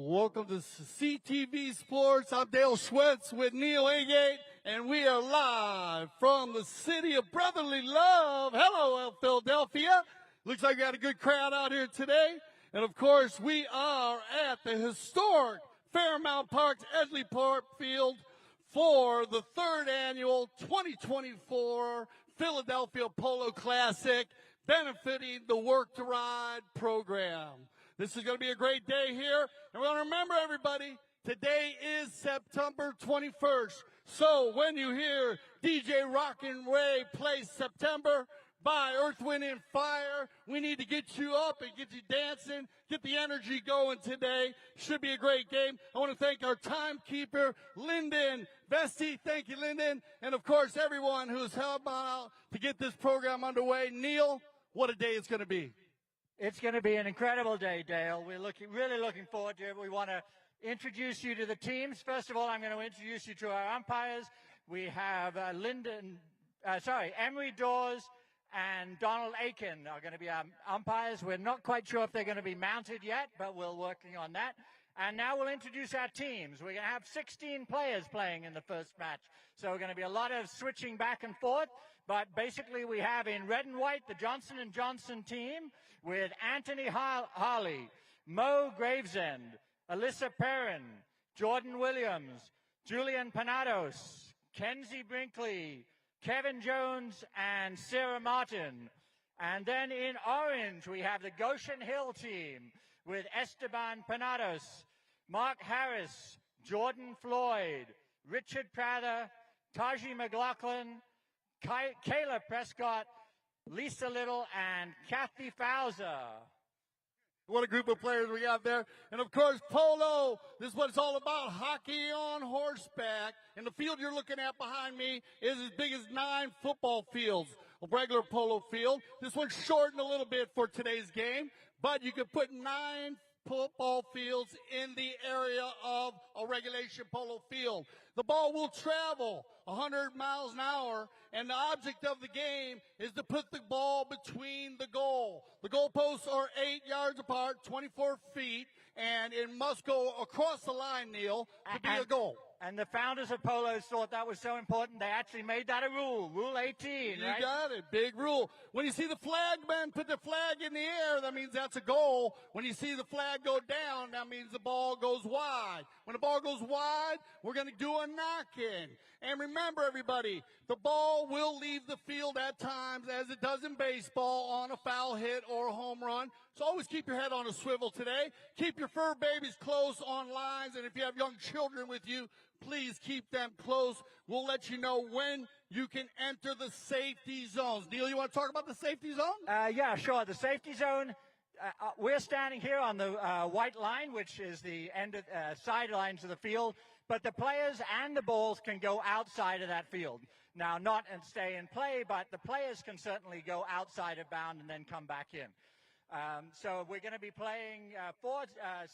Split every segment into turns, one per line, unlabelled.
Welcome to CTV Sports. I'm Dale Schwetz with Neil Agate, and we are live from the city of brotherly love. Hello, Philadelphia. Looks like we got a good crowd out here today. And, of course, we are at the historic Fairmount Park's Edgley Park Field for the third annual 2024 Philadelphia Polo Classic, benefiting the Work to Ride program. This is going to be a great day here. And we want to remember, everybody, today is September 21st. So when you hear DJ Rockin' Ray play September by Earth, Wind, and Fire, we need to get you up and get you dancing, get the energy going today. Should be a great game. I want to thank our timekeeper, Lyndon Vesti. Thank you, Lyndon. And, of course, everyone who's helped out to get this program underway. Neil, what a day it's going to be.
It's going to be an incredible day, Dale. We're really looking forward to it. We want to introduce you to the teams. First of all, I'm going to introduce you to our umpires. We have Emery Dawes and Donald Aiken are going to be our umpires. We're not quite sure if they're going to be mounted yet, but we're working on that. And now we'll introduce our teams. We're going to have 16 players playing in the first match. So we're going to be a lot of switching back and forth. But basically we have in red and white the Johnson & Johnson team with Anthony Harley, Mo Gravesend, Alyssa Perrin, Jordan Williams, Julian Panados, Kenzie Brinkley, Kevin Jones, and Sarah Martin. And then in orange, we have the Goshen Hill team with Esteban Panados, Mark Harris, Jordan Floyd, Richard Prather, Taji McLaughlin, Kayla Prescott, Lisa Little, and Kathy Fowler.
What a group of players we got there. And, of course, polo. This is what it's all about, hockey on horseback. And the field you're looking at behind me is as big as 9 football fields, a regular polo field. This one's shortened a little bit for today's game, but you could put 9 football fields in the area of a regulation polo field. The ball will travel 100 miles an hour, and the object of the game is to put the ball between the goal. The goalposts are 8 yards apart, 24 feet, and it must go across the line, Neil, to be a goal.
And the founders of polos thought that was so important, they actually made that a rule, Rule 18, right?
You got it, big rule. When you see the flag man put the flag in the air, that means that's a goal. When you see the flag go down, that means the ball goes wide. When the ball goes wide, we're going to do a knock-in. And remember, everybody, the ball will leave the field at times, as it does in baseball, on a foul hit or a home run. So always keep your head on a swivel today. Keep your fur babies close on lines, and if you have young children with you, please keep them close. We'll let you know when you can enter the safety zones. Neil, you want to talk about the safety zone?
Yeah, sure. The safety zone, we're standing here on the white line, which is the end of sidelines of the field. But the players and the balls can go outside of that field. Now, not and stay in play, but the players can certainly go outside of bound and then come back in. So we're going to be playing 4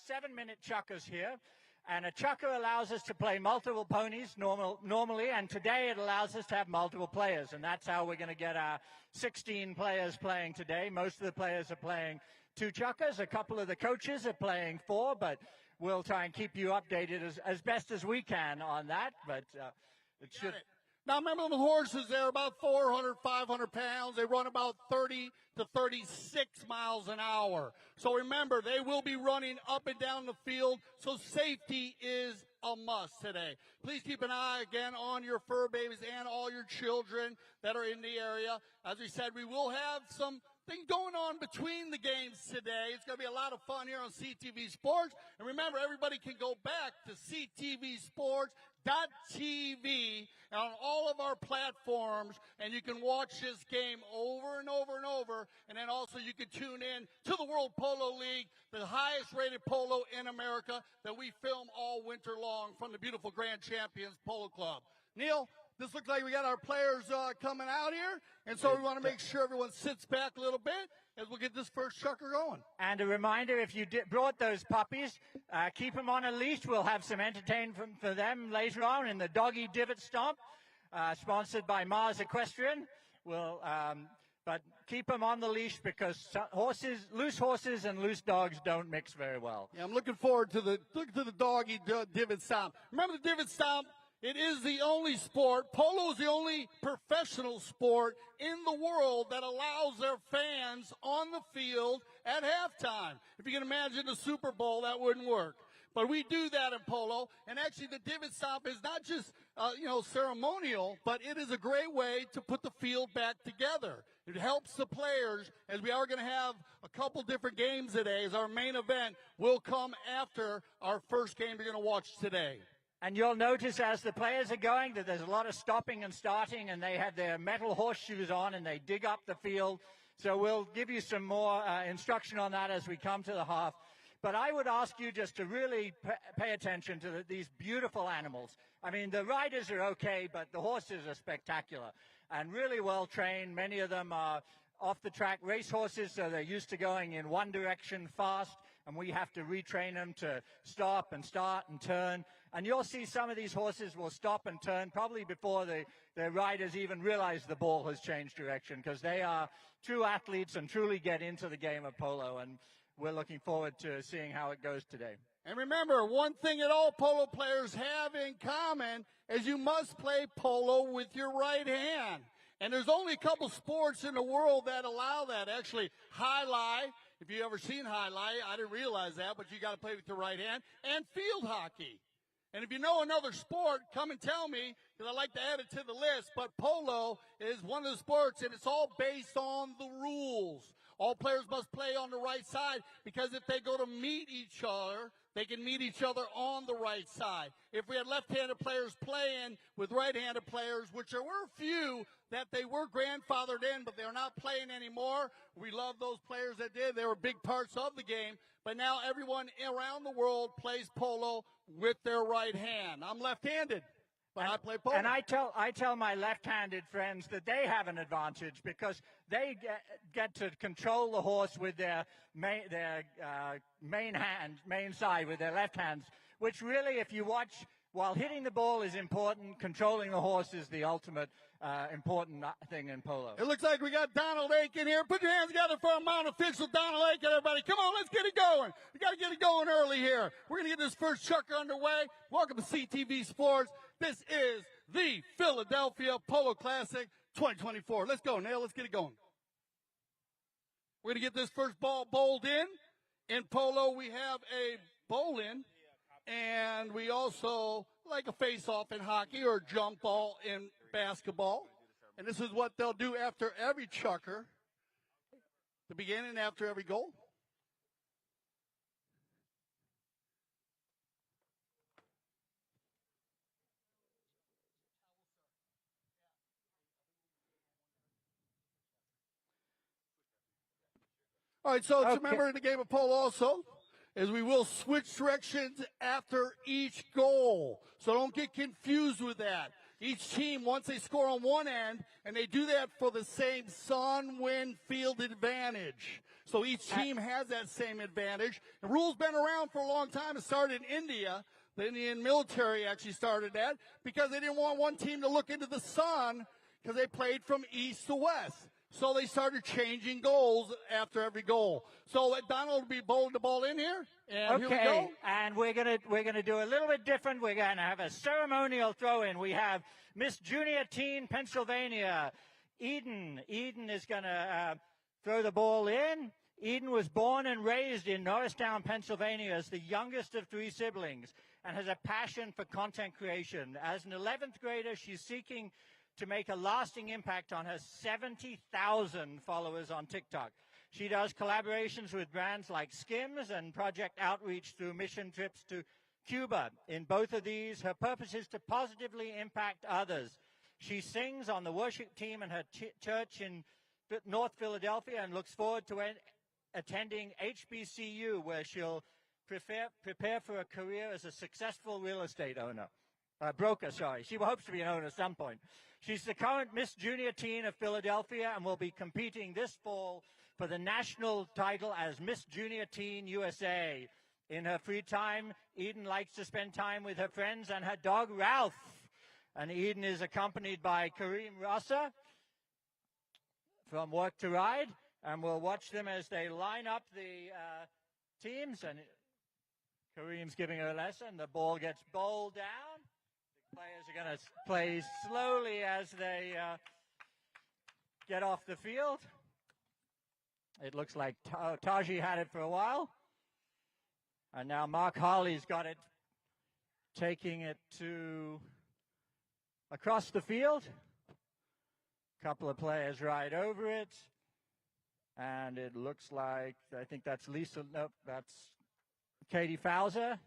7-minute chukkers here. And a chukker allows us to play multiple ponies normally, and today it allows us to have multiple players, and that's how we're going to get our 16 players playing today. Most of the players are playing 2 chukkers. A couple of the coaches are playing 4, but we'll try and keep you updated as best as we can on that, but it should...
Now, remember the horses, they're about 400, 500 pounds. They run about 30 to 36 miles an hour. So remember, they will be running up and down the field, so safety is a must today. Please keep an eye, again, on your fur babies and all your children that are in the area. As we said, we will have some things going on between the games today. It's going to be a lot of fun here on CTV Sports. And remember, everybody can go back to ctvsports.tv on all of our platforms, and you can watch this game over and over and over. And then also you can tune in to the World Polo League, the highest rated polo in America that we film all winter long from the beautiful Grand Champions Polo Club. Neil, this looks like we got our players coming out here, and so we want to make sure everyone sits back a little bit as we'll get this first chukker going.
And a reminder, if you brought those puppies, keep them on a leash. We'll have some entertainment for them later on in the Doggy divot stomp, sponsored by Mars Equestrian. We'll But keep them on the leash because loose horses and loose dogs don't mix very well.
Yeah, I'm looking forward to the doggy divot stomp. Remember the divot stomp? It is the only sport, polo is the only professional sport in the world that allows their fans on the field at halftime. If you can imagine the Super Bowl, that wouldn't work. But we do that in polo, and actually the divot stomp is not just, ceremonial, but it is a great way to put the field back together. It helps the players, as we are going to have a couple different games today, as our main event will come after our first game you're going to watch today.
And you'll notice as the players are going that there's a lot of stopping and starting, and they have their metal horseshoes on, and they dig up the field. So we'll give you some more instruction on that as we come to the half. But I would ask you just to really pay attention to these beautiful animals. I mean, the riders are okay, but the horses are spectacular and really well trained. Many of them are off-the-track race horses, so they're used to going in one direction fast, and we have to retrain them to stop and start and turn. And you'll see some of these horses will stop and turn probably before the riders even realize the ball has changed direction, because they are true athletes and truly get into the game of polo. And we're looking forward to seeing how it goes today.
And remember, one thing that all polo players have in common is you must play polo with your right hand. And there's only a couple sports in the world that allow that. Actually, highlight, if you've ever seen highlight, I didn't realize that, but you got to play with your right hand, and field hockey. And if you know another sport, come and tell me, because I'd like to add it to the list. But polo is one of the sports, and it's all based on the rules. All players must play on the right side, because if they go to meet each other, they can meet each other on the right side. If we had left-handed players playing with right-handed players, which there were a few that they were grandfathered in, but they're not playing anymore. We love those players that did. They were big parts of the game. But now everyone around the world plays polo with their right hand. I'm left-handed, but I play polo.
And I tell my left-handed friends that they have an advantage, because they get to control the horse with their main side, with their left hands, which really, if you watch, while hitting the ball is important, controlling the horse is the ultimate important thing in polo.
It looks like we got Donald Aiken here. Put your hands together for our Mount official, Donald Aiken, everybody. Come on, let's get it going. We got to get it going early here. We're going to get this first chucker underway. Welcome to CTV Sports. This is the Philadelphia Polo Classic 2024. Let's go, Neil. Let's get it going. We're going to get this first ball bowled in. In polo, we have a bowl in, and we also like a face-off in hockey or a jump ball in basketball. And this is what they'll do after every chucker, the beginning after every goal. All right, so to remember in the game of polo also is we will switch directions after each goal. So don't get confused with that. Each team, once they score on one end, and they do that for the same sun, wind, field advantage. So each team has that same advantage. The rule's been around for a long time. It started in India. The Indian military actually started that because they didn't want one team to look into the sun because they played from east to west. So they started changing goals after every goal. So Donald will be bowling the ball in here. And
okay,
here we go.
And we're gonna do a little bit different. We're gonna have a ceremonial throw-in. We have Miss Junior Teen Pennsylvania, Eden. Eden is gonna throw the ball in. Eden was born and raised in Norristown, Pennsylvania, as the youngest of three siblings, and has a passion for content creation. As an 11th grader, she's seeking to make a lasting impact on her 70,000 followers on TikTok. She does collaborations with brands like Skims and Project Outreach through mission trips to Cuba. In both of these, her purpose is to positively impact others. She sings on the worship team in her church in North Philadelphia and looks forward to attending HBCU, where she'll prepare for a career as a successful real estate broker. She hopes to be an owner at some point. She's the current Miss Junior Teen of Philadelphia and will be competing this fall for the national title as Miss Junior Teen USA. In her free time, Eden likes to spend time with her friends and her dog, Ralph. And Eden is accompanied by Kareem Rassa, from Work to Ride, and we'll watch them as they line up the teams. And Kareem's giving her a lesson. The ball gets bowled down. The players are going to play slowly as they get off the field. It looks like Taji had it for a while. And now Mark Harley's got it, taking it to across the field. A couple of players ride over it. And it looks like, I think that's Lisa, nope, that's Katie Fowler.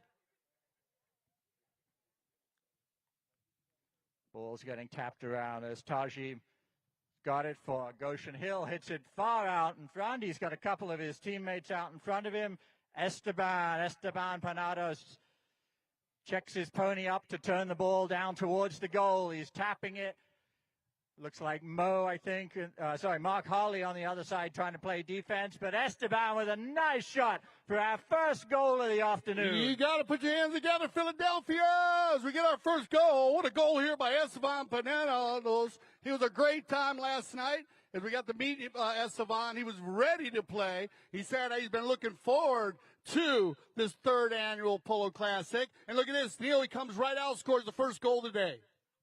Ball's getting tapped around as Taji got it for Goshen Hill, hits it far out in front. He's got a couple of his teammates out in front of him. Esteban Panados checks his pony up to turn the ball down towards the goal. He's tapping it. Looks like Mark Harley on the other side trying to play defense, but Esteban with a nice shot for our first goal of the afternoon.
You got to put your hands together, Philadelphia, as we get our first goal. What a goal here by Esteban Panados. He was a great time last night as we got to meet Esteban. He was ready to play. He said he's been looking forward to this third annual Polo Classic. And look at this. Neil, he comes right out, scores the first goal today.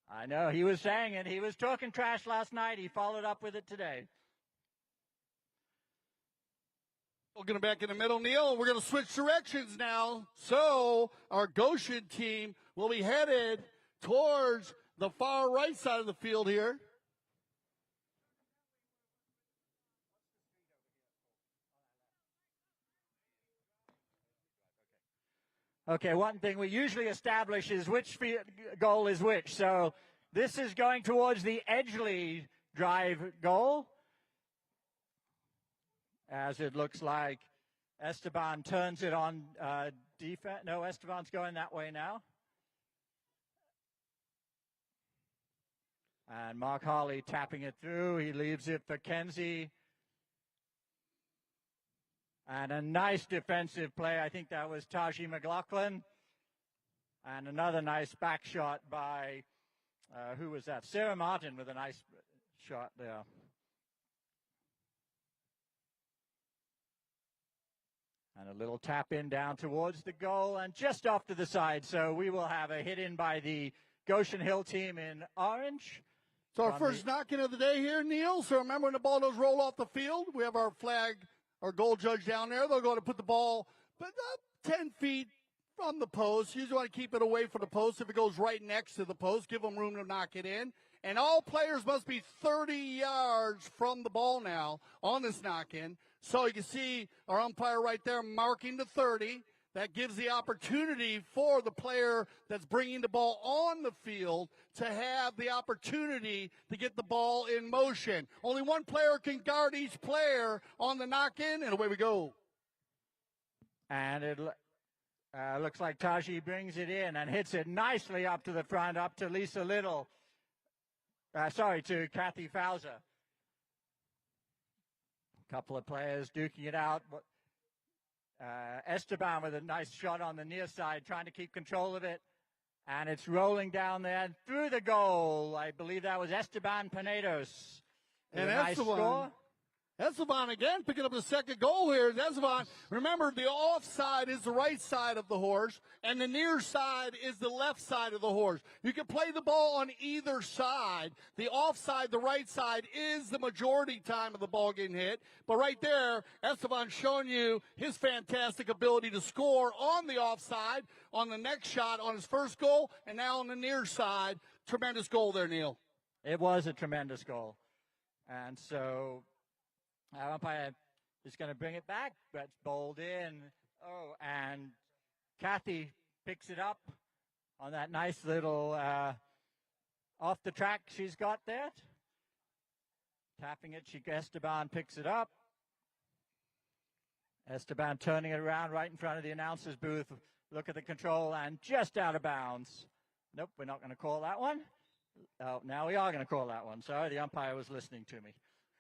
I know, he was saying it. He was talking trash last night. He followed up with it today.
We're going to back in the middle, Neil. We're going to switch directions now. So our Goshen team will be headed towards the far right side of the field here.
Okay, one thing we usually establish is which goal is which. So this is going towards the Edgeley drive goal, as it looks like Esteban turns it on defense. No, Esteban's going that way now. And Mark Harley tapping it through. He leaves it for Kenzie. And a nice defensive play. I think that was Taji McLaughlin. And another nice back shot by, who was that? Sarah Martin with a nice shot there. And a little tap in down towards the goal and just off to the side. So we will have a hit in by the Goshen Hill team in orange.
So our first knock-in of the day here, Neil. So remember when the ball does roll off the field, we have our flag, our goal judge down there. They'll go to put the ball 10 feet from the post. You usually want to keep it away from the post. If it goes right next to the post, give them room to knock it in. And all players must be 30 yards from the ball now on this knock-in. So you can see our umpire right there marking the 30. That gives the opportunity for the player that's bringing the ball on the field to have the opportunity to get the ball in motion. Only one player can guard each player on the knock-in, and away we go.
And it looks like Taji brings it in and hits it nicely up to the front, up to Lisa Little. To Kathy Fowler. A couple of players duking it out. Esteban with a nice shot on the near side, trying to keep control of it. And it's rolling down there through the goal. I believe that was Esteban Panados.
And
nice score.
Esteban again picking up the second goal here. Esteban, remember the offside is the right side of the horse, and the near side is the left side of the horse. You can play the ball on either side. The offside, the right side, is the majority time of the ball getting hit. But right there, Esteban showing you his fantastic ability to score on the offside, on the next shot, on his first goal, and now on the near side. Tremendous goal there, Neil.
It was a tremendous goal. And so our umpire is going to bring it back, but it's bowled in. Oh, and Kathy picks it up on that nice little off the track she's got there. Tapping it, Esteban picks it up. Esteban turning it around right in front of the announcer's booth. Look at the control and just out of bounds. Nope, we're not going to call that one. Oh, now we are going to call that one. Sorry, the umpire was listening to me.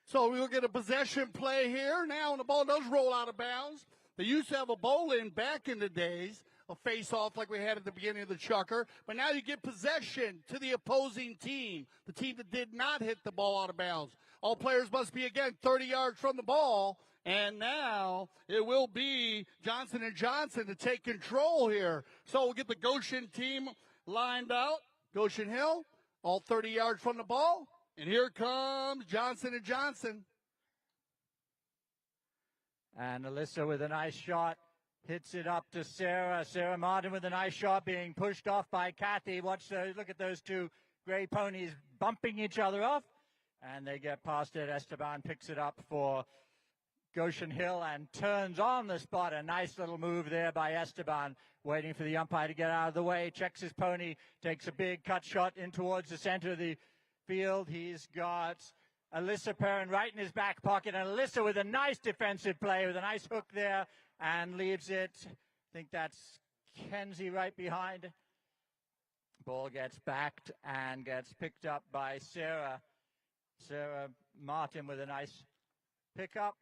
So we'll get a possession play here. Now when the ball does roll out of bounds, they used to have a bowl-in back in the days, a face-off like we had at the beginning of the chucker. But now you get possession to the opposing team, the team that did not hit the ball out of bounds. All players must be, again, 30 yards from the ball. And now it will be Johnson & Johnson to take control here. So we'll get the Goshen team lined out. Goshen Hill, all 30 yards from the ball. And here comes Johnson & Johnson.
And Alyssa with a nice shot. Hits it up to Sarah. Sarah Martin with a nice shot being pushed off by Kathy. Watch those. Look at those two gray ponies bumping each other off. And they get past it. Esteban picks it up for Goshen Hill and turns on the spot. A nice little move there by Esteban, waiting for the umpire to get out of the way. Checks his pony, takes a big cut shot in towards the center of the field. He's got Alyssa Perrin right in his back pocket. And Alyssa with a nice defensive play with a nice hook there and leaves it. I think that's Kenzie right behind. Ball gets backed and gets picked up by Sarah. Sarah Martin with a nice pickup.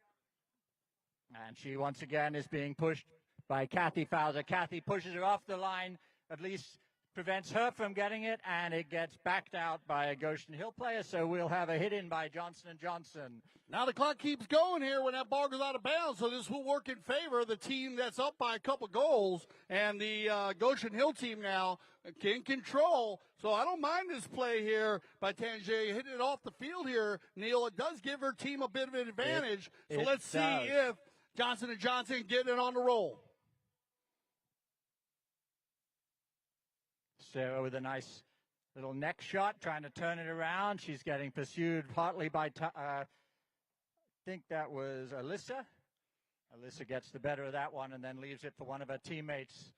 And she once again is being pushed by Kathy Fowler. Kathy pushes her off the line, at least prevents her from getting it, and it gets backed out by a Goshen Hill player. So we'll have a hit in by Johnson & Johnson.
Now the clock keeps going here when that ball goes out of bounds, so this will work in favor of the team that's up by a couple goals. And the Goshen Hill team now can control. So I don't mind this play here by Tangier hitting it off the field here, Neil. It does give her team a bit of an advantage. So let's see if Johnson & Johnson get it on the roll.
Sarah with a nice little neck shot, trying to turn it around. She's getting pursued partly by, I think that was Alyssa. Alyssa gets the better of that one and then leaves it for one of her teammates.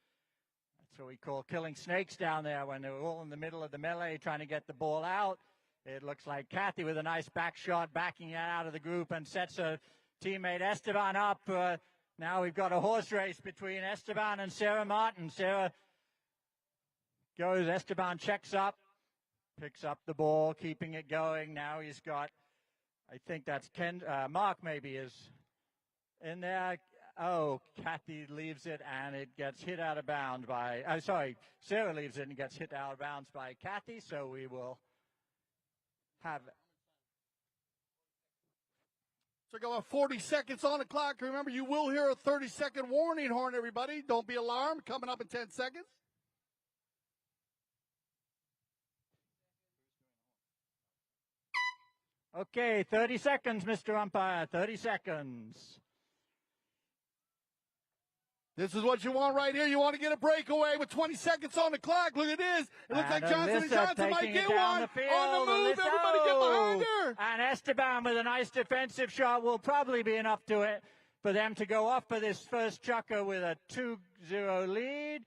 That's what we call killing snakes down there, when they're all in the middle of the melee trying to get the ball out. It looks like Kathy with a nice back shot, backing it out of the group and sets her teammate Esteban up. Now we've got a horse race between Esteban and Sarah Martin. Sarah goes, Esteban checks up, picks up the ball, keeping it going. Now he's got, I think that's Mark maybe is in there. Oh, Kathy leaves it and it gets hit out of bounds by, Sarah leaves it and gets hit out of bounds by Kathy. So we will have
So go about 40 seconds on the clock. Remember, you will hear a 30-second warning horn, everybody. Don't be alarmed. Coming up in 10 seconds.
Okay, 30 seconds, Mr. Umpire, 30 seconds.
This is what you want right here. You want to get a breakaway with 20 seconds on the clock. Look at this. It looks like Johnson & Johnson might get one. On the move. Everybody get behind her.
And Esteban with a nice defensive shot will probably be enough to it for them to go off for this first chukker with a 2-0 lead.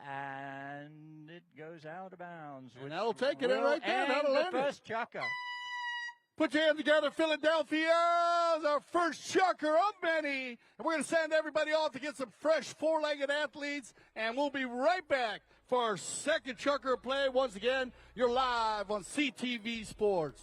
And it goes out of bounds.
And that'll take it in right there. That'll end
the first chukker.
Put your hands together, Philadelphia. Our first chukker of many. And we're going to send everybody off to get some fresh four-legged athletes. And we'll be right back for our second chukker play. Once again, you're live on CTV Sports.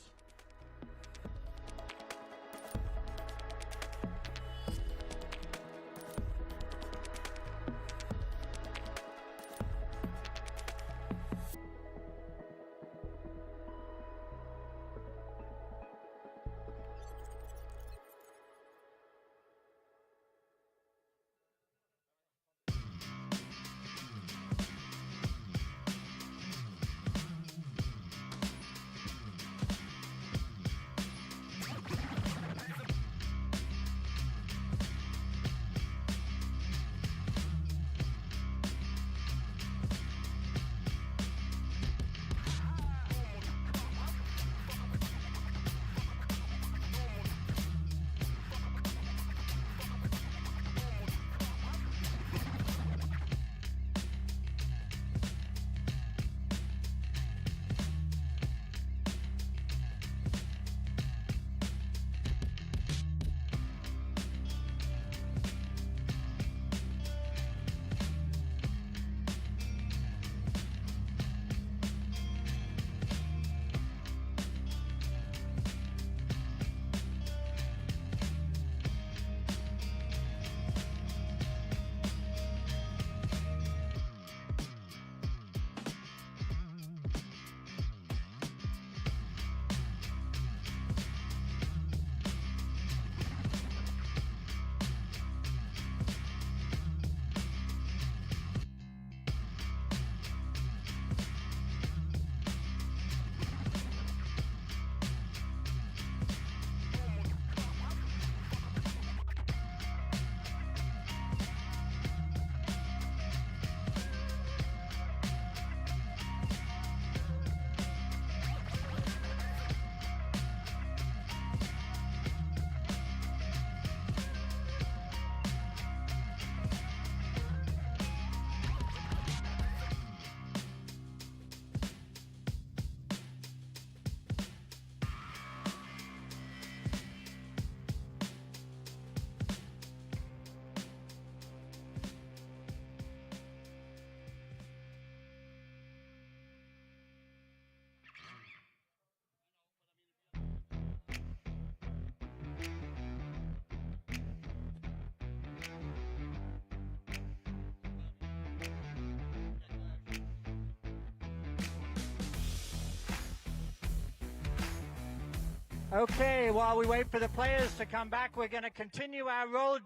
Okay, while we wait for the players to come back, we're going to continue our road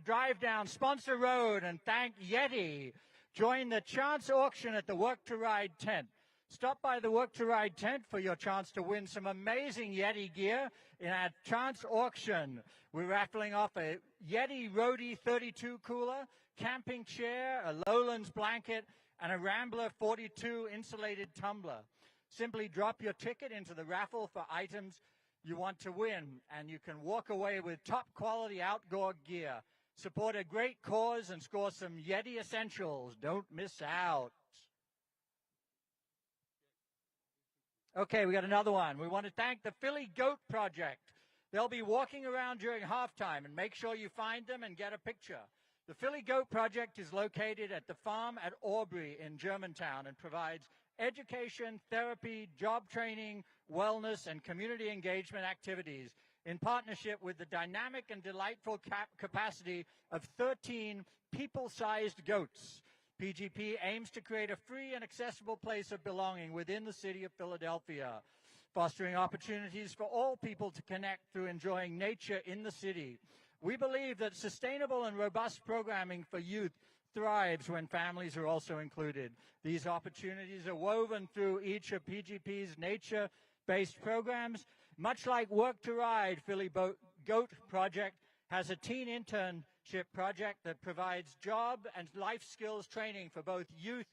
drive down Sponsor Road and thank Yeti. Join the chance auction at the Work to Ride tent. Stop by the Work to Ride tent for your chance to win some amazing Yeti gear in our chance auction. We're raffling off a Yeti Roadie 32 cooler, camping chair, a Lowlands blanket, and a Rambler 42 insulated tumbler. Simply drop your ticket into the raffle for items you want to win, and you can walk away with top quality outdoor gear. Support a great cause and score some Yeti essentials. Don't miss out. Okay, we got another one. We want to thank the Philly Goat Project. They'll be walking around during halftime, and make sure you find them and get a picture. The Philly Goat Project is located at the farm at Aubrey in Germantown and provides education, therapy, job training, wellness, and community engagement activities in partnership with the dynamic and delightful capacity of 13 people-sized goats. PGP aims to create a free and accessible place of belonging within the city of Philadelphia, fostering opportunities for all people to connect through enjoying nature in the city. We believe that sustainable and robust programming for youth thrives when families are also included. These opportunities are woven through each of PGP's nature-based programs. Much like Work to Ride, Philly Goat Project has a teen internship project that provides job and life skills training for both youth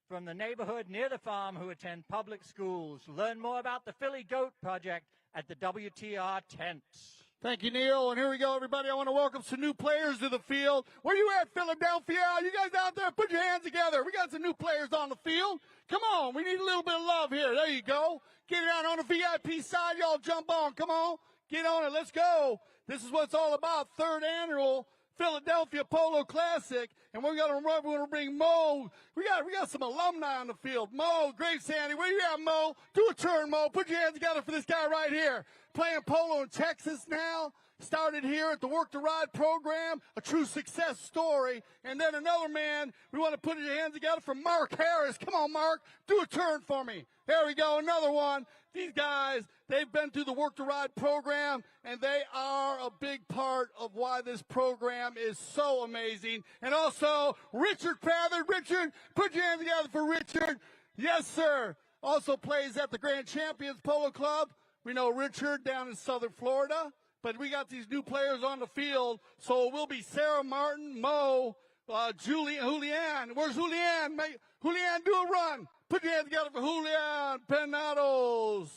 from the neighborhood near the farm who attend public schools. Learn more about the Philly Goat Project at the WTR tents.
Thank you, Neil. And here we go, everybody. I want to welcome some new players to the field. Where you at, Philadelphia? You guys out there, put your hands together. We got some new players on the field. Come on, we need a little bit of love here. There you go. Get it out on the VIP side. Y'all jump on. Come on. Get on it. Let's go. This is what it's all about. Third annual Philadelphia Polo Classic. And we're going to bring Mo. We got some alumni on the field. Mo, great Sandy. Where you at, Mo? Do a turn, Mo. Put your hands together for this guy right here. Playing polo in Texas now. Started here at the Work to Ride program, a true success story. And then another man, we want to put your hands together for Mark Harris. Come on, Mark, do a turn for me. There we go, another one. These guys, they've been through the Work to Ride program, and they are a big part of why this program is so amazing. And also, Richard Prather. Richard, put your hands together for Richard. Yes, sir. Also plays at the Grand Champions Polo Club. We know Richard down in Southern Florida. But we got these new players on the field, so it will be Sarah Martin, Mo, Julianne. Where's Julianne? Julianne, do a run. Put your hands together for Julianne Penados.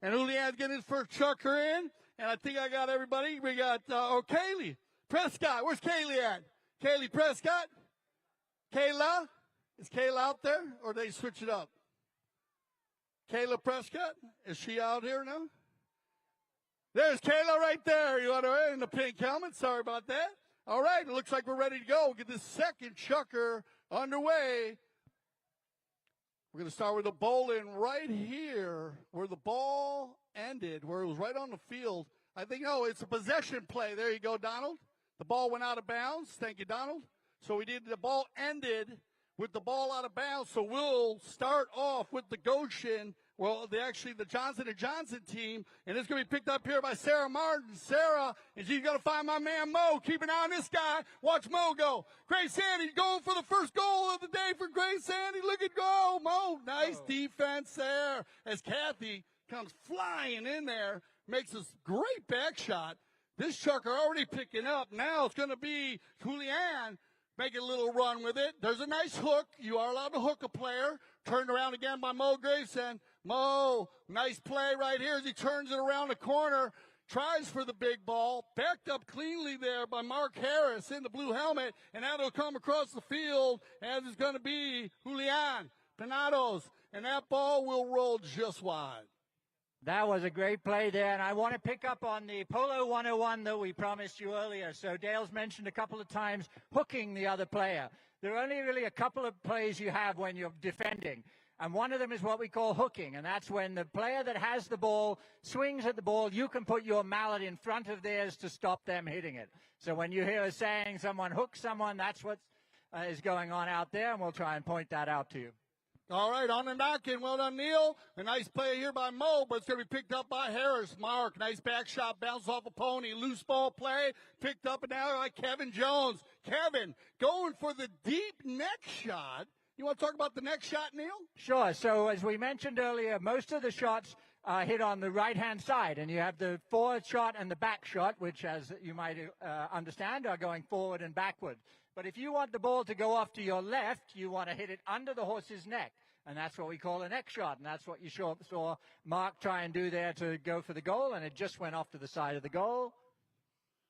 And Julianne's getting his first chucker in. And I think I got everybody. We got, Kaylee Prescott. Where's Kaylee at? Kaylee Prescott? Kayla? Is Kayla out there? Or they switch it up? Kayla Prescott? Is she out here now? There's Kayla right there. You want her in the pink helmet? Sorry about that. All right, it looks like we're ready to go. We'll get this second chucker underway. We're going to start with the bowling right here where the ball ended, where it was right on the field. I think, it's a possession play. There you go, Donald. The ball went out of bounds. Thank you, Donald. So the ball ended with the ball out of bounds. So we'll start off with the Goshen. Well, the Johnson & Johnson team, and it's going to be picked up here by Sarah Martin. Sarah, and she's going to find my man Mo. Keep an eye on this guy. Watch Mo go. Grace Sandy going for the first goal of the day for Grace Sandy. Look at go, Mo. Nice defense there as Kathy comes flying in there, makes a great back shot. This chucker already picking up. Now it's going to be Julianne. Make a little run with it. There's a nice hook. You are allowed to hook a player. Turned around again by Mo Grayson. Mo, nice play right here as he turns it around the corner. Tries for the big ball. Backed up cleanly there by Mark Harris in the blue helmet. And that'll come across the field as it's going to be Julian Penados. And that ball will roll just wide.
That was a great play there, and I want to pick up on the Polo 101 that we promised you earlier. So Dale's mentioned a couple of times hooking the other player. There are only really a couple of plays you have when you're defending, and one of them is what we call hooking, and that's when the player that has the ball swings at the ball, you can put your mallet in front of theirs to stop them hitting it. So when you hear us saying someone hooks someone, that's what is going on out there, and we'll try and point that out to you.
All right, on the knock-in. Well done, Neil. A nice play here by Mo, but it's going to be picked up by Harris. Mark, nice back shot, bounce off a pony. Loose ball play, picked up and now by Kevin Jones. Kevin going for the deep neck shot. You want to talk about the next shot, Neil?
Sure. So as we mentioned earlier, most of the shots hit on the right-hand side, and you have the forward shot and the back shot, which, as you might understand, are going forward and backward. But if you want the ball to go off to your left, you want to hit it under the horse's neck, and that's what we call a neck shot, and that's what you saw Mark try and do there to go for the goal, and it just went off to the side of the goal.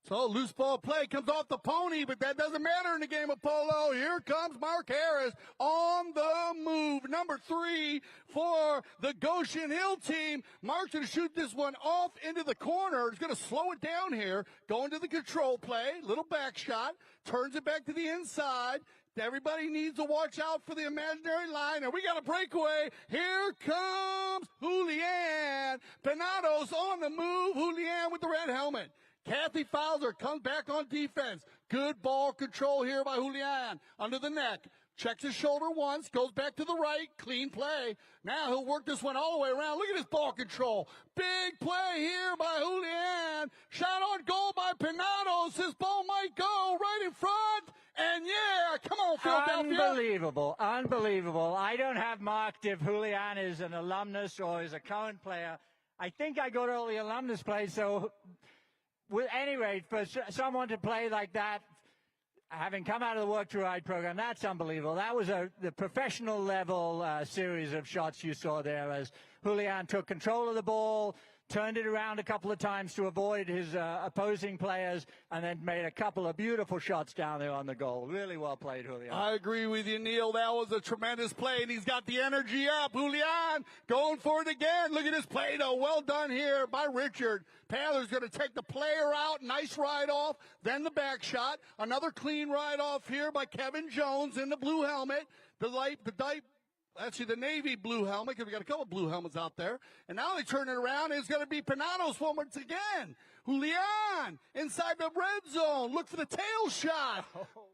So loose ball play comes off the pony, but that doesn't matter in the game of polo. Here comes Mark Harris on the move. Number 3 for the Goshen Hill team. Mark's going to shoot this one off into the corner. He's going to slow it down here. Going to the control play. Little back shot. Turns it back to the inside. Everybody needs to watch out for the imaginary line. And we got a breakaway. Here comes Julian Penados on the move. Julian with the red helmet. Kathy Fowler comes back on defense. Good ball control here by Julian. Under the neck. Checks his shoulder once. Goes back to the right. Clean play. Now he'll work this one all the way around. Look at his ball control. Big play here by Julian. Shot on goal by Penados. His ball might go right in front. And yeah, come on, Philadelphia.
Unbelievable. Unbelievable. I don't have marked if Julian is an alumnus or is a current player. I think I got all the alumnus plays, so... At any rate, for someone to play like that, having come out of the Work to Ride program, that's unbelievable. That was the professional level series of shots you saw there as Julian took control of the ball, turned it around a couple of times to avoid his opposing players, and then made a couple of beautiful shots down there on the goal. Really well played, Julian.
I agree with you, Neil. That was a tremendous play, and he's got the energy up. Julian going for it again. Look at this play, though. Well done here by Richard. Pather's going to take the player out. Nice ride off. Then the back shot. Another clean ride off here by Kevin Jones in the blue helmet. Actually, the navy blue helmet, because we got a couple blue helmets out there. And now they turn it around, and it's going to be Penados once again. Julian inside the red zone. Look for the tail shot.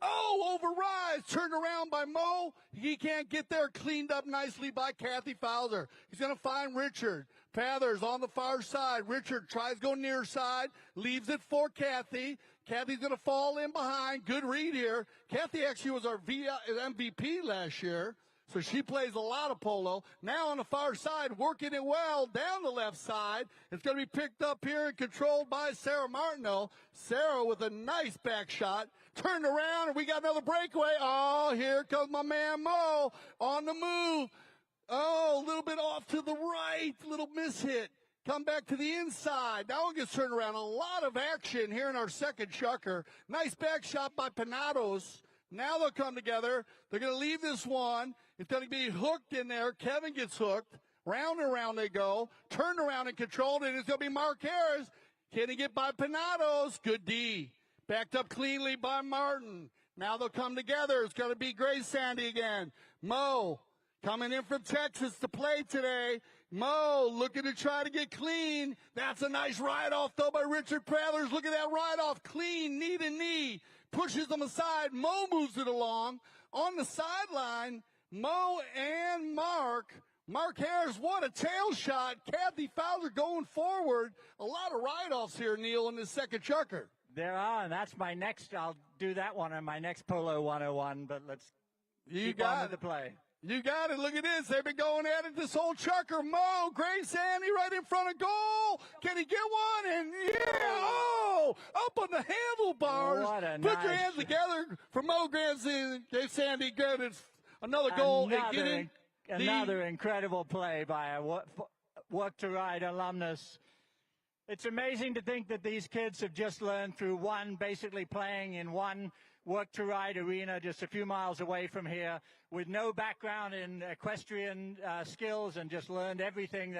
Oh, overrides. Turned around by Mo. He can't get there. Cleaned up nicely by Kathy Fowler. He's going to find Richard. Pathers on the far side. Richard tries to go near side. Leaves it for Kathy. Kathy's going to fall in behind. Good read here. Kathy actually was our MVP last year. So she plays a lot of polo. Now on the far side, working it well down the left side. It's going to be picked up here and controlled by Sarah Martineau. Sarah with a nice back shot. Turned around, and we got another breakaway. Oh, here comes my man Mo on the move. Oh, a little bit off to the right. Little miss hit. Come back to the inside. Now it gets turned around. A lot of action here in our second chucker. Nice back shot by Penados. Now they'll come together. They're going to leave this one. It's going to be hooked in there. Kevin gets hooked. Round and round they go. Turned around and controlled, and it's going to be Mark Harris. Can he get by Penados? Good D. Backed up cleanly by Martin. Now they'll come together. It's going to be Grace Sandy again. Mo coming in from Texas to play today. Mo looking to try to get clean. That's a nice ride-off, though, by Richard Prathers. Look at that ride-off. Clean, knee to knee. Pushes them aside. Mo moves it along. On the sideline, Mo and Mark Harris, what a tail shot. Kathy Fowler going forward. A lot of ride-offs here, Neil, in this second chucker.
There are, and that's my next. I'll do that one on my next Polo 101, but let's keep on with the play.
You got it. Look at this. They've been going at it this whole chucker. Mo, Grace Sandy right in front of goal. Can he get one? And yeah, oh, up on the handlebars.
What a
Put your hands together for Mo, Grace Sandy. Good. It's another goal.
Another incredible play by a Work to Ride alumnus. It's amazing to think that these kids have just learned through basically playing in one Work to Ride arena just a few miles away from here with no background in equestrian skills, and just learned everything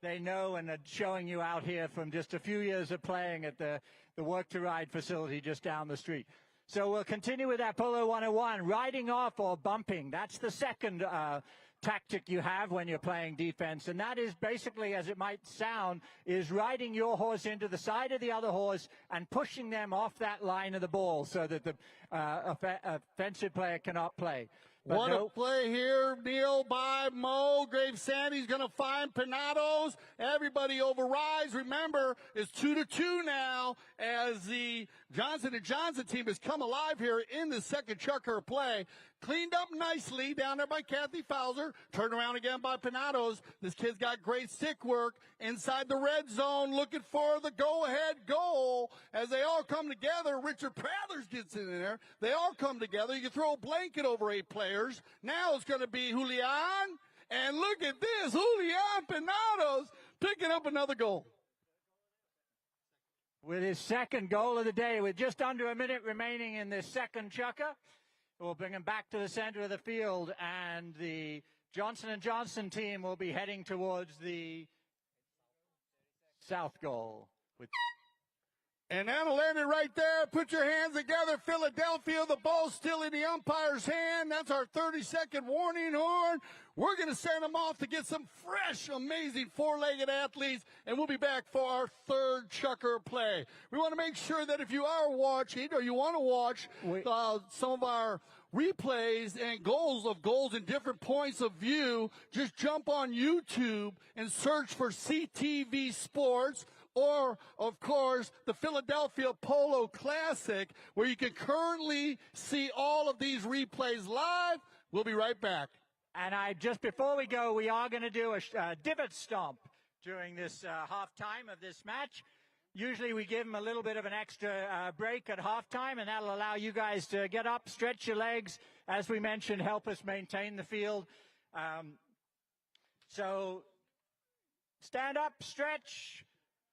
they know and are showing you out here from just a few years of playing at the Work to Ride facility just down the street. So we'll continue with that Polo 101, riding off or bumping. That's the second tactic you have when you're playing defense, and that is basically, as it might sound, is riding your horse into the side of the other horse and pushing them off that line of the ball so that the offensive player cannot play. But
What a play here, Neil, by Mo. Grave Sandy's going to find Panados. Everybody overrides. Remember, it's 2-2 now as the Johnson & Johnson team has come alive here in the second chucker play. Cleaned up nicely down there by Kathy Fowler. Turned around again by Panados. This kid's got great stick work inside the red zone, looking for the go-ahead goal. As they all come together, Richard Prathers gets in there. They all come together. You can throw a blanket over 8 players. Now it's going to be Julian. And look at this, Julian Panados picking up another goal.
With his second goal of the day, with just under a minute remaining in this second chukker. We'll bring him back to the center of the field, and the Johnson & Johnson team will be heading towards the south goal.
And that'll end it right there. Put your hands together, Philadelphia. The ball's still in the umpire's hand. That's our 30-second warning horn. We're going to send them off to get some fresh, amazing four-legged athletes, and we'll be back for our third chucker play. We want to make sure that if you are watching or you want to watch some of our replays and goals in different points of view, just jump on YouTube and search for CTV Sports. Or, of course, the Philadelphia Polo Classic, where you can currently see all of these replays live. We'll be right back.
And just before we go, we are going to do a divot stomp during this halftime of this match. Usually we give them a little bit of an extra break at halftime, and that'll allow you guys to get up, stretch your legs, as we mentioned, help us maintain the field. So stand up, stretch.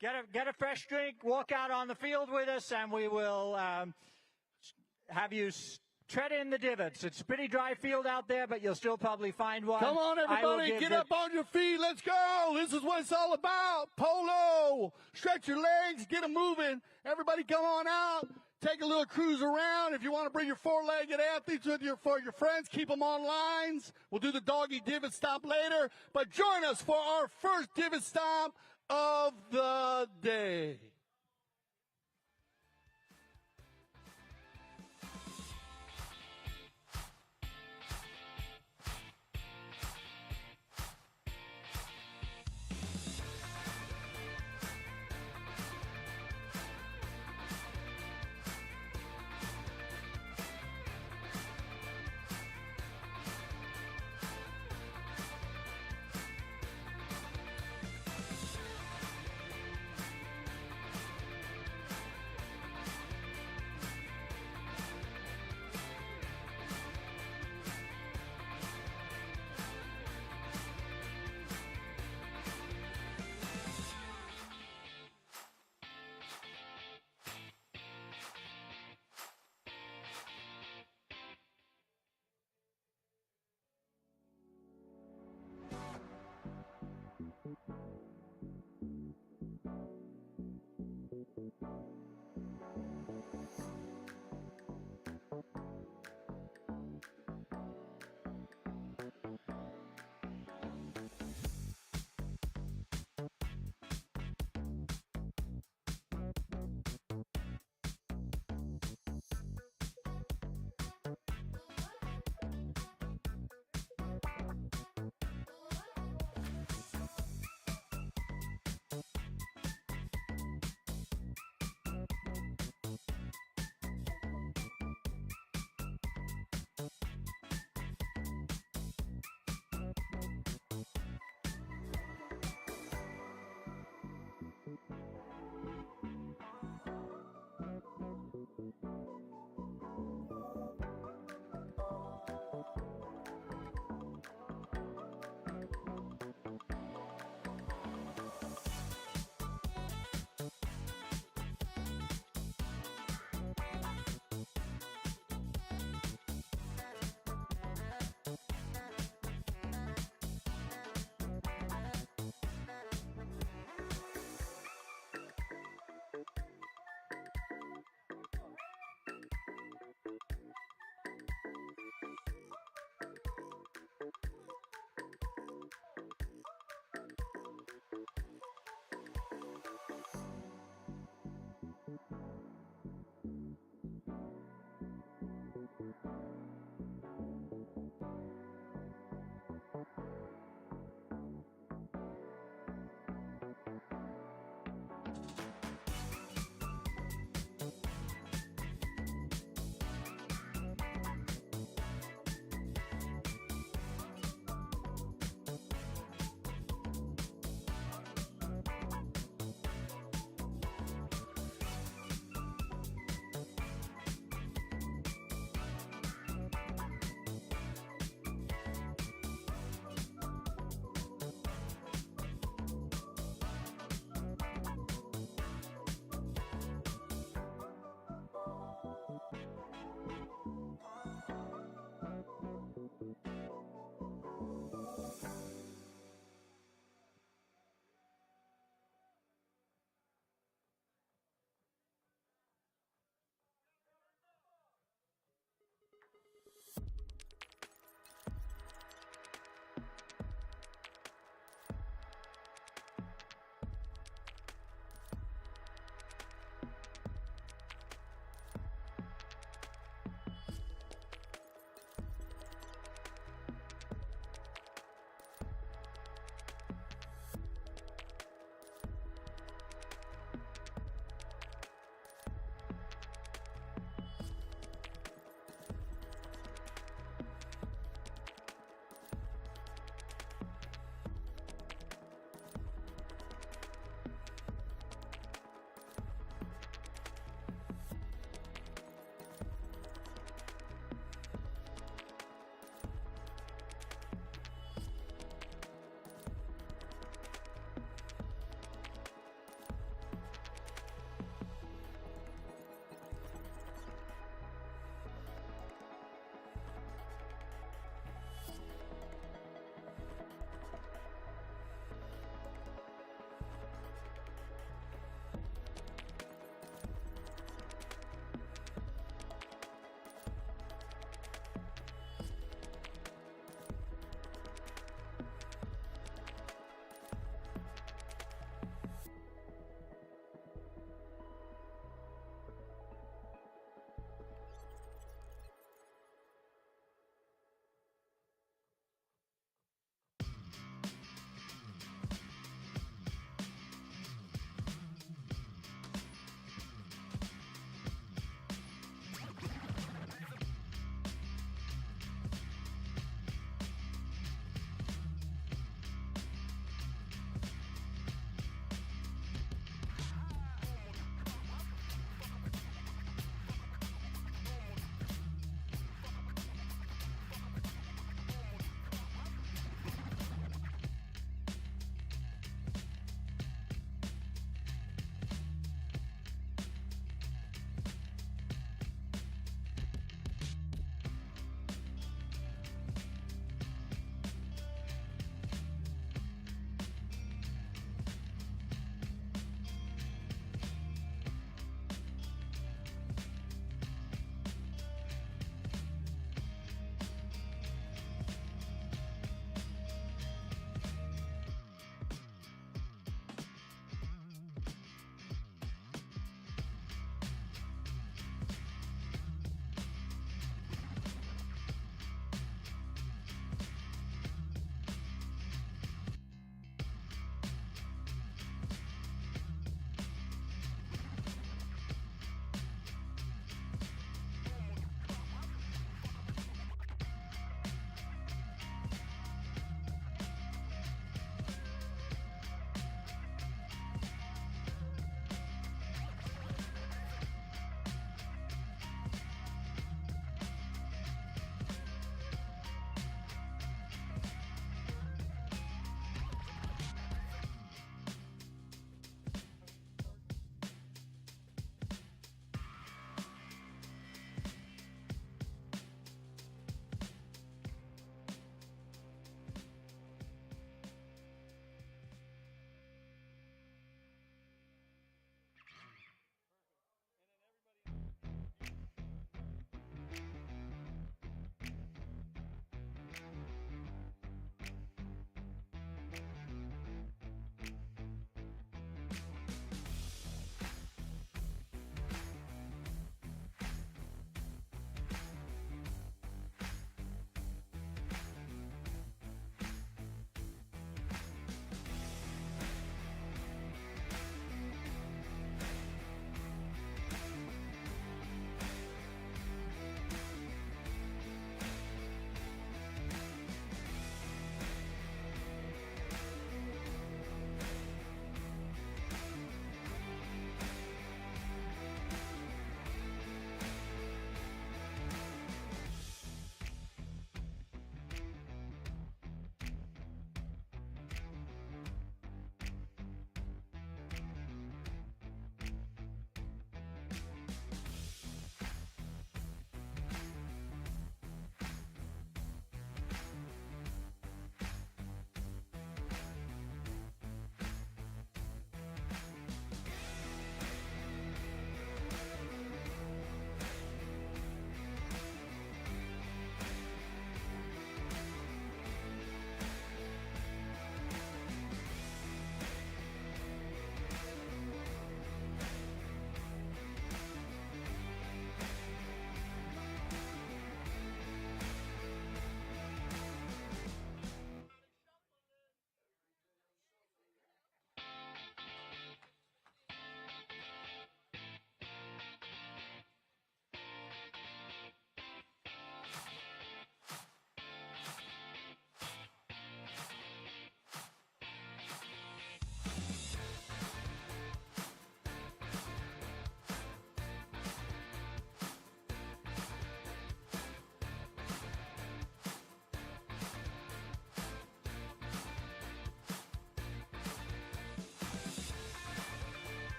Get a fresh drink, walk out on the field with us, and we will have you tread in the divots. It's a pretty dry field out there, but you'll still probably find one.
Come on, everybody, get up on your feet. Let's go. This is what it's all about. Polo. Stretch your legs, get them moving. Everybody come on out. Take a little cruise around. If you want to bring your four-legged athletes with you for your friends, keep them on lines. We'll do the doggy divot stomp later. But join us for our first divot stomp of the day.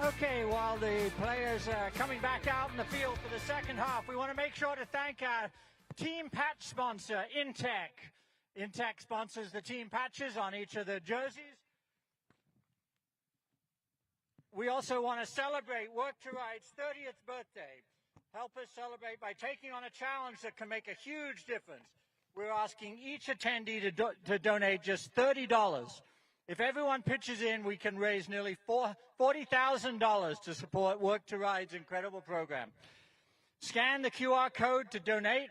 Okay, while the players are coming back out in the field for the second half, we want to make sure to thank our team patch sponsor, Intech. Intech sponsors the team patches on each of the jerseys. We also want to celebrate Work to Ride's 30th birthday. Help us celebrate by taking on a challenge that can make a huge difference. We're asking each attendee to donate just $30. If everyone pitches in, we can raise nearly $40,000 to support Work to Ride's incredible program. Scan the QR code to donate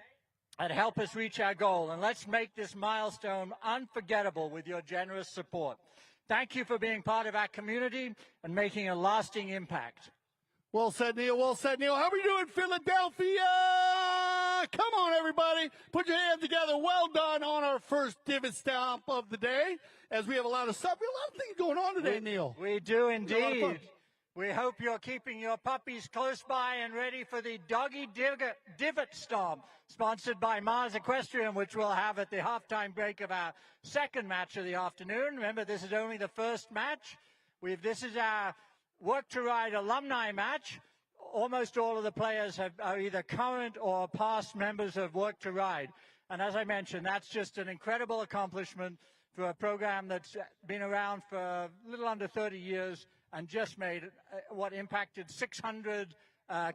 and help us reach our goal. And let's make this milestone unforgettable with your generous support. Thank you for being part of our community and making a lasting impact.
Well said, Neil. Well said, Neil. How are we doing, Philadelphia? Come on, everybody. Put your hands together. Well done on our first divot stomp of the day, as we have a lot of stuff. We have a lot of things going on today, Neil.
We do indeed. We hope you're keeping your puppies close by and ready for the Doggy divot stomp, sponsored by Mars Equestrian, which we'll have at the halftime break of our second match of the afternoon. Remember, this is only the first match. This is our Work to Ride alumni match. Almost all of the players are either current or past members of Work to Ride. And as I mentioned, that's just an incredible accomplishment for a program that's been around for a little under 30 years and just made what impacted 600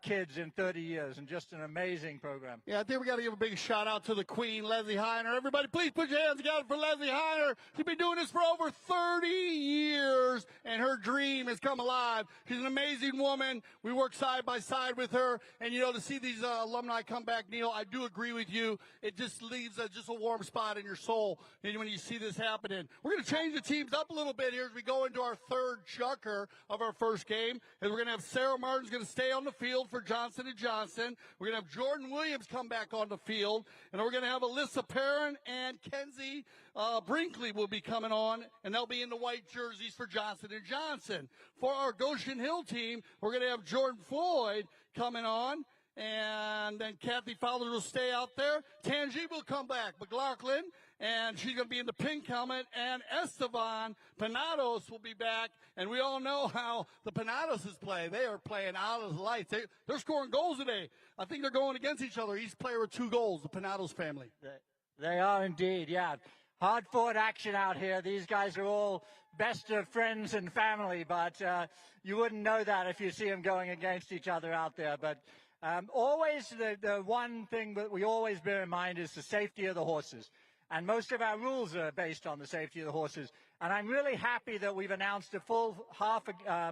kids in 30 years, and just an amazing program.
Yeah, I think we got to give a big shout out to the Queen, Leslie Heiner. Everybody, please put your hands together for Leslie Heiner. She's been doing this for over 30 years, and her dream has come alive. She's an amazing woman. We work side by side with her, and, you know, to see these alumni come back, Neil, I do agree with you. It just leaves just a warm spot in your soul when you see this happening. We're going to change the teams up a little bit here as we go into our third chukker of our first game, and we're going to have Sarah Martin's going to stay on the field for Johnson & Johnson. We're going to have Jordan Williams come back on the field, and we're going to have Alyssa Perrin and Kenzie Brinkley will be coming on, and they'll be in the white jerseys for Johnson & Johnson. For our Goshen Hill team, we're going to have Jordan Floyd coming on, and then Kathy Fowler will stay out there. Tangi will come back. McLaughlin, and she's going to be in the pink helmet, and Esteban Panados will be back. And we all know how the Panadoses play. They are playing out of the lights. They're scoring goals today. I think they're going against each other. Each player with 2 goals, the Panados family.
They are indeed, yeah. Hard-fought action out here. These guys are all best of friends and family, but you wouldn't know that if you see them going against each other out there. But always the one thing that we always bear in mind is the safety of the horses. And most of our rules are based on the safety of the horses. And I'm really happy that we've announced a full half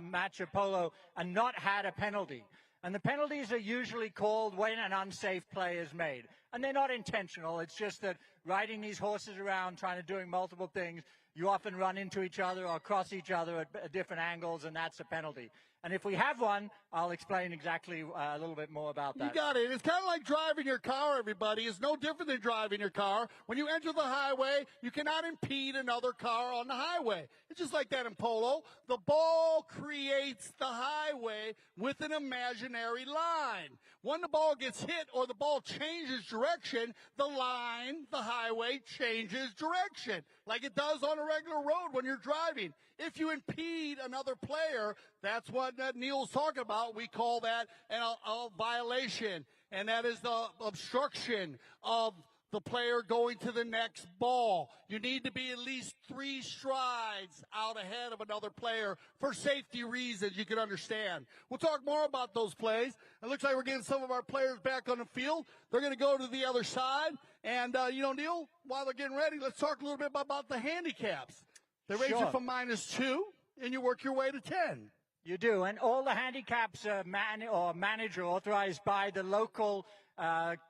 match of polo and not had a penalty. And the penalties are usually called when an unsafe play is made. And they're not intentional. It's just that riding these horses around, trying to do multiple things, you often run into each other or cross each other at different angles, and that's a penalty. And if we have one, I'll explain exactly a little bit more about that.
You got it. It's kind of like driving your car, everybody. It's no different than driving your car. When you enter the highway, you cannot impede another car on the highway. It's just like that in polo. The ball creates the highway with an imaginary line. When the ball gets hit or the ball changes direction, the line, the highway, changes direction, like it does on a regular road when you're driving. If you impede another player, that's what Neil's talking about. We call that a violation, and that is the obstruction of the player going to the next ball. You need to be at least 3 strides out ahead of another player for safety reasons, you can understand. We'll talk more about those plays. It looks like we're getting some of our players back on the field. They're going to go to the other side. And, Neil, while they're getting ready, let's talk a little bit about the handicaps. They raise you from -2, and you work your way to 10.
You do, and all the handicaps are managed or authorized by the local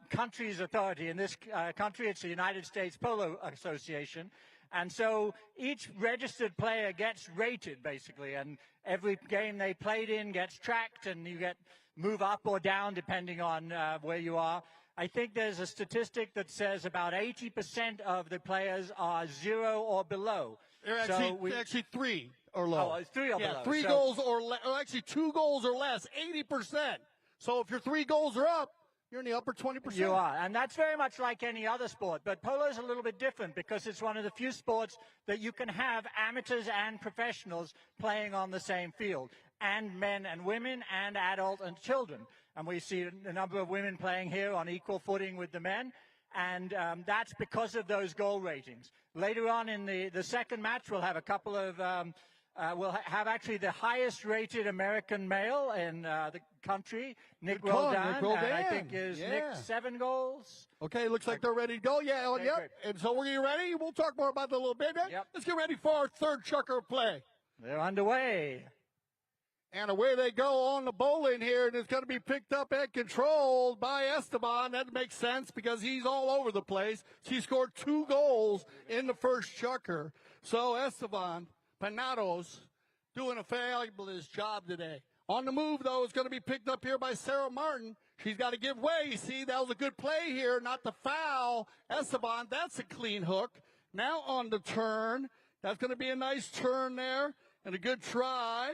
country's authority. In this country, it's the United States Polo Association. And so each registered player gets rated, basically, and every game they played in gets tracked, and you move up or down depending on where you are. I think there's a statistic that says about 80% of the players are 0 or below.
They're actually 3 or low.
Oh, it's 3 or below.
3 goals or less, or actually 2 goals or less, 80%. So if your 3 goals are up, you're in the upper 20%.
You are, and that's very much like any other sport. But polo is a little bit different because it's one of the few sports that you can have amateurs and professionals playing on the same field. and men and women and adult and children. And we see a number of women playing here on equal footing with the men. And that's because of those goal ratings. Later on in the second match, we'll have a couple of, we'll have actually the highest rated American male in the country, Nick Roldan. I think is Nick 7 goals.
Okay, looks like they're ready to go. Yeah,
okay,
yep.
Great.
And so we're getting ready. We'll talk more about that a little bit.
Yep.
Let's get ready for our third chukker play.
They're underway.
And away they go on the bowling here, and it's going to be picked up and controlled by Esteban. That makes sense because he's all over the place. He scored 2 goals in the first chukker. So Esteban Panados doing a fabulous job today. On the move, though, it's going to be picked up here by Sarah Martin. She's got to give way. You see, that was a good play here, not the foul. Esteban, that's a clean hook. Now on the turn. That's going to be a nice turn there and a good try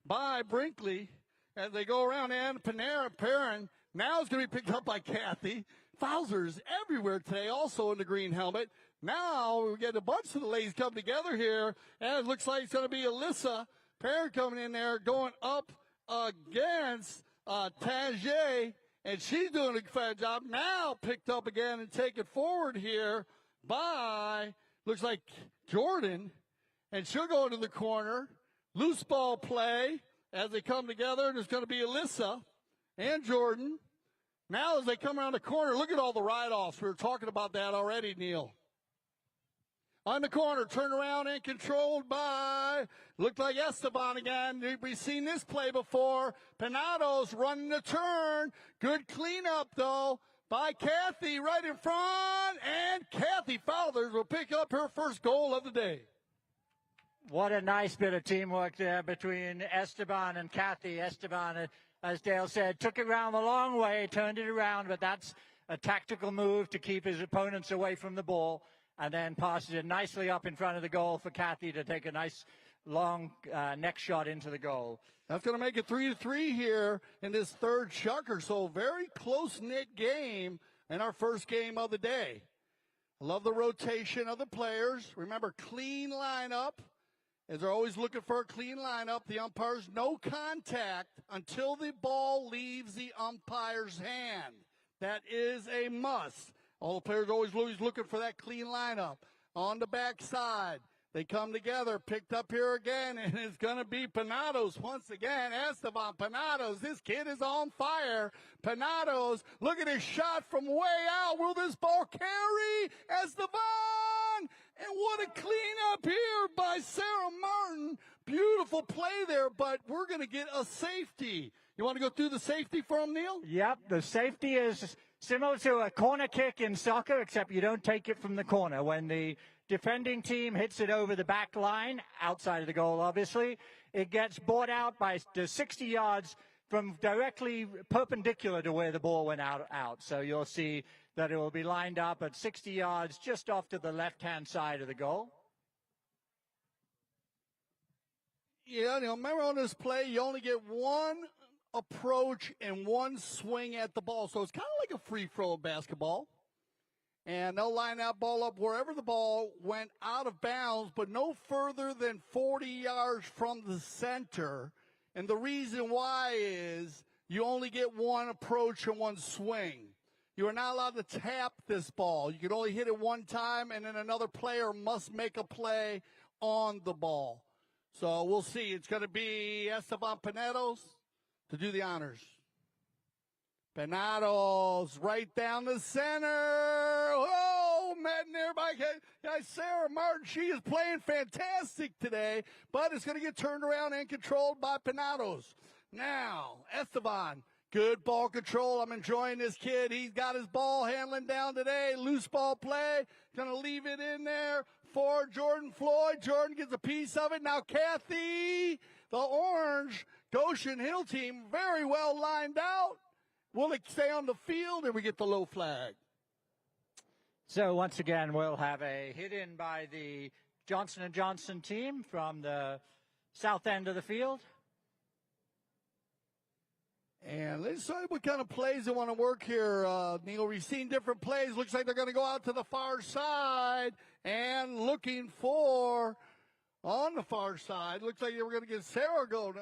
by Brinkley as they go around, and Perrin now is going to be picked up by Kathy. Fowler's everywhere today, also in the green helmet. Now we get a bunch of the ladies come together here, and it looks like it's going to be Alyssa Perrin coming in there, going up against Tangier, and she's doing a fine job. Now picked up again and taken forward here by, looks like Jordan, and she'll go into the corner. Loose ball play as they come together, and it's going to be Alyssa and Jordan. Now as they come around the corner, look at all the ride-offs. We were talking about that already, Neil. On the corner, turned around and controlled by, looked like Esteban again. We've seen this play before. Panados running the turn. Good cleanup, though, by Kathy right in front. And Kathy Fowler will pick up her first goal of the day.
What a nice bit of teamwork there between Esteban and Kathy. Esteban, as Dale said, took it around the long way, turned it around, but that's a tactical move to keep his opponents away from the ball, and then passes it nicely up in front of the goal for Kathy to take a nice long neck shot into the goal.
That's going to make it 3-3 here in this third chukker, so very close-knit game in our first game of the day. I love the rotation of the players. Remember, clean lineup. As they're always looking for a clean lineup, the umpires, no contact until the ball leaves the umpire's hand. That is a must. All the players always looking for that clean lineup. On the backside, they come together, picked up here again, and it's going to be Panados once again. Esteban Panados, this kid is on fire. Panados, look at his shot from way out. Will this ball carry? Esteban! And what a cleanup here by Sarah Martin. Beautiful play there, but we're going to get a safety. You want to go through the safety for him, Neil?
Yep, the safety is similar to a corner kick in soccer, except you don't take it from the corner. When the defending team hits it over the back line, outside of the goal, obviously, it gets brought out by the 60 yards from directly perpendicular to where the ball went out. So you'll see that it will be lined up at 60 yards just off to the left-hand side of the goal.
Yeah, remember on this play, you only get one approach and one swing at the ball. So it's kind of like a free throw of basketball. And they'll line that ball up wherever the ball went out of bounds, but no further than 40 yards from the center. And the reason why is you only get one approach and one swing. You are not allowed to tap this ball. You can only hit it one time, and then another player must make a play on the ball. So we'll see. It's going to be Esteban Panados to do the honors. Panados right down the center. Oh, met there by Sarah Martin. She is playing fantastic today, but it's going to get turned around and controlled by Panados. Now, Esteban. Good ball control. I'm enjoying this kid. He's got his ball handling down today. Loose ball play. Going to leave it in there for Jordan Floyd. Jordan gets a piece of it. Now Kathy, the orange Goshen Hill team, very well lined out. Will it stay on the field, or we get the low flag?
So once again, we'll have a hit in by the Johnson & Johnson team from the south end of the field.
And let's see what kind of plays they want to work here, Neil. We've seen different plays. Looks like they're going to go out to the far side and looking for on the far side. Looks like we're going to get Sarah go.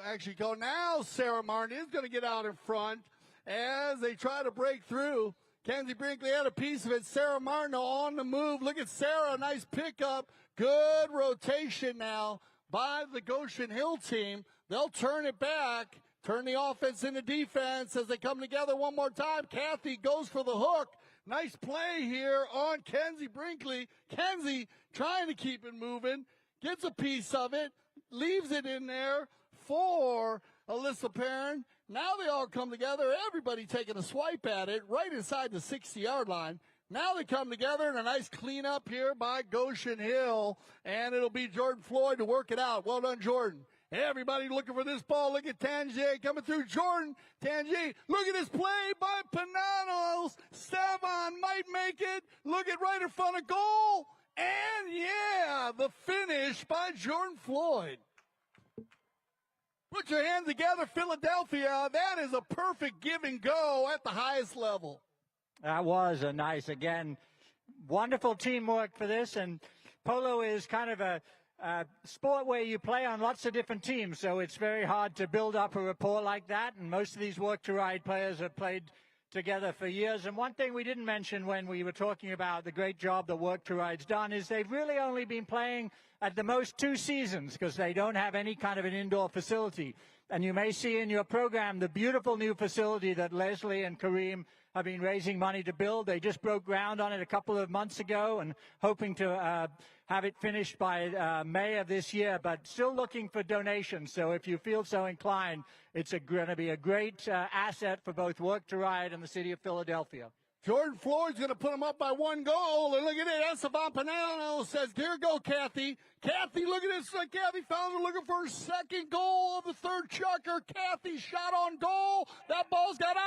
Now Sarah Martin is going to get out in front as they try to break through. Kenzie Brinkley had a piece of it. Sarah Martin on the move. Look at Sarah, nice pickup. Good rotation now by the Goshen Hill team. They'll turn it back, turn the offense into defense as they come together one more time. Kathy goes for the hook. Nice play here on Kenzie Brinkley. Kenzie trying to keep it moving, gets a piece of it, leaves it in there for Alyssa Perrin. Now they all come together, everybody taking a swipe at it right inside the 60-yard line. Now they come together in a nice cleanup here by Goshen Hill, and it'll be Jordan Floyd to work it out. Well done, Jordan. Everybody looking for this ball. Look at Tangier coming through. Jordan, Tangier, look at this play by Pananos. Stavon might make it. Look at right in front of goal. And, yeah, the finish by Jordan Floyd. Put your hands together, Philadelphia. That is a perfect give and go at the highest level.
That was a nice, again, wonderful teamwork for this. And polo is kind of a sport where you play on lots of different teams, so it's very hard to build up a rapport like that. And most of these work-to-ride players have played together for years. And one thing we didn't mention when we were talking about the great job that work-to-ride's done is they've really only been playing at the most 2 seasons because they don't have any kind of an indoor facility. And you may see in your program the beautiful new facility that Leslie and Kareem have been raising money to build. They just broke ground on it a couple of months ago and hoping to have it finished by May of this year, but still looking for donations. So if you feel so inclined, it's going to be a great asset for both Work2Ride and the city of Philadelphia.
Jordan Floyd's going to put them up by 1 goal. And look at it. Esteban Panano says, here go, Kathy. Kathy, look at this. Kathy found her looking for her second goal of the third chucker. Kathy shot on goal. That ball's got eyes.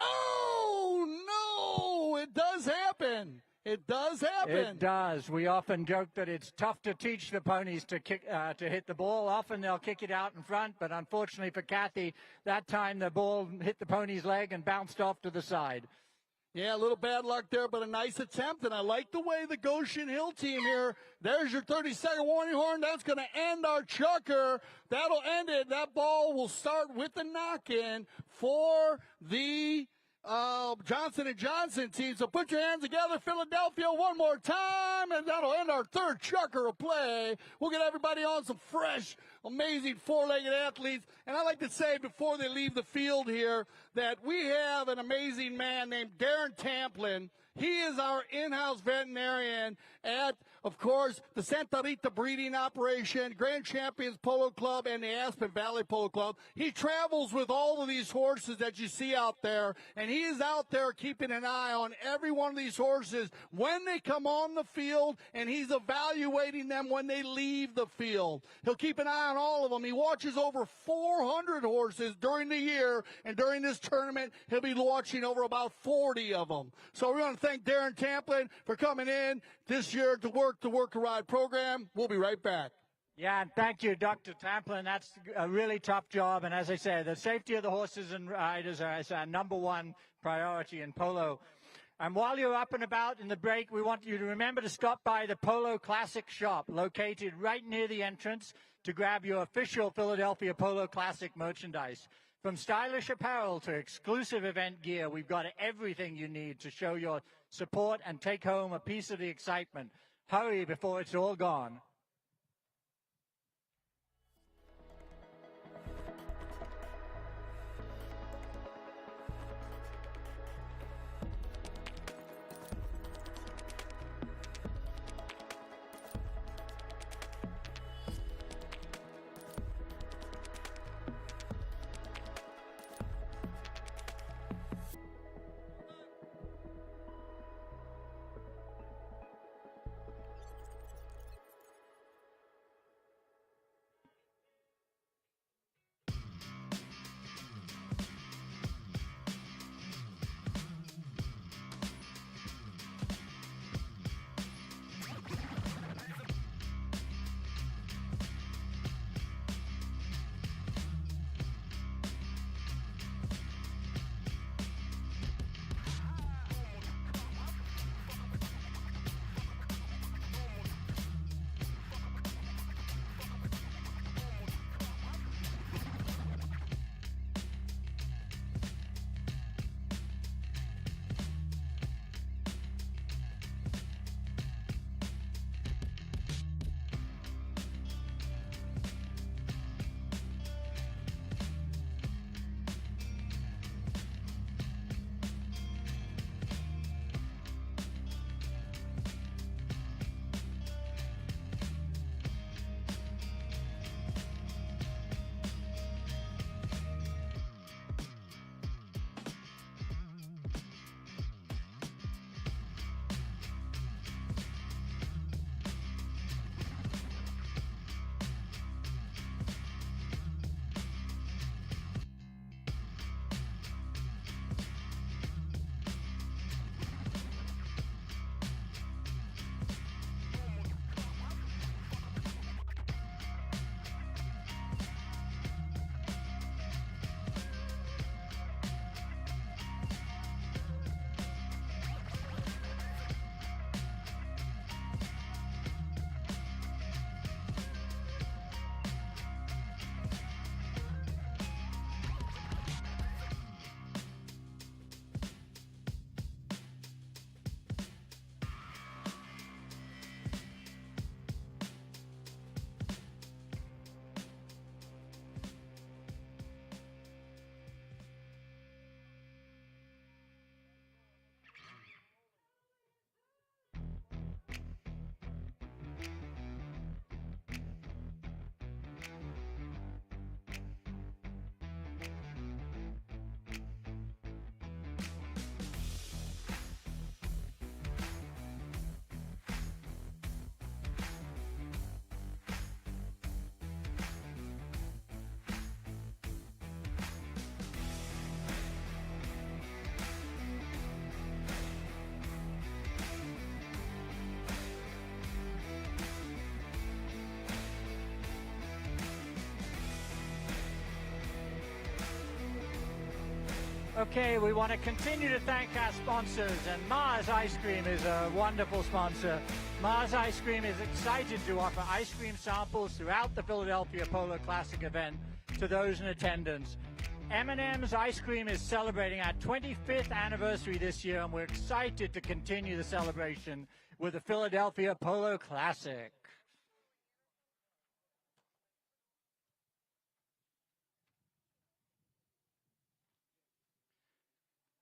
Oh, no. It does happen. It does happen.
It does. We often joke that it's tough to teach the ponies to kick, to hit the ball. Often they'll kick it out in front, but unfortunately for Kathy, that time the ball hit the pony's leg and bounced off to the side.
Yeah, a little bad luck there, but a nice attempt, and I like the way the Goshen Hill team here. There's your 30-second warning horn. That's going to end our chucker. That'll end it. That ball will start with the knock-in for the Johnson & Johnson team. So put your hands together, Philadelphia, one more time, and that'll end our third chucker of play. We'll get everybody on some fresh, amazing four-legged athletes. And I like to say before they leave the field here that we have an amazing man named Darren Tamplin. He is our in-house veterinarian at, of course, the Santa Rita Breeding Operation, Grand Champions Polo Club, and the Aspen Valley Polo Club. He travels with all of these horses that you see out there, and he is out there keeping an eye on every one of these horses when they come on the field, and he's evaluating them when they leave the field. He'll keep an eye on all of them. He watches over 400 horses during the year, and during this tournament, he'll be watching over about 40 of them. So we're going to thank Darren Tamplin for coming in this year to work the Work2Ride program. We'll be right back.
Yeah, and thank you, Dr. Tamplin. That's a really tough job. And as I say, the safety of the horses and riders is our number one priority in polo. And while you're up and about in the break, we want you to remember to stop by the Polo Classic shop located right near the entrance to grab your official Philadelphia Polo Classic merchandise. From stylish apparel to exclusive event gear, we've got everything you need to show your support and take home a piece of the excitement. Hurry before it's all gone. Okay, we want to continue to thank our sponsors, and Mars Ice Cream is a wonderful sponsor. Mars Ice Cream is excited to offer ice cream samples throughout the Philadelphia Polo Classic event to those in attendance. M&M's Ice Cream is celebrating our 25th anniversary this year, and we're excited to continue the celebration with the Philadelphia Polo Classic.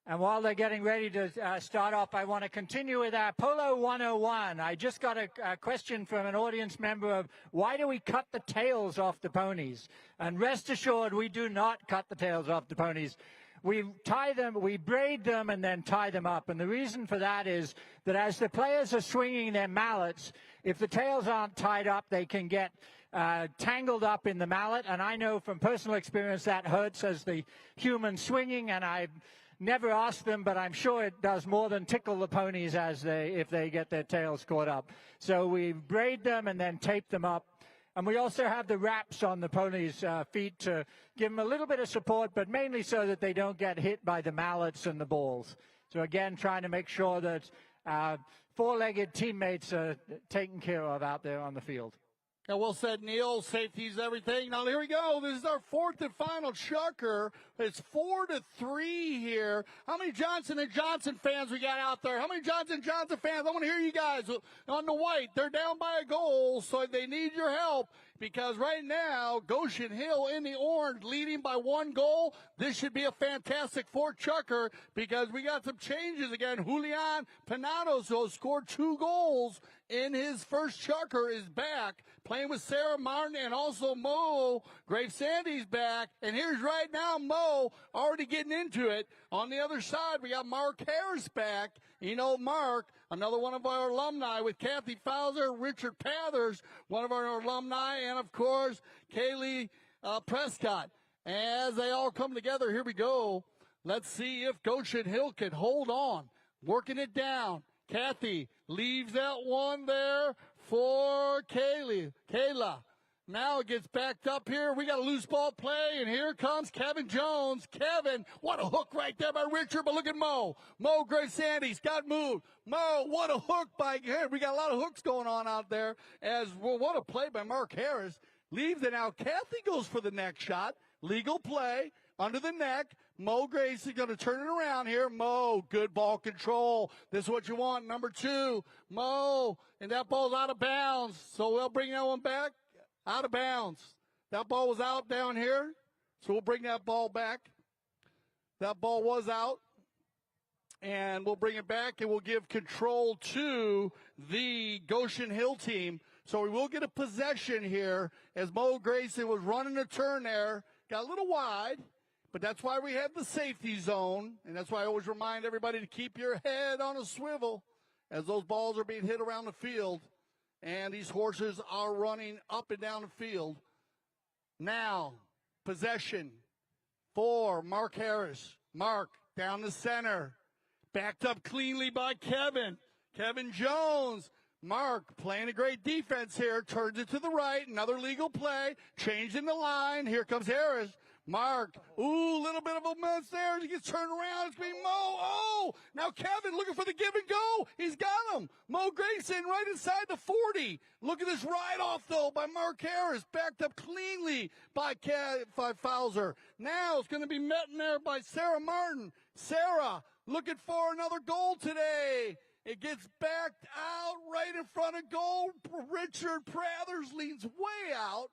And while they're getting ready to start off, I want to continue with our Polo 101. I just got a question from an audience member of why do we cut the tails off the ponies? And rest assured, we do not cut the tails off the ponies. We tie them, we braid them, and then tie them up. And the reason for that is that as the players are swinging their mallets, if the tails aren't tied up, they can get tangled up in the mallet. And I know from personal experience that hurts as the human swinging, and I've never asked them, but I'm sure it does more than tickle the ponies if they get their tails caught up. So we braid them and then tape them up. And we also have the wraps on the ponies' feet to give them a little bit of support, but mainly so that they don't get hit by the mallets and the balls. So again, trying to make sure that four-legged teammates are taken care of out there on the field.
Yeah, well said, Neil. Safety's everything. Now, here we go. This is our fourth and final chucker. It's 4-3 here. How many Johnson & Johnson fans we got out there? How many Johnson & Johnson fans? I want to hear you guys on the white. They're down by a goal, so they need your help. Because right now, Goshen Hill in the orange, leading by 1 goal. This should be a fantastic fourth chucker because we got some changes again. Julian Panados, who scored 2 goals in his first chucker, is back, playing with Sarah Martin and also Mo. Grave Sandy's back. And here's right now Mo already getting into it. On the other side, we got Mark Harris back. You know, Mark, another one of our alumni with Kathy Fowler, Richard Pathers, one of our alumni, and, of course, Kaylee Prescott. As they all come together, here we go. Let's see if Goshen Hill can hold on. Working it down. Kathy leaves that one there for Kayla. Now it gets backed up here. We got a loose ball play, and here comes Kevin Jones. Kevin, what a hook right there by Richard, but look at Mo. Mo Gray Sandy's got moved. Mo, what a hook by here. We got a lot of hooks going on out there. As well, what a play by Mark Harris. Leaves it out. Kathy goes for the next shot. Legal play under the neck. Mo Grace is going to turn it around here. Mo, good ball control. This is what you want. Number 2, Mo, and that ball's out of bounds. So we'll bring that one back. Out of bounds. That ball was out down here, so we'll bring that ball back. That ball was out, and we'll bring it back, and we'll give control to the Goshen Hill team. So we will get a possession here as Mo Grayson was running a turn there. Got a little wide, but that's why we have the safety zone, and that's why I always remind everybody to keep your head on a swivel as those balls are being hit around the field. And these horses are running up and down the field. Now, possession for Mark Harris. Mark down the center. Backed up cleanly by Kevin. Kevin Jones. Mark playing a great defense here. Turns it to the right. Another legal play. Changing the line. Here comes Harris. Mark, ooh, little bit of a mess there. He gets turned around. It's going to be Mo. Oh, now Kevin looking for the give and go. He's got him. Mo Grayson right inside the 40. Look at this ride-off, though, by Mark Harris. Backed up cleanly by Fowler. Now it's going to be met in there by Sarah Martin. Sarah looking for another goal today. It gets backed out right in front of goal. Richard Prathers leans way out.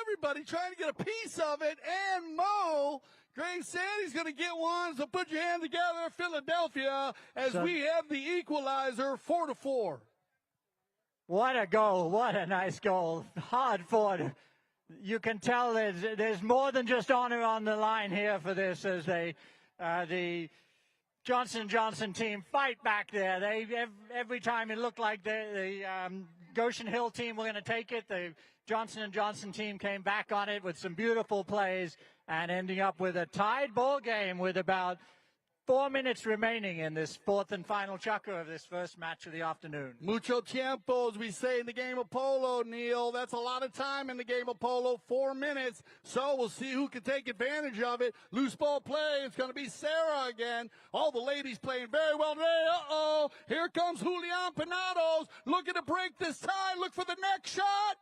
Everybody trying to get a piece of it, and Mo Grave Sandy's going to get one, so put your hands together, Philadelphia, as we have the equalizer, 4-4.
What a goal. What a nice goal. Hard fought. You can tell there's more than just honor on the line here for this as the Johnson & Johnson team fight back there. Every time it looked like the Goshen Hill team were going to take it, the Johnson & Johnson team came back on it with some beautiful plays and ending up with a tied ball game with about 4 minutes remaining in this fourth and final chukker of this first match of the afternoon.
Mucho tiempo, as we say in the game of polo, Neil. That's a lot of time in the game of polo, 4 minutes. So we'll see who can take advantage of it. Loose ball play. It's going to be Sarah again. All the ladies playing very well today. Uh-oh. Here comes Julian Pinados. Looking to break this tie. Look for the next shot.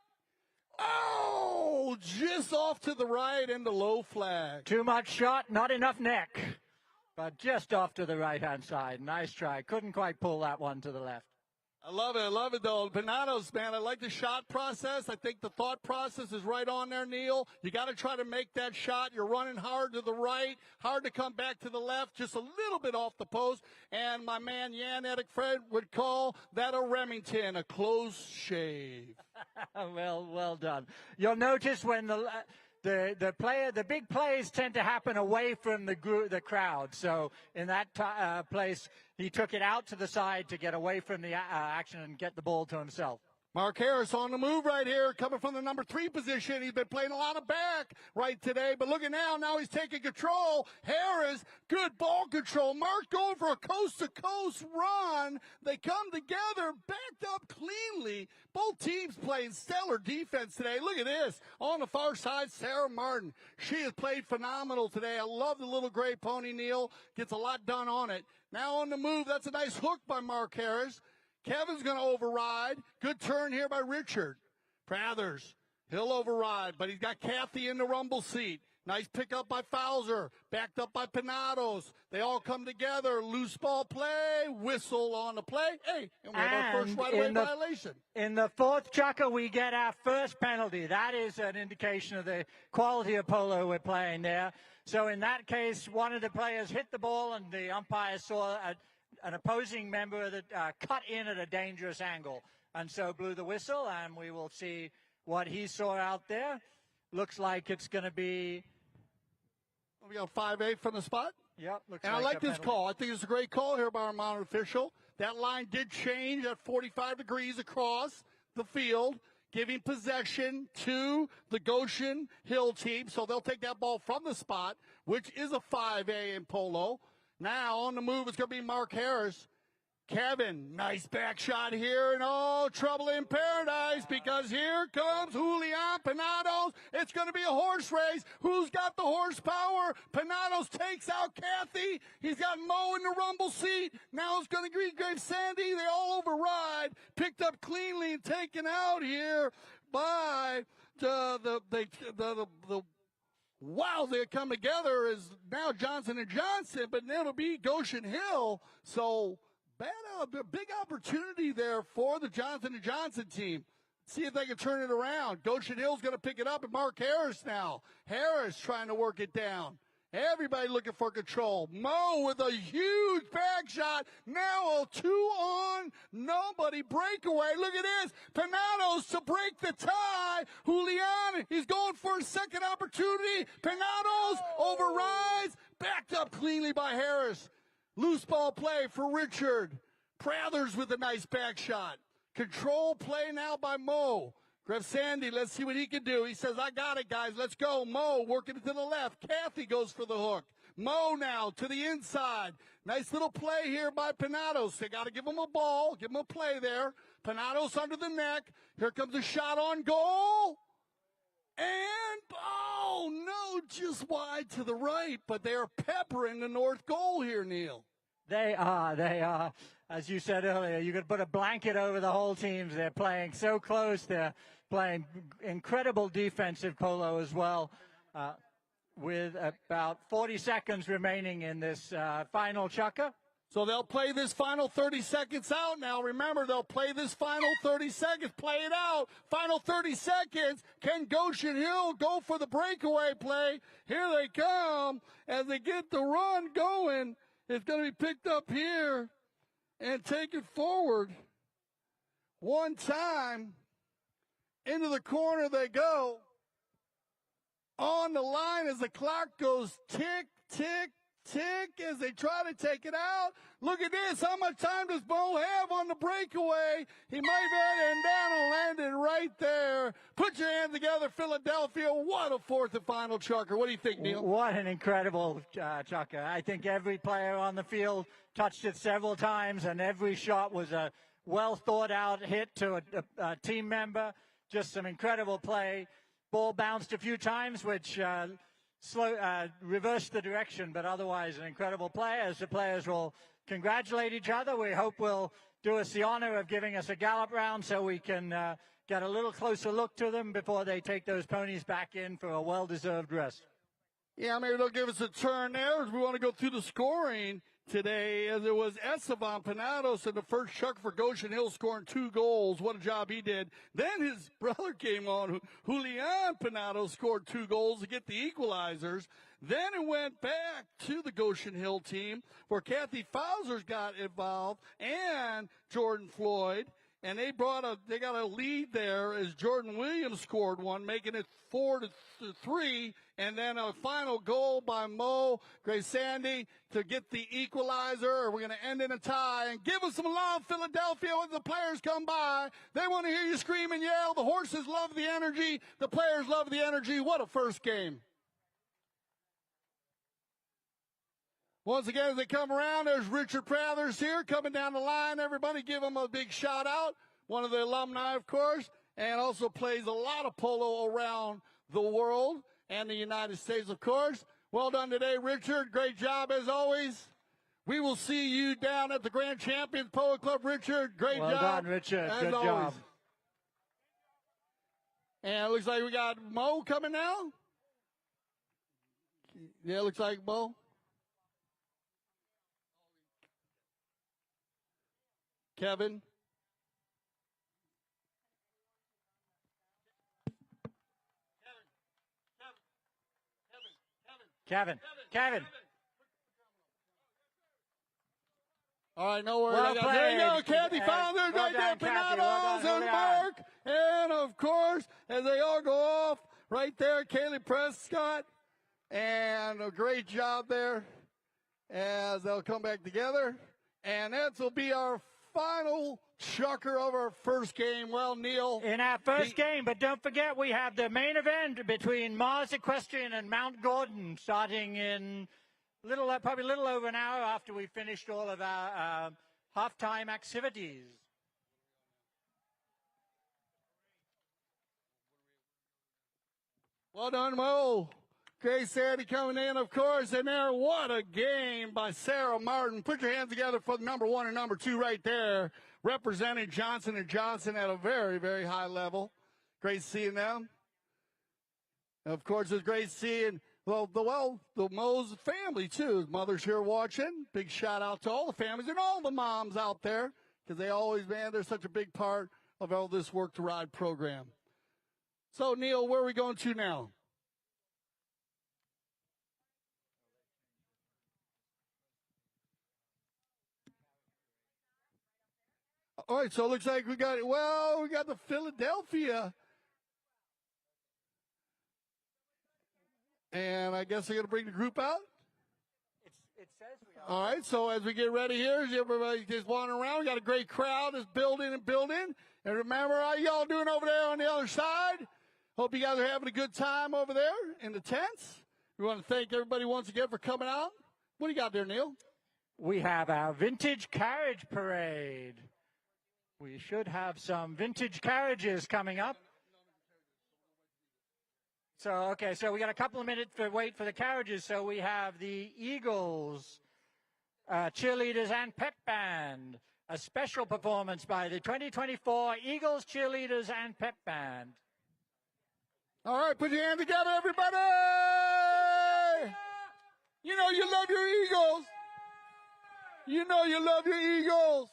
Oh, just off to the right and the low flag.
Too much shot, not enough neck. But just off to the right-hand side. Nice try. Couldn't quite pull that one to the left.
I love it though. Pinados, man, I like the shot process. I think the thought process is right on there, Neil. You got to try to make that shot. You're running hard to the right, hard to come back to the left, just a little bit off the post. And my man Jan Erik Fred would call that a Remington, a close shave.
Well done. You'll notice when the big plays tend to happen away from the crowd. So in that place, he took it out to the side to get away from the action and get the ball to himself.
Mark Harris on the move right here, coming from the number 3 position. He's been playing a lot of back right today, but look at now he's taking control. Harris, good ball control. Mark going for a coast-to-coast run. They come together, backed up cleanly. Both teams playing stellar defense today. Look at this. On the far side, Sarah Martin. She has played phenomenal today. I love the little gray pony, Neil. Gets a lot done on it. Now on the move, that's a nice hook by Mark Harris. Kevin's going to override. Good turn here by Richard. Prathers, he'll override, but he's got Kathy in the rumble seat. Nice pickup by Fowler, backed up by Pinados. They all come together. Loose ball play, whistle on the play. Hey, and we have our first right-away violation.
In the fourth chukker, we get our first penalty. That is an indication of the quality of polo we're playing there. So in that case, one of the players hit the ball, and the umpire saw an opposing member that cut in at a dangerous angle, and so blew the whistle, and we will see what he saw out there. Looks like it's going to be...
We got 5-8 from the spot?
Yep.
And I like this call. I think it's a great call here by our monitor official. That line did change at 45 degrees across the field, giving possession to the Goshen Hill team, so they'll take that ball from the spot, which is a 5A in polo. Now on the move, it's going to be Mark Harris. Kevin, nice back shot here, and oh, trouble in paradise, because here comes Julian Pinados. It's going to be a horse race. Who's got the horsepower? Pinados takes out Kathy. He's got Mo in the rumble seat. Now it's going to be Grave Sandy. They all override. Picked up cleanly and taken out here by wow, they come together as now Johnson & Johnson, but then it'll be Goshen Hill. So big opportunity there for the Johnson & Johnson team. See if they can turn it around. Goshen Hill's going to pick it up, and Mark Harris now. Harris trying to work it down. Everybody looking for control. Mo with a huge back shot. Now a 2-on, nobody breakaway. Look at this. Pinados to break the tie. Julian, he's going for a second opportunity. Pinados overrides. Backed up cleanly by Harris. Loose ball play for Richard. Prathers with a nice back shot. Control play now by Mo. Greg Sandy, let's see what he can do. He says, I got it, guys. Let's go. Mo working it to the left. Kathy goes for the hook. Mo now to the inside. Nice little play here by Pinados. They got to give him a ball. Give him a play there. Pinados under the neck. Here comes a shot on goal. And, oh, no, just wide to the right. But they are peppering the north goal here, Neil.
They are. As you said earlier, you could put a blanket over the whole teams. They're playing so close. They're playing incredible defensive polo as well. With about 40 seconds remaining in this final chukker.
So they'll play this final 30 seconds out now. Remember, they'll play this final 30 seconds. Play it out. Final 30 seconds. Can Goshen Hill go for the breakaway play? Here they come as they get the run going. It's going to be picked up here and taken forward. One time. Into the corner they go. On the line as the clock goes tick, tick, tick as they try to take it out. Look at this. How much time does Bo have on the breakaway? He might have and down and landed right there. Put your hands together, Philadelphia. What a fourth and final chucker. What do you think, Neil?
What an incredible chucker. I think every player on the field touched it several times, and every shot was a well thought out hit to a team member. Just some incredible play. Ball bounced a few times, which reversed the direction, but otherwise an incredible play. As the players will congratulate each other, we hope will do us the honor of giving us a gallop round so we can get a little closer look to them before they take those ponies back in for a well-deserved rest.
Yeah, maybe they'll give us a turn there as we want to go through the scoring today, as it was Esteban Panados in the first chuck for Goshen Hill, scoring 2 goals. What a job he did. Then his brother came on, Julian Panados, scored 2 goals to get the equalizers. Then it went back to the Goshen Hill team where Kathy Fowsers got involved and Jordan Floyd. And they got a lead there as Jordan Williams scored one, making it 4-3. And then a final goal by Mo Gray-Sandy to get the equalizer. We're going to end in a tie. And give us some love, Philadelphia, when the players come by. They want to hear you scream and yell. The horses love the energy. The players love the energy. What a first game. Once again, as they come around, there's Richard Prathers here coming down the line. Everybody give him a big shout out. One of the alumni, of course, and also plays a lot of polo around the world and the United States, of course. Well done today, Richard. Great job as always. We will see you down at the Grand Champions Polo Club, Richard. Great job.
Well done, Richard. Good job.
And it looks like we got Mo coming now. Yeah, it looks like Mo. Kevin.
Kevin.
All right, no worries.
Well
There you go,
played.
Kathy Fowler,
Well done, Kathy. Well
Panados,
done,
and
Julian.
Mark. And, of course, as they all go off, right there, Kaylee Prescott. And a great job there as they'll come back together. And that will be our final chucker of our first game. Well, Neil.
In our first game, but don't forget we have the main event between Mars Equestrian and Mount Gordon starting in probably a little over an hour after we finished all of our halftime activities.
Well done, Mo. Grace Sandy coming in, of course, and there, what a game by Sarah Martin. Put your hands together for the number 1 and number 2 right there, representing Johnson & Johnson at a very, very high level. Great seeing them. Of course, it's great seeing, the Mo's family, too. Mother's here watching. Big shout out to all the families and all the moms out there, because they always, they're such a big part of all this Work to Ride program. So, Neil, where are we going to now? All right, so it looks like we got the Philadelphia. And I guess they're going to bring the group out.
It says we are.
All right, so as we get ready here, everybody just wandering around. We got a great crowd that's building and building. And remember, how y'all doing over there on the other side? Hope you guys are having a good time over there in the tents. We want to thank everybody once again for coming out. What do you got there, Neil?
We have our vintage carriage parade. We should have some vintage carriages coming up. So we got a couple of minutes to wait for the carriages. So we have the Eagles, cheerleaders and pep band. A special performance by the 2024 Eagles cheerleaders and pep band.
All right, put your hands together, everybody! You know you love your Eagles. You know you love your Eagles.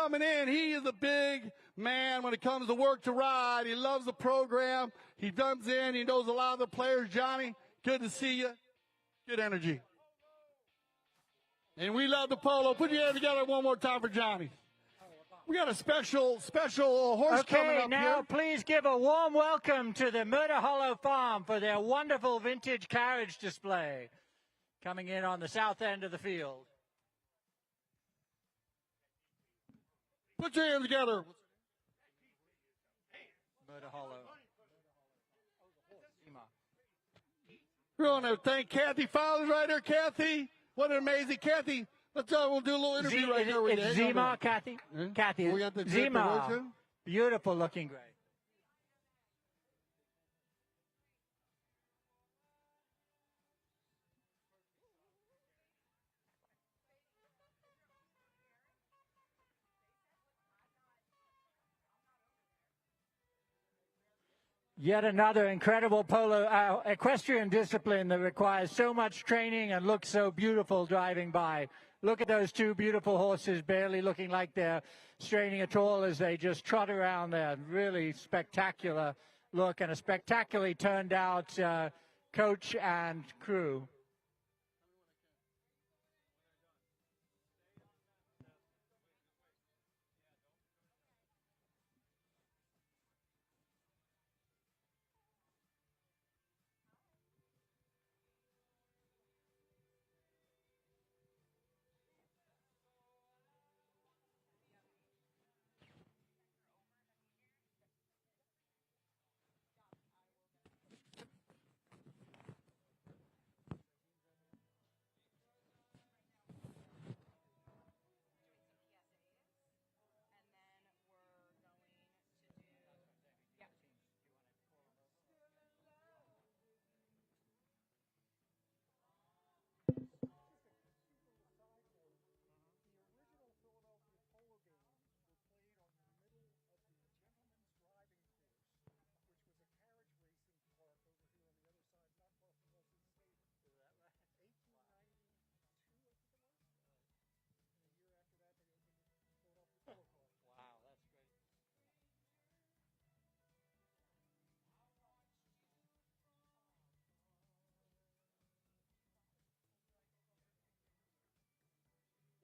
coming in. He is a big man when it comes to work to ride. He loves the program. He comes in. He knows a lot of the players. Johnny, good to see you. Good energy. And we love the Polo. Put your hands together one more time for Johnny. We got a special horse coming up
now
here.
Please give a warm welcome to the Murder Hollow Farm for their wonderful vintage carriage display coming in on the south end of the field.
Put your hands together.
Murder Hollow.
We're going to thank Kathy Fowler's right there. Kathy, what an amazing Kathy. We'll do a little interview right here with you.
It's Zima, Kathy.
Yeah.
Kathy,
We got the
Zima. Beautiful looking gray. Yet another incredible polo equestrian discipline that requires so much training and looks so beautiful driving by. Look at those two beautiful horses barely looking like they're straining at all as they just trot around there. Really spectacular look and a spectacularly turned out coach and crew.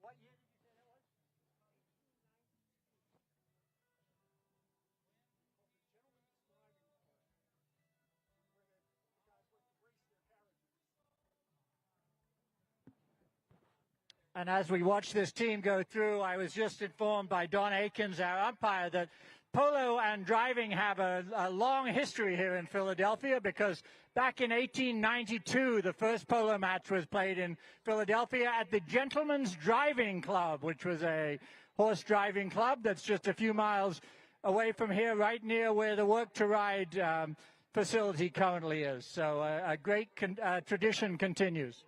What year did you say that was? And as we watch this team go through, I was just informed by Don Akins, our umpire, that polo and driving have a long history here in Philadelphia because back in 1892, the first polo match was played in Philadelphia at the Gentlemen's Driving Club, which was a horse driving club that's just a few miles away from here, right near where the Work to Ride facility currently is. So a great tradition continues.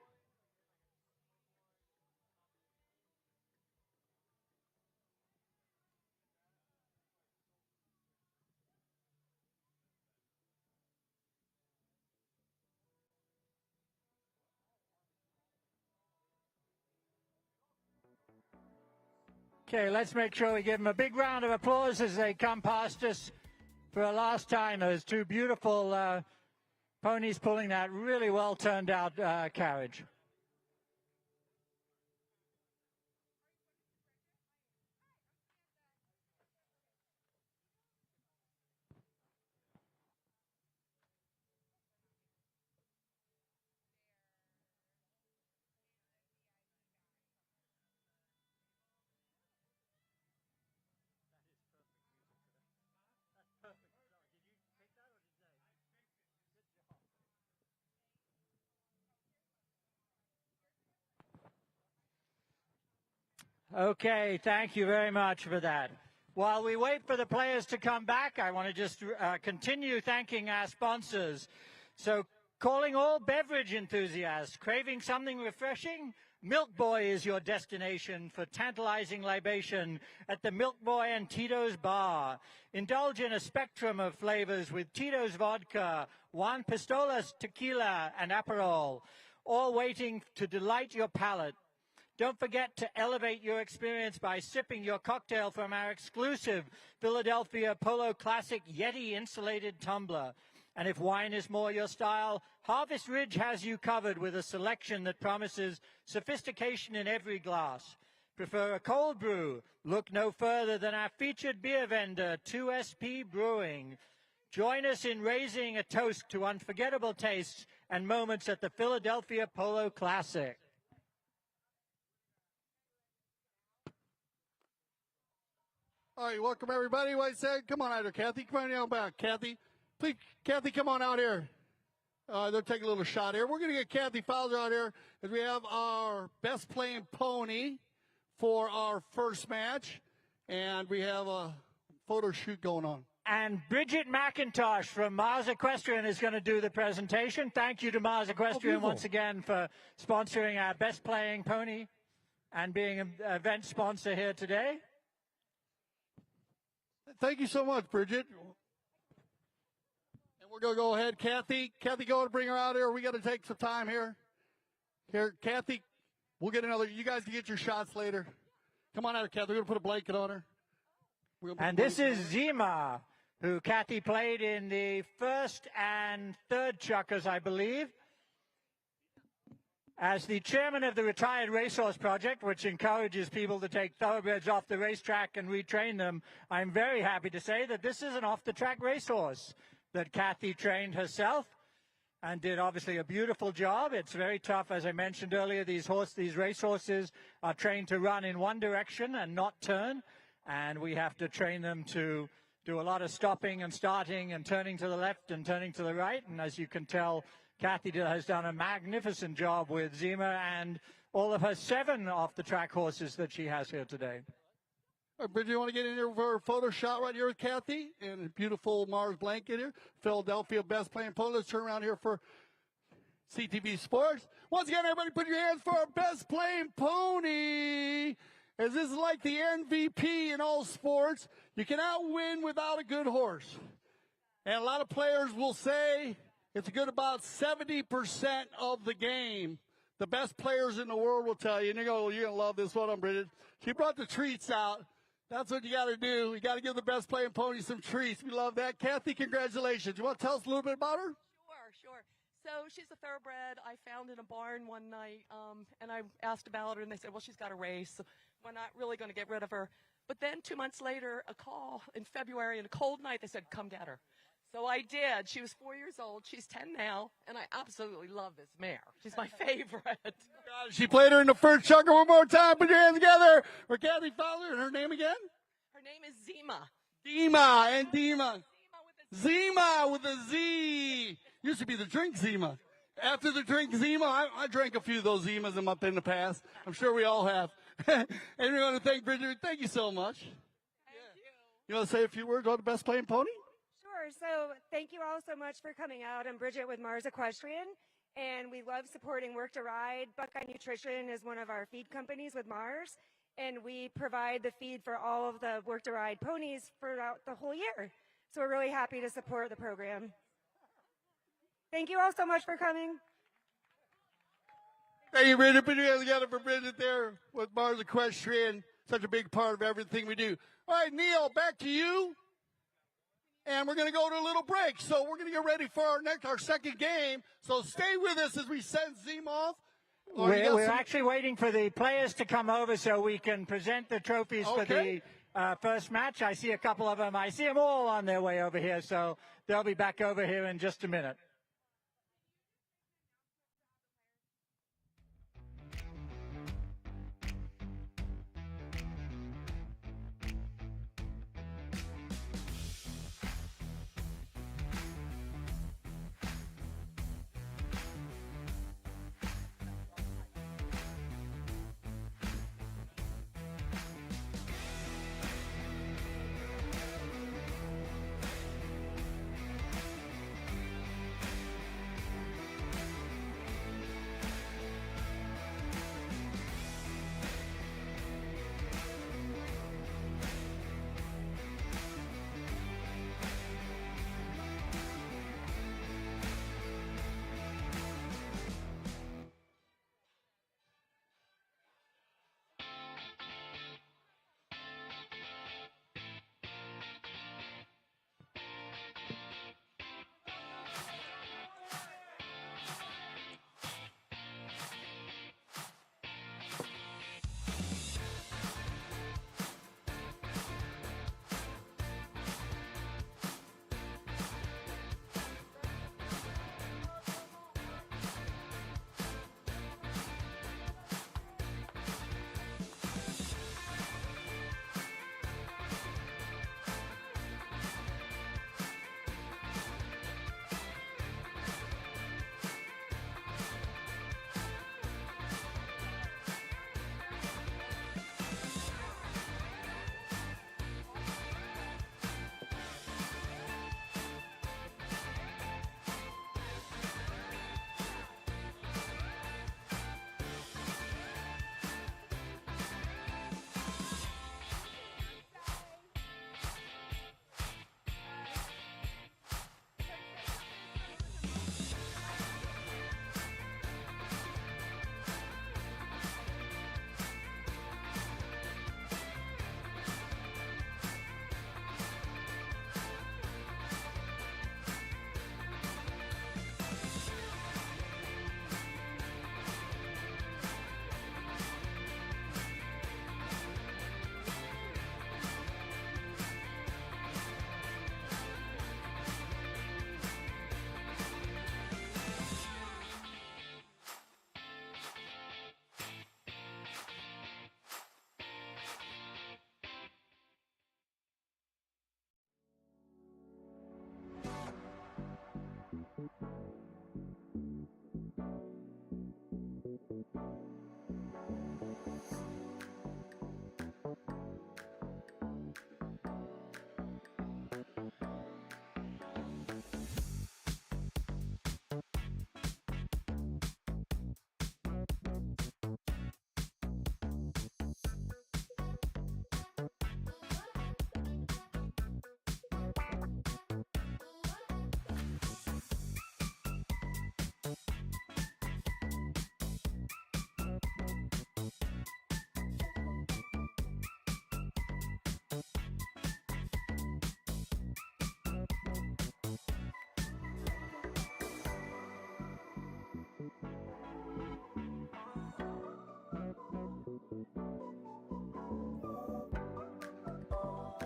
Okay, let's make sure we give them a big round of applause as they come past us for a last time. There's two beautiful ponies pulling that really well turned out carriage. Okay, thank you very much for that. While we wait for the players to come back, I want to just continue thanking our sponsors. So, calling all beverage enthusiasts, craving something refreshing? Milk Boy is your destination for tantalizing libation at the Milk Boy and Tito's Bar. Indulge in a spectrum of flavors with Tito's Vodka, Juan Pistolas Tequila, and Aperol, all waiting to delight your palate. Don't forget to elevate your experience by sipping your cocktail from our exclusive Philadelphia Polo Classic Yeti insulated tumbler. And if wine is more your style, Harvest Ridge has you covered with a selection that promises sophistication in every glass. Prefer a cold brew? Look no further than our featured beer vendor, 2SP Brewing. Join us in raising a toast to unforgettable tastes and moments at the Philadelphia Polo Classic.
All right, welcome everybody. What I said, come on out here, Kathy. Come on down back, Kathy. Please, Kathy, come on out here. They'll take a little shot here. We're going to get Kathy Fowler out here as we have our best playing pony for our first match, and we have a photo shoot going on.
And Bridget McIntosh from Mars Equestrian is going to do the presentation. Thank you to Mars Equestrian once again for sponsoring our best playing pony and being an event sponsor here today.
Thank you so much, Bridget. And we're going to go ahead, Kathy. Kathy, go and bring her out here. We got to take some time here. Here, Kathy, we'll get another. You guys can get your shots later. Come on out, Kathy. We're going to put a blanket on her.
And this is Zima, who Kathy played in the first and third chukkers, I believe. As the chairman of the Retired Racehorse Project, which encourages people to take thoroughbreds off the racetrack and retrain them, I'm very happy to say that this is an off-the-track racehorse that Kathy trained herself and did obviously a beautiful job. It's very tough, as I mentioned earlier. These racehorses are trained to run in one direction and not turn, and we have to train them to do a lot of stopping and starting and turning to the left and turning to the right. And as you can tell, Kathy has done a magnificent job with Zima and all of her 7 off-the-track horses that she has here today.
All right, Bridget, you want to get in here for a photo shot right here with Kathy and a beautiful Mars blanket here. Philadelphia best playing pony. Let's turn around here for CTV Sports. Once again, everybody put your hands for our best playing pony. As this is like the MVP in all sports. You cannot win without a good horse. And a lot of players will say it's a good about 70% of the game. The best players in the world will tell you, and you're going to love this one, Bridget. She brought the treats out. That's what you got to do. You got to give the best playing pony some treats. We love that. Kathy, congratulations. You want to tell us a little bit about her?
Sure. So she's a thoroughbred I found in a barn one night, and I asked about her, and they said, well, she's got a race, so we're not really going to get rid of her. But then 2 months later, a call in February, and a cold night, they said, come get her. So I did. She was 4 years old. She's 10 now, and I absolutely love this mare. She's my favorite.
She played her in the first chukker one more time. Put your hands together for Kathy Fowler. And her name again?
Her name is Zima.
Dima and Dima. Zima with a Z. Used to be the drink Zima. After the drink Zima, I drank a few of those Zimas in the past. I'm sure we all have. And we want to thank Bridget. Thank you so much.
Thank you.
You want to say a few words about the best playing pony?
Sure. So thank you all so much for coming out. I'm Bridget with Mars Equestrian, and we love supporting Work to Ride. Buckeye Nutrition is one of our feed companies with Mars, and we provide the feed for all of the Work to Ride ponies throughout the whole year. So we're really happy to support the program. Thank you all so much for coming.
Thank you, Bridget. Put your hands together for Bridget there with Mars Equestrian. Such a big part of everything we do. All right, Neil, back to you. And we're going to go to a little break. So we're going to get ready for our second game. So stay with us as we send Zima off.
We're actually waiting for the players to come over so we can present the trophies for the first match. I see a couple of them. I see them all on their way over here. So they'll be back over here in just a minute.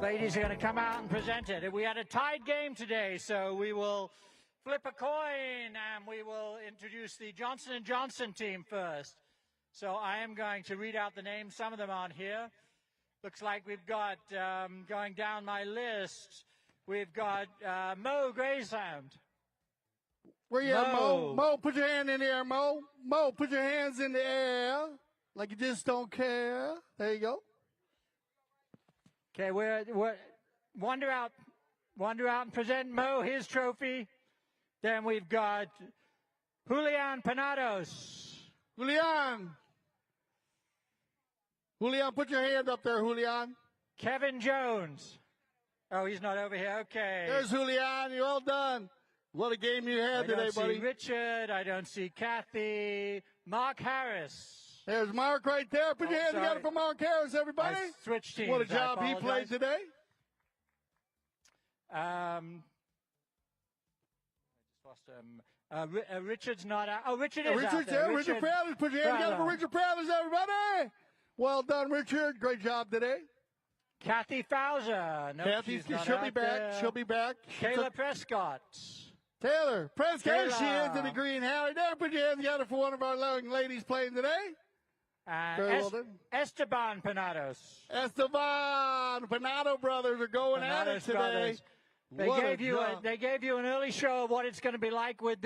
Ladies are going to come out and present it. We had a tied game today, so we will flip a coin and we will introduce the Johnson & Johnson team first. So I am going to read out the names. Some of them aren't here. Looks like we've got, going down my list, we've got Mo Graysound.
Where you at, Mo? Mo, put your hand in the air, Mo. Mo, put your hands in the air like you just don't care. There you go.
Okay, we're wander out and present Mo his trophy. Then we've got Julian Panados.
Julian, put your hand up there, Julian.
Kevin Jones. Oh, he's not over here. Okay.
There's Julian. You're all done. What a game you had today, buddy.
I don't see Richard. I don't see Kathy. Mark Harris.
There's Mark right there. Put your hands together for Mark Harris, everybody.
I switched teams.
What a job he played today.
I just lost Richard's not out. Oh, Richard is
Richard's
out there.
there. Richard Prowlers. Put your hands together for Richard Prowlers, everybody. Well done, Richard. Great job today.
Kathy Fowler. No,
Kathy, she'll be back.
There.
She'll be back.
Kayla Prescott.
Taylor Prescott. There she is in the green hat. There, put your hands together for one of our young ladies playing today.
And Esteban Panados.
Esteban Panado brothers are going at it today.
They gave you an early show of what it's going to be like with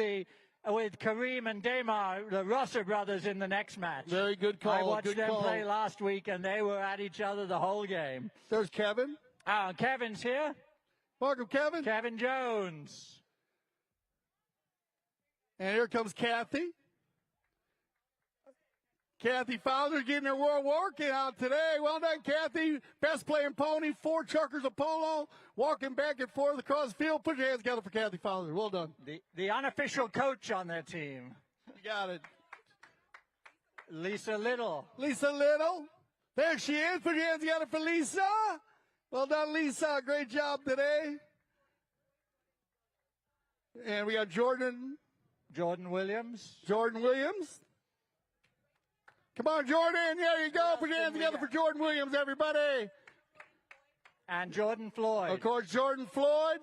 Kareem and Damar, the Rosser brothers, in the next match.
Very good call.
I watched them play last week, and they were at each other the whole game.
There's Kevin.
Kevin's here.
Welcome, Kevin.
Kevin Jones.
And here comes Kathy. Kathy Fowler getting her world working out today. Well done, Kathy. Best playing pony, 4 chuckers of polo, walking back and forth across the field. Put your hands together for Kathy Fowler. Well done.
The unofficial coach on their team.
You got it.
Lisa Little.
Lisa Little. There she is. Put your hands together for Lisa. Well done, Lisa. Great job today. And we got Jordan
Williams.
Jordan Williams. Come on, Jordan. There you go. Put your hands together for Jordan Williams, everybody.
And Jordan Floyd.
Of course, Jordan Floyd.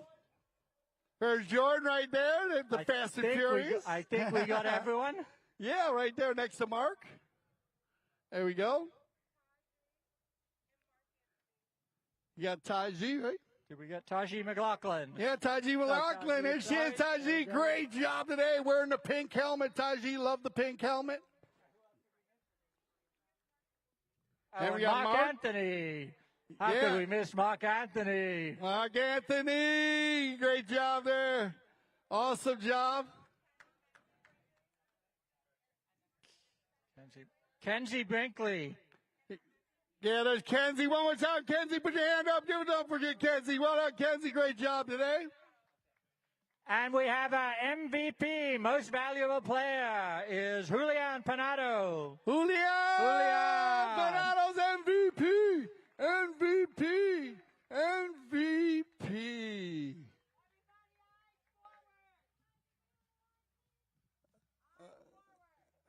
There's Jordan right there, the Fast and Furious.
I think we got everyone.
Yeah, right there next to Mark. There we go. You got Taji, right?
Did we get Taji McLaughlin?
Yeah, Taji McLaughlin. There she is, Taji. Great job today wearing the pink helmet. Taji, love the pink helmet.
And we got Mark Anthony. How could we miss Mark Anthony?
Mark Anthony. Great job there. Awesome job.
Kenzie Brinkley.
Yeah, there's Kenzie. One more time, Kenzie. Put your hand up. Give it up for you, Kenzie. Well done, Kenzie. Great job today.
And we have our MVP, most valuable player, is Julian Panado.
Julian Panado's MVP. MVP.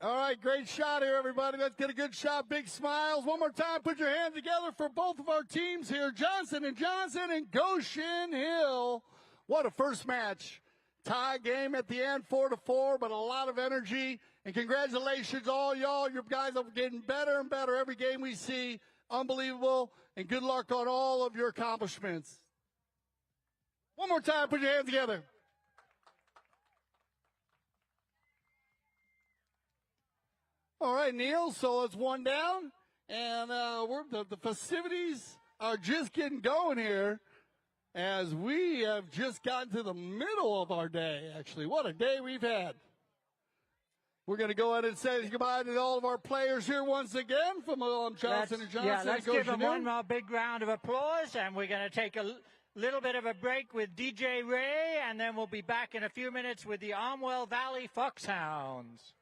All right, great shot here, everybody. Let's get a good shot. Big smiles. One more time, put your hands together for both of our teams here, Johnson & Johnson and Goshen Hill. What a first match. Tie game at the end, 4-4, but a lot of energy. And congratulations, all y'all. You guys are getting better and better every game we see. Unbelievable. And good luck on all of your accomplishments. One more time, put your hands together. All right, Neil, so it's one down, and the festivities are just getting going here as we have just gotten to the middle of our day, actually. What a day we've had. We're going to go ahead and say goodbye to all of our players here once again from Johnson & Johnson.
Yeah, let's give them one more big round of applause, and we're going to take a little bit of a break with DJ Ray, and then we'll be back in a few minutes with the Armwell Valley Foxhounds.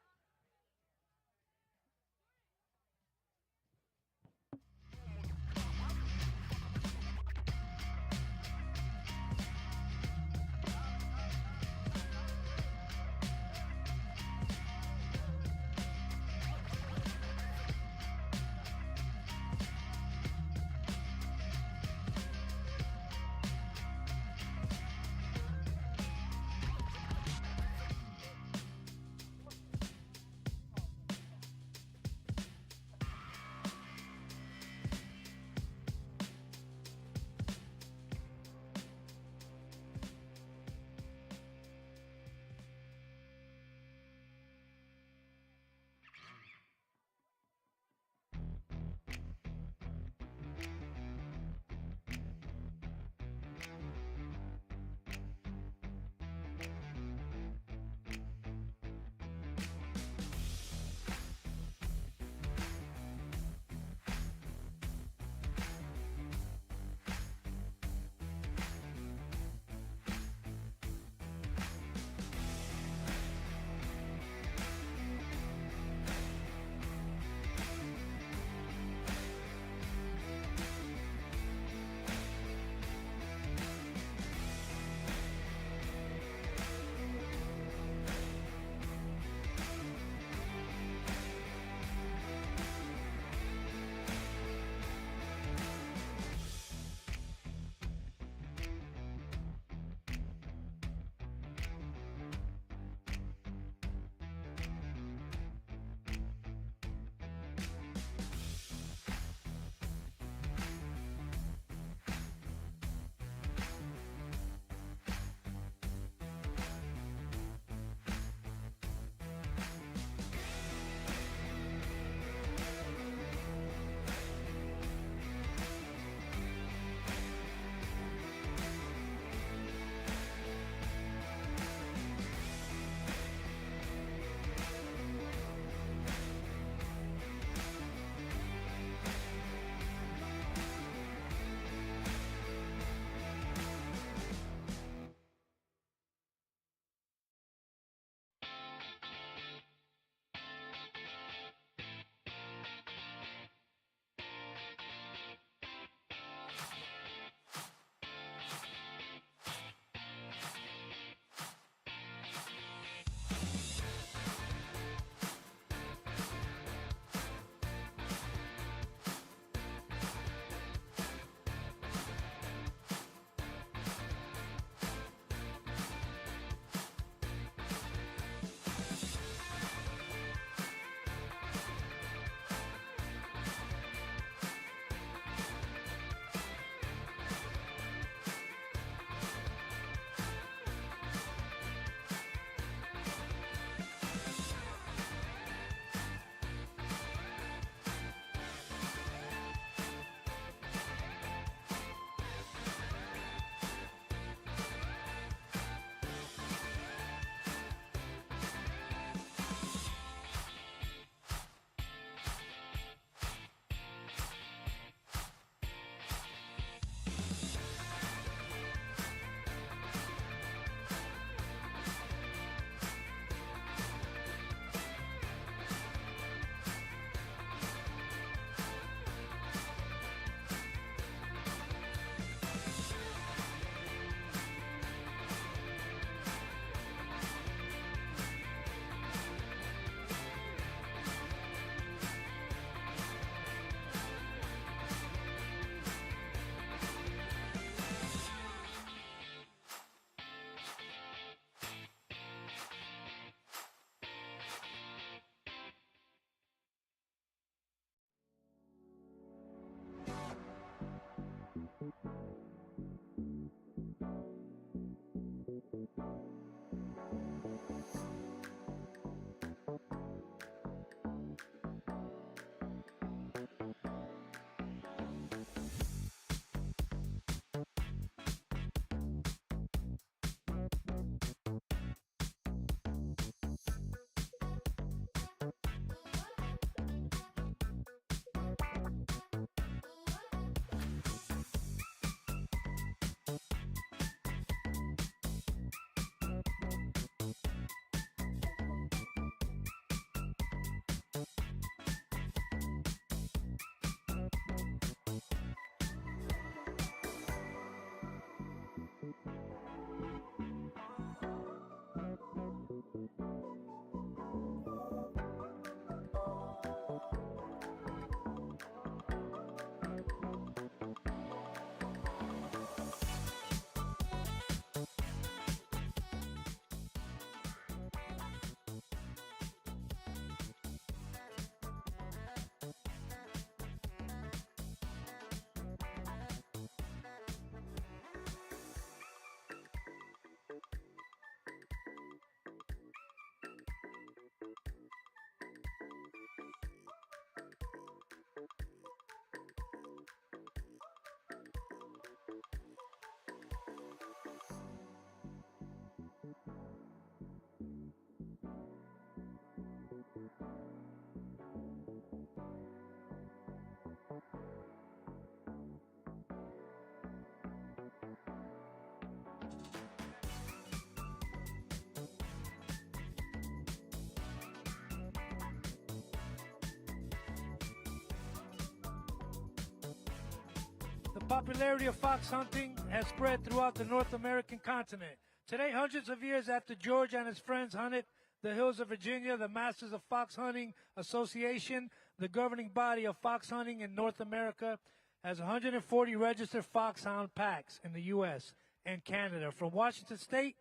The popularity of fox hunting has spread throughout the North American continent. Today, hundreds of years after George and his friends hunted the hills of Virginia, the Masters of Fox Hunting Association, the governing body of fox hunting in North America, has 140 registered foxhound packs in the U.S. and Canada, from Washington State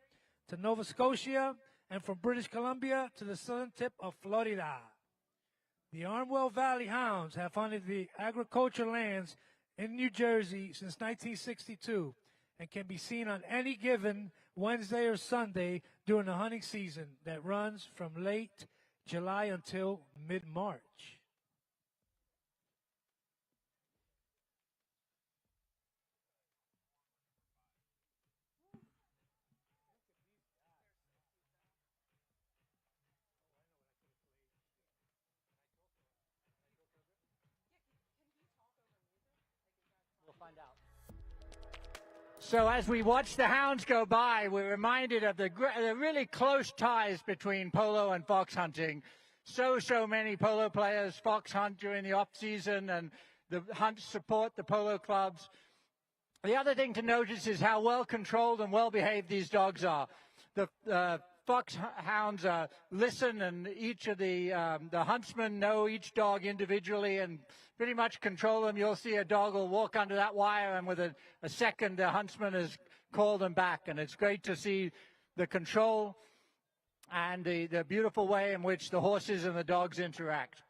to Nova Scotia and from British Columbia to the southern tip of Florida. The Armwell Valley Hounds have hunted the agricultural lands in New Jersey since 1962 and can be seen on any given Wednesday or Sunday during the hunting season that runs from late July until mid-March.
We'll find out. So as we watch the hounds go by, we're reminded of the really close ties between polo and fox hunting. So many polo players fox hunt during the off season, and the hunts support the polo clubs. The other thing to notice is how well controlled and well behaved these dogs are. The foxhounds listen, and each of the huntsmen know each dog individually and pretty much control them. You'll see a dog will walk under that wire, and with a second, the huntsman has called them back. And it's great to see the control and the beautiful way in which the horses and the dogs interact.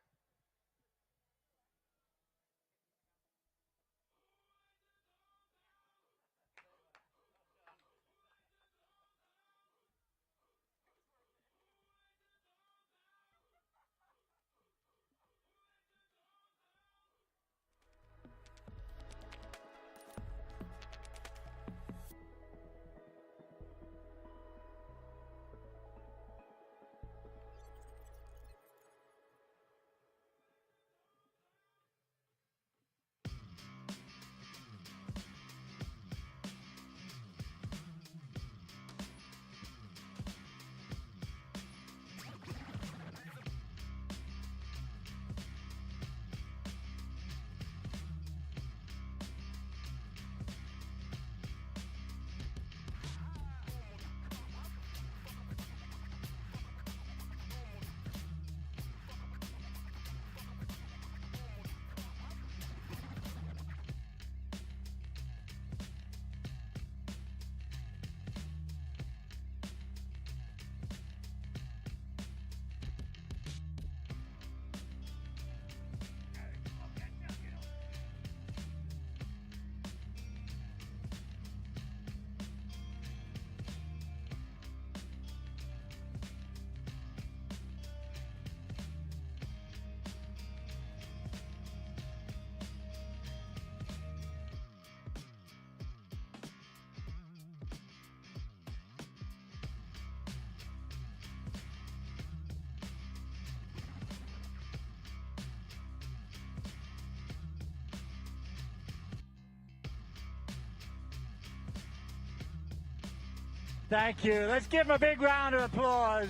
Thank you. Let's give them a big round of applause.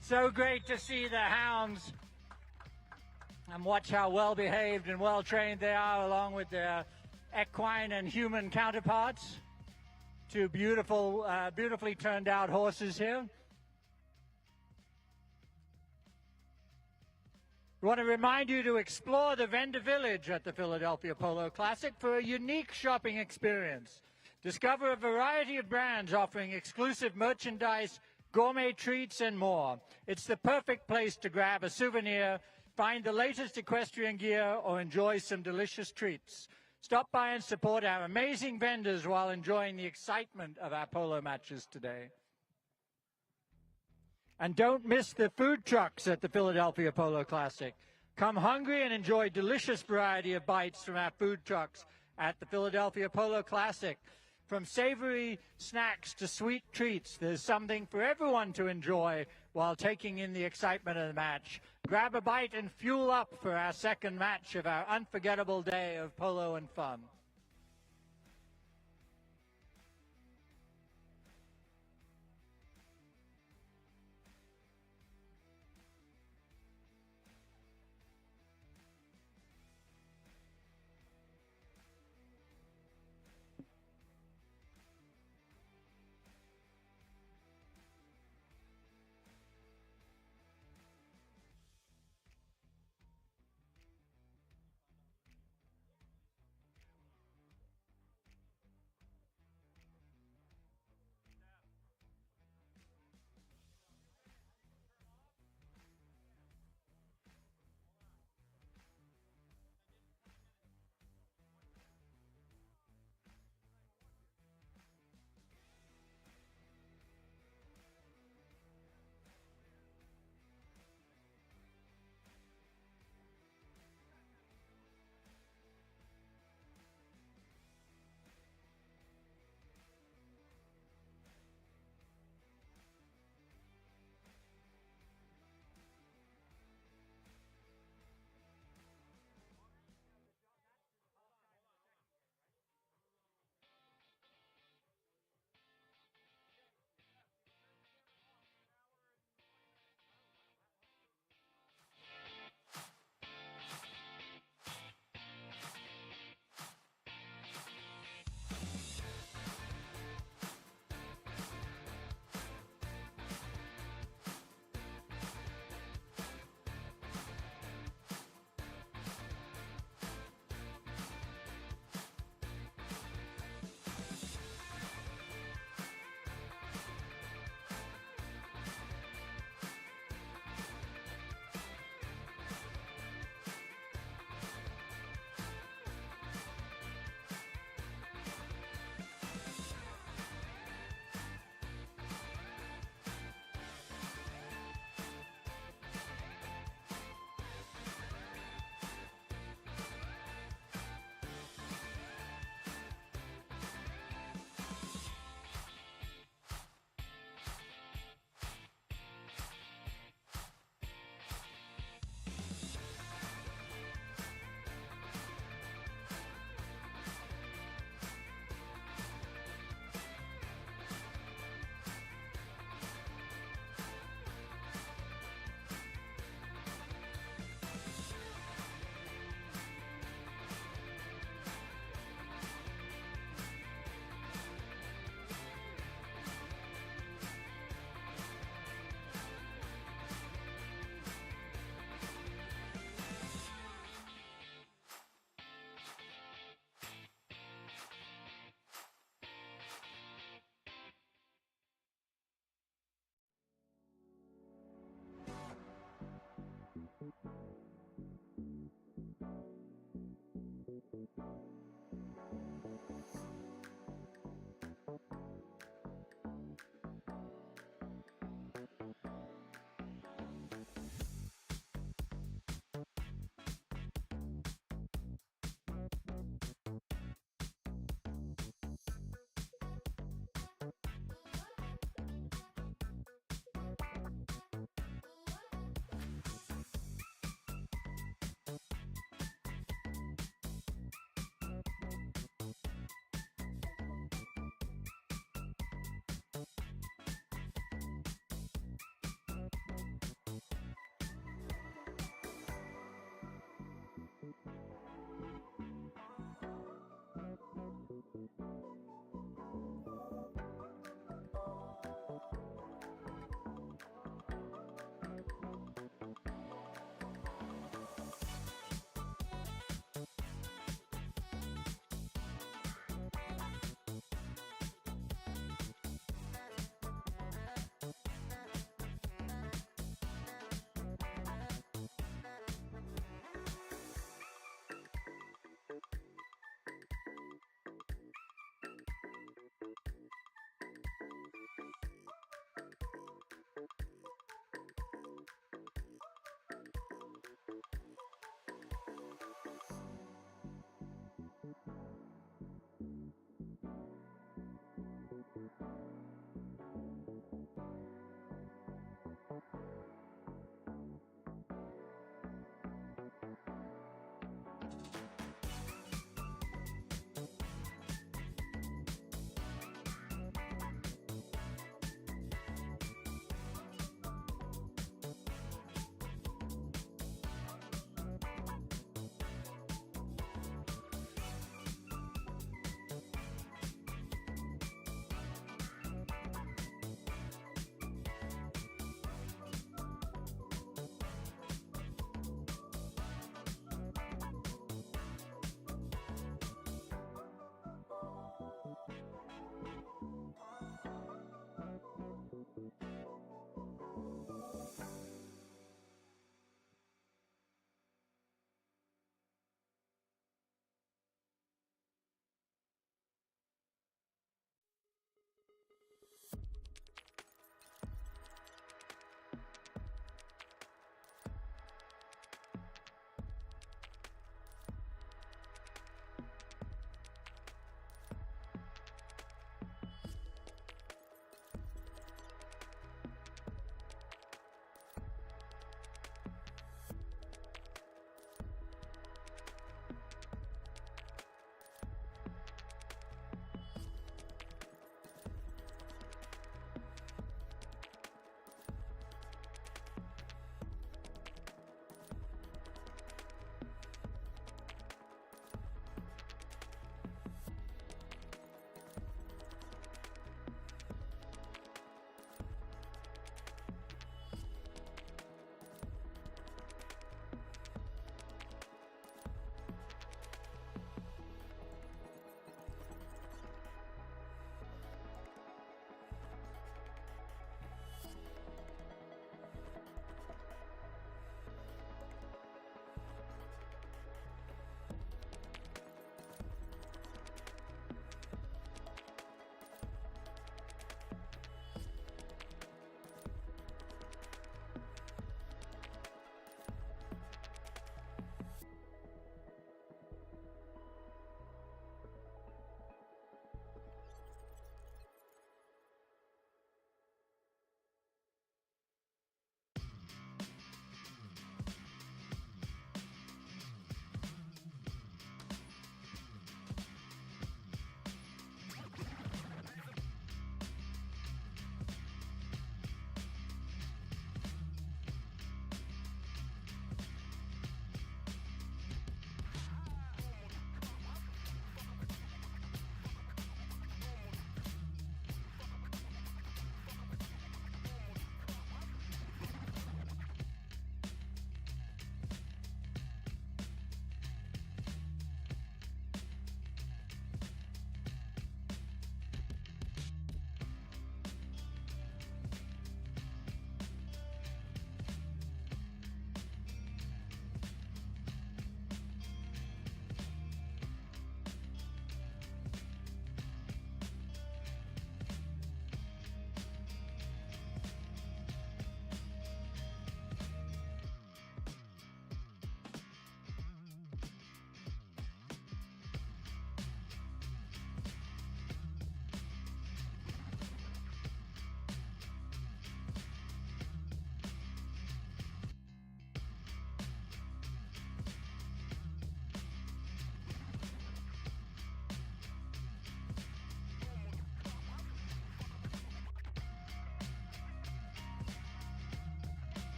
So great to see the hounds and watch how well behaved and well trained they are, along with their equine and human counterparts. Two beautifully turned out horses here. We want to remind you to explore the vendor village at the Philadelphia Polo Classic for a unique shopping experience. Discover a variety of brands offering exclusive merchandise, gourmet treats, and more. It's the perfect place to grab a souvenir, find the latest equestrian gear, or enjoy some delicious treats. Stop by and support our amazing vendors while enjoying the excitement of our polo matches today. And don't miss the food trucks at the Philadelphia Polo Classic. Come hungry and enjoy delicious variety of bites from our food trucks at the Philadelphia Polo Classic. From savory snacks to sweet treats, there's something for everyone to enjoy while taking in the excitement of the match. Grab a bite and fuel up for our second match of our unforgettable day of polo and fun.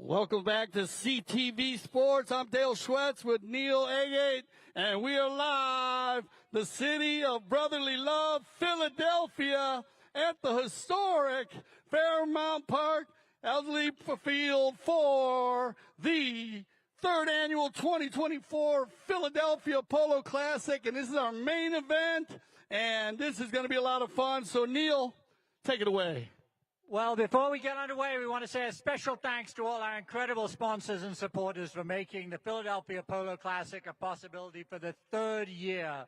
Welcome back to CTV Sports. I'm Dale Schwetz with Neil Agate, and we are live, the city of brotherly love, Philadelphia, at the historic Fairmount Park Elsley Field for the third annual 2024 Philadelphia Polo Classic, and this is our main event, and this is going to be a lot of fun. So, Neil, take it away.
Well, before we get underway, we want to say a special thanks to all our incredible sponsors and supporters for making the Philadelphia Polo Classic a possibility for the third year.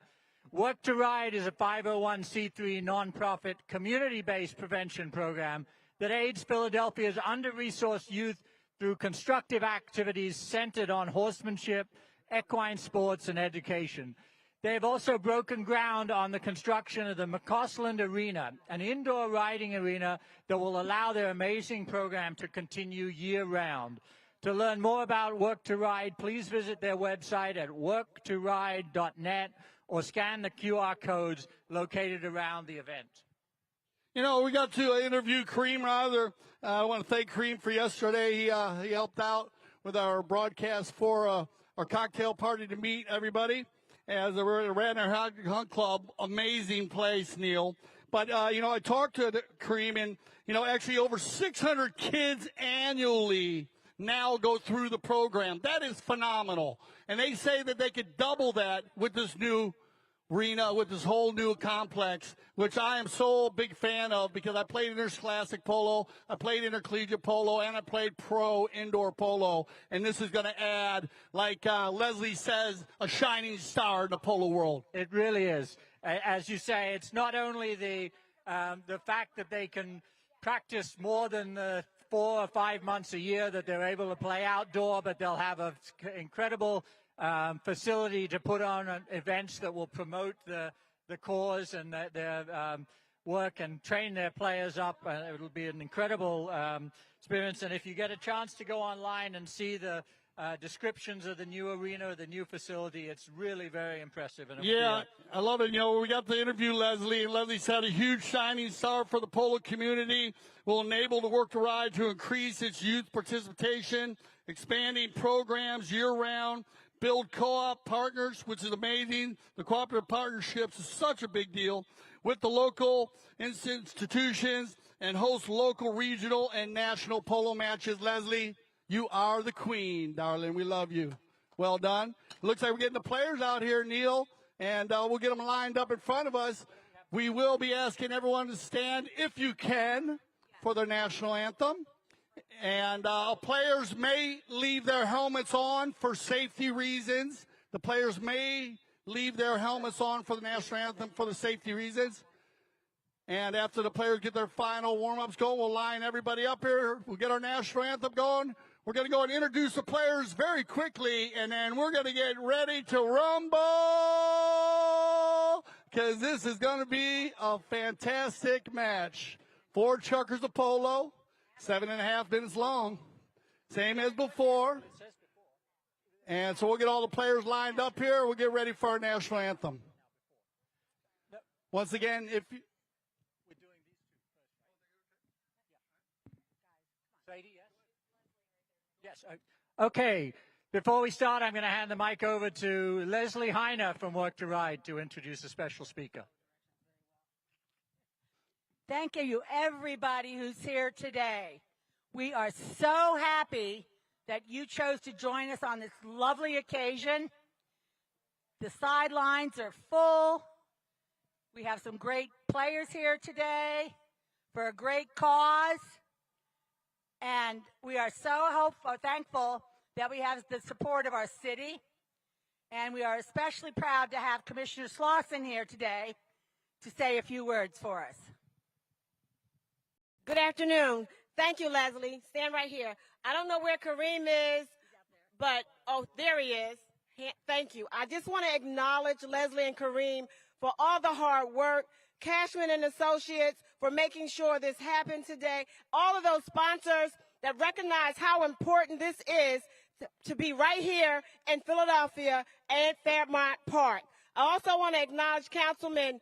Work to Ride is a 501c3 nonprofit community-based prevention program that aids Philadelphia's under-resourced youth through constructive activities centered on horsemanship, equine sports, and education. They have also broken ground on the construction of the McCausland Arena, an indoor riding arena that will allow their amazing program to continue year-round. To learn more about Work to Ride, please visit their website at worktoride.net or scan the QR codes located around the event.
You know, we got to interview Kareem Rather. I want to thank Kareem for yesterday. He helped out with our broadcast for our cocktail party to meet everybody. As a Radnor Hunt Club, amazing place, Neil. But, I talked to Kareem, and, actually over 600 kids annually now go through the program. That is phenomenal. And they say that they could double that with this new arena, with this whole new complex, which I am so big fan of because I played interscholastic polo, I played intercollegiate polo, and I played pro indoor polo. And this is going to add, like Leslie says, a shining star in the polo world.
It really is. As you say, it's not only the fact that they can practice more than 4 or 5 months a year that they're able to play outdoor, but they'll have an incredible facility to put on events that will promote the cause and their work and train their players up. It'll be an incredible experience. And if you get a chance to go online and see the descriptions of the new arena, the new facility, it's really very impressive. And
yeah, I love it. We got to interview Leslie, and Leslie said a huge shining star for the polo community will enable the Work to Ride to increase its youth participation, expanding programs year-round, build co-op partners, which is amazing. The cooperative partnerships is such a big deal with the local institutions and host local, regional, and national polo matches. Leslie, you are the queen, darling. We love you. Well done. Looks like we're getting the players out here, Neil, and we'll get them lined up in front of us. We will be asking everyone to stand, if you can, for their national anthem. And players may leave their helmets on for safety reasons. The players may leave their helmets on for the national anthem for the safety reasons. And after the players get their final warm-ups going, we'll line everybody up here. We'll get our national anthem going. We're going to go and introduce the players very quickly, and then we're going to get ready to rumble because this is going to be a fantastic match. 4 chukkers of polo. 7.5 minutes long, same as before. And so we'll get all the players lined up here. We'll get ready for our national anthem. Once again, if you...
We're doing these two first, right? Yeah. Sadie, yes? Yes. Okay. Before we start, I'm going to hand the mic over to Leslie Heiner from Work to Ride to introduce a special speaker.
Thank you, everybody who's here today. We are so happy that you chose to join us on this lovely occasion. The sidelines are full. We have some great players here today for a great cause. And we are so thankful that we have the support of our city. And we are especially proud to have Commissioner Slauson here today to say a few words for us.
Good afternoon. Thank you, Leslie. Stand right here. I don't know where Kareem is, but, oh, there he is. Thank you. I just want to acknowledge Leslie and Kareem for all the hard work, Cashman and Associates for making sure this happened today, all of those sponsors that recognize how important this is to be right here in Philadelphia and Fairmount Park. I also want to acknowledge Councilman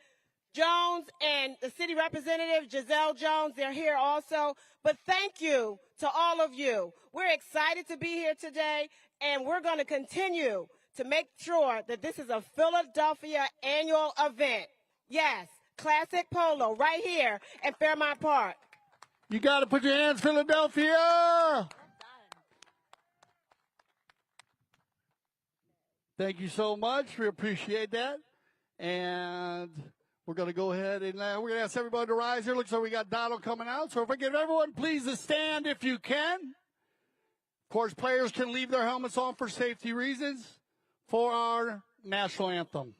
Jones and the city representative, Giselle Jones. They're here also. But thank you to all of you. We're excited to be here today, and we're going to continue to make sure that this is a Philadelphia annual event. Yes, classic polo right here at Fairmount Park.
You got to put your hands, Philadelphia. Thank you so much. We appreciate that. And we're going to go ahead and we're going to ask everybody to rise here. Looks like we got Donald coming out. So if I get everyone, please to stand if you can. Of course, players can leave their helmets on for safety reasons for our national anthem.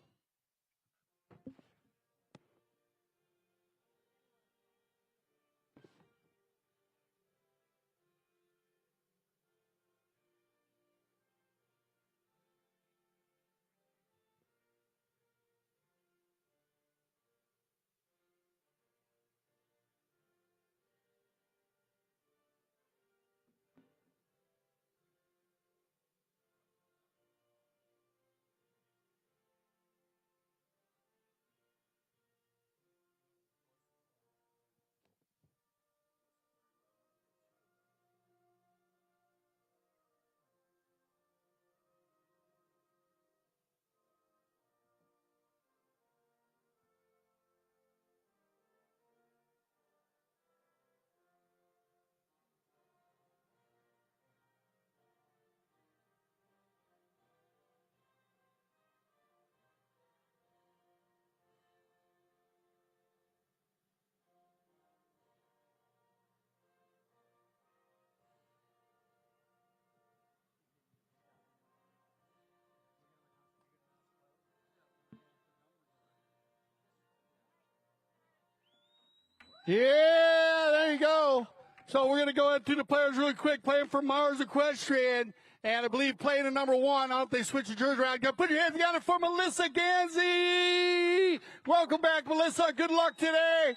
Yeah, there you go. So we're going to go ahead through the players really quick, playing for Mars Equestrian. And I believe playing in number 1. I don't know if they switch the jersey around. Put your hands together for Melissa Gansey. Welcome back, Melissa. Good luck today.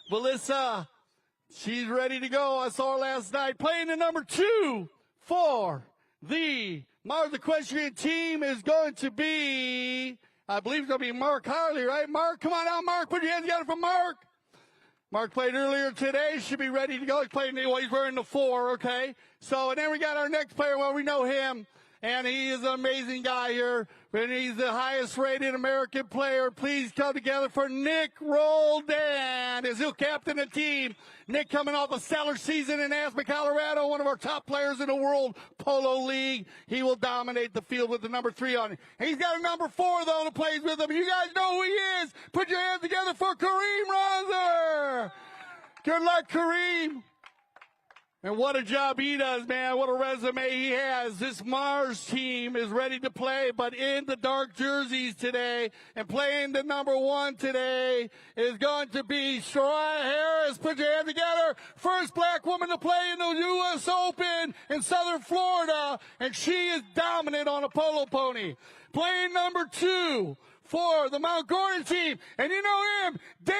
Melissa, she's ready to go. I saw her last night. Playing in number 2 for the Mars Equestrian team is going to be, I believe it's going to be Mark Harley, right? Mark, come on out, Mark. Put your hands together for Mark. Mark played earlier today, should be ready to go. He's playing, well, he's wearing the 4, okay? So, and then we got our next player, well, we know him, and he is an amazing guy here, and he's the highest rated American player. Please come together for Nick Roldan, as he'll captain the team. Nick coming off a stellar season in Aspen, Colorado, one of our top players in the World Polo League. He will dominate the field with the number 3 on it. He's got a number 4, though, that plays with him. You guys know who he is. Put your hands together for Kareem Razer. Good luck, Kareem. And what a job he does, man. What a resume he has. This Mars team is ready to play, but in the dark jerseys today. And playing the number 1 today is going to be Soraya Harris. Put your hands together. First black woman to play in the U.S. Open in Southern Florida. And she is dominant on a polo pony. Playing number 2 for the Mount Gordon team. And you know him, Damar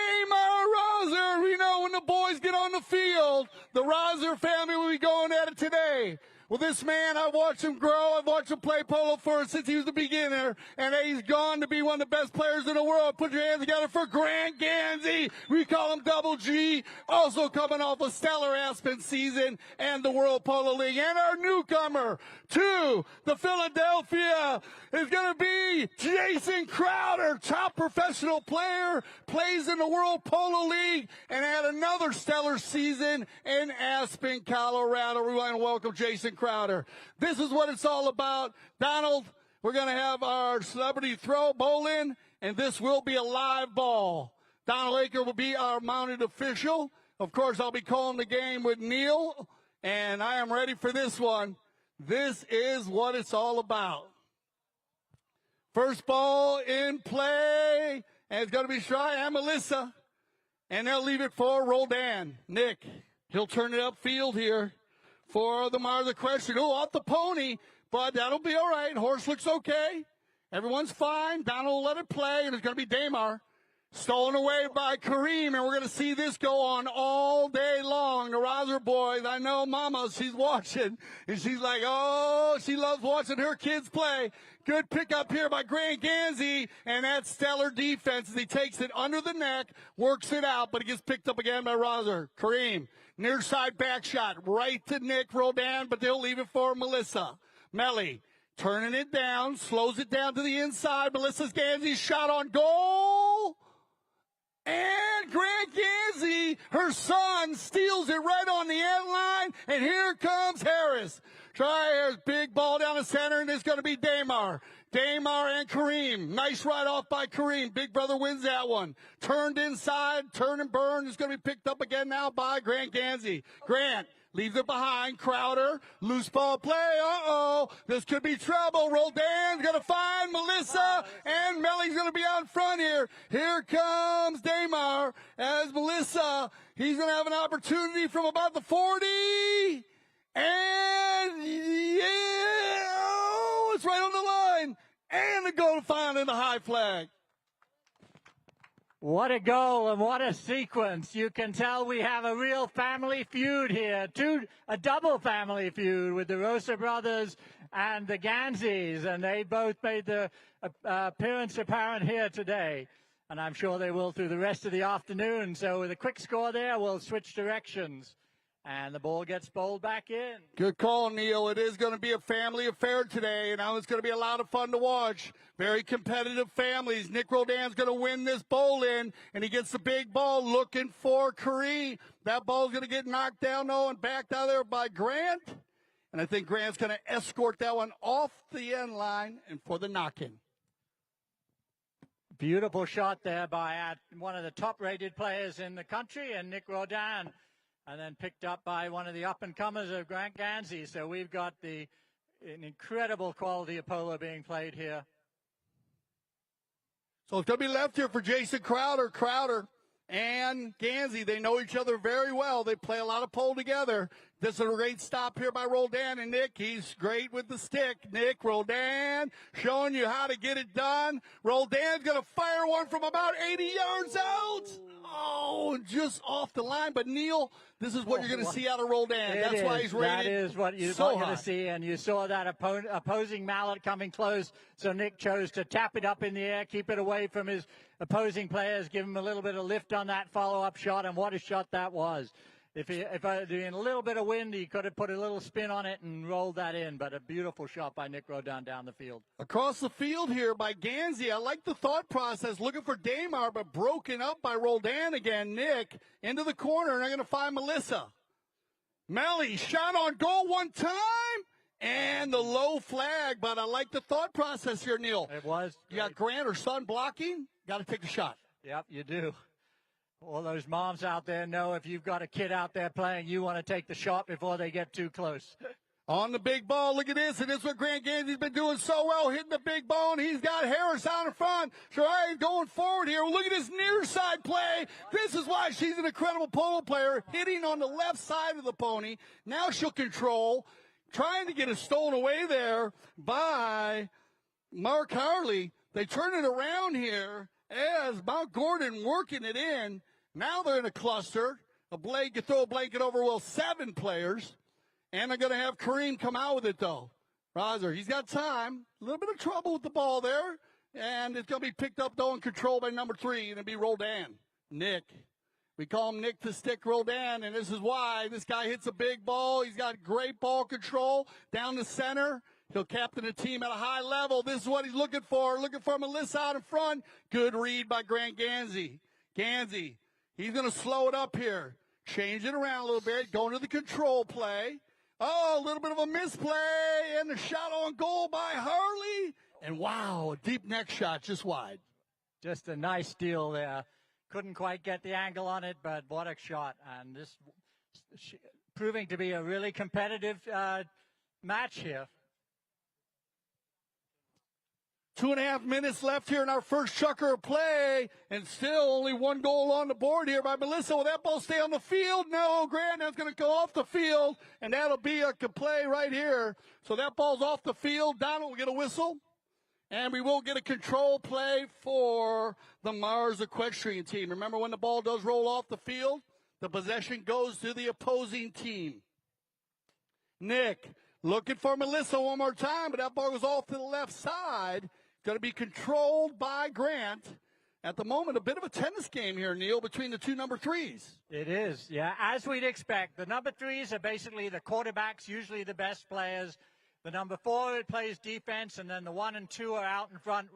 Roser. You know when the boys get on the field, the Roser family will be going at it today. Well, this man, I've watched him grow. I've watched him play polo since he was a beginner, and he's gone to be one of the best players in the world. Put your hands together for Grant Gansey. We call him Double G. Also coming off a stellar Aspen season and the World Polo League. And our newcomer to the Philadelphia is going to be Jason Crowder, top professional player, plays in the World Polo League, and had another stellar season in Aspen, Colorado. We want to welcome Jason Crowder. This is what it's all about. Donald, we're going to have our celebrity throw bowling, and this will be a live ball. Donald Aker will be our mounted official. Of course, I'll be calling the game with Neil, and I am ready for this one. This is what it's all about. First ball in play, and it's going to be Shry and Melissa, and they'll leave it for Roldan. Nick, he'll turn it upfield here for the Mars Equestrian. Oh, off the pony, but that'll be all right. Horse looks okay. Everyone's fine. Donald will let it play, and it's going to be Damar. Stolen away by Kareem, and we're going to see this go on all day long. among the Roser boys. I know Mama, she's watching, and she's like, oh, she loves watching her kids play. Good pickup here by Grant Gansey, and that stellar defense as he takes it under the neck, works it out, but it gets picked up again by Roser. Kareem, near side back shot, right to Nick Roldan, but they'll leave it for Melissa. Melly, turning it down, slows it down to the inside. Melissa's Gansey's shot on goal. And Grant Gansey, her son, steals it right on the end line. And here comes Harris. Try Harris, big ball down the center, and it's going to be Damar. Damar and Kareem. Nice ride off by Kareem. Big brother wins that one. Turned inside, turn and burn. It's going to be picked up again now by Grant Gansey. Grant leaves it behind. Crowder, loose ball play. Uh-oh. This could be trouble. Roldan's going to find Melissa, and Melly's going to be out front here. Here comes Damar as Melissa. He's going to have an opportunity from about the 40. And, yeah, oh, it's right on the line. And the goal found in the high flag.
What a goal and what a sequence. You can tell we have a real family feud here. A double family feud with the Rosa brothers and the Ganseys. And they both made their appearance apparent here today. And I'm sure they will through the rest of the afternoon. So with a quick score there, we'll switch directions. And the ball gets bowled back in.
Good call, Neil. It is going to be a family affair today, and it's going to be a lot of fun to watch. Very competitive families. Nick Roldan's going to win this bowl in, and he gets the big ball looking for Kareem. That ball's going to get knocked down, though, and backed out of there by Grant. And I think Grant's going to escort that one off the end line and for the knock-in.
Beautiful shot there by one of the top-rated players in the country, and Nick Roldan. And then picked up by one of the up-and-comers of Grant Gansey. So we've got an incredible quality of polo being played here.
So it's going to be left here for Jason Crowder. Crowder and Gansey, they know each other very well. They play a lot of pole together. This is a great stop here by Roldan and Nick. He's great with the stick. Nick, Roldan, showing you how to get it done. Roldan's going to fire one from about 80 yards out. Oh, just off the line. But, Neil, this is what you're going to see out of Roldan. That's why he's rated
That is what you're
so
going to see. And you saw that opposing mallet coming close. So Nick chose to tap it up in the air, keep it away from his opposing players, give him a little bit of lift on that follow-up shot. And what a shot that was. If in a little bit of wind, he could have put a little spin on it and rolled that in. But a beautiful shot by Nick Roldan down the field. Across the field here by Gansey. I like the thought process. Looking for Damar, but broken up by Roldan again. Nick into the corner, and they're going to find Melissa. Melly shot on goal one time. And the low flag, but I like the thought process here, Neil. It was.
You got Grant or son blocking, got to take the shot.
Yep, you do. All those moms out there know if you've got a kid out there playing, you want to take the shot before they get too close.
On the big ball, look at this, and this is what Grant Gansey's been doing so well, hitting the big ball, and he's got Harris out in front. Shirai going forward here. Look at this near side play. This is why she's an incredible polo player, hitting on the left side of the pony. Now she'll control, trying to get it stolen away there by Mark Harley. They turn it around here as Mount Gordon working it in. Now they're in a cluster. You throw a blanket over, 7 players. And they're going to have Kareem come out with it, though. Roser, he's got time. A little bit of trouble with the ball there. And it's going to be picked up, though, and controlled by number 3. And it'll be Roldan. Nick. We call him Nick the Stick Roldan, and this is why. This guy hits a big ball. He's got great ball control down the center. He'll captain the team at a high level. This is what he's looking for. Looking for Melissa out in front. Good read by Grant Gansey. Gansey, he's going to slow it up here. Change it around a little bit. Going to the control play. Oh, a little bit of a misplay. And the shot on goal by Harley. And wow, a deep neck shot just wide.
Just a nice steal there. Couldn't quite get the angle on it, but what a shot. And this proving to be a really competitive match here.
2.5 minutes left here in our first chukker of play, and still only 1 goal on the board here by Melissa. Will that ball stay on the field? No, Grant, that's going to go off the field, and that'll be a play right here. So that ball's off the field. Donald will get a whistle, and we will get a control play for the Mars equestrian team. Remember, when the ball does roll off the field, The possession goes to the opposing team. Nick looking for Melissa one more time, but that ball goes off to the left side. Going to be controlled by Grant. At the moment, a bit of a tennis game here, Neil, between the two number threes.
It is, yeah, as we'd expect. The number threes are basically the quarterbacks, usually the best players. The number four plays defense, and then the 1 and 2 are out in front,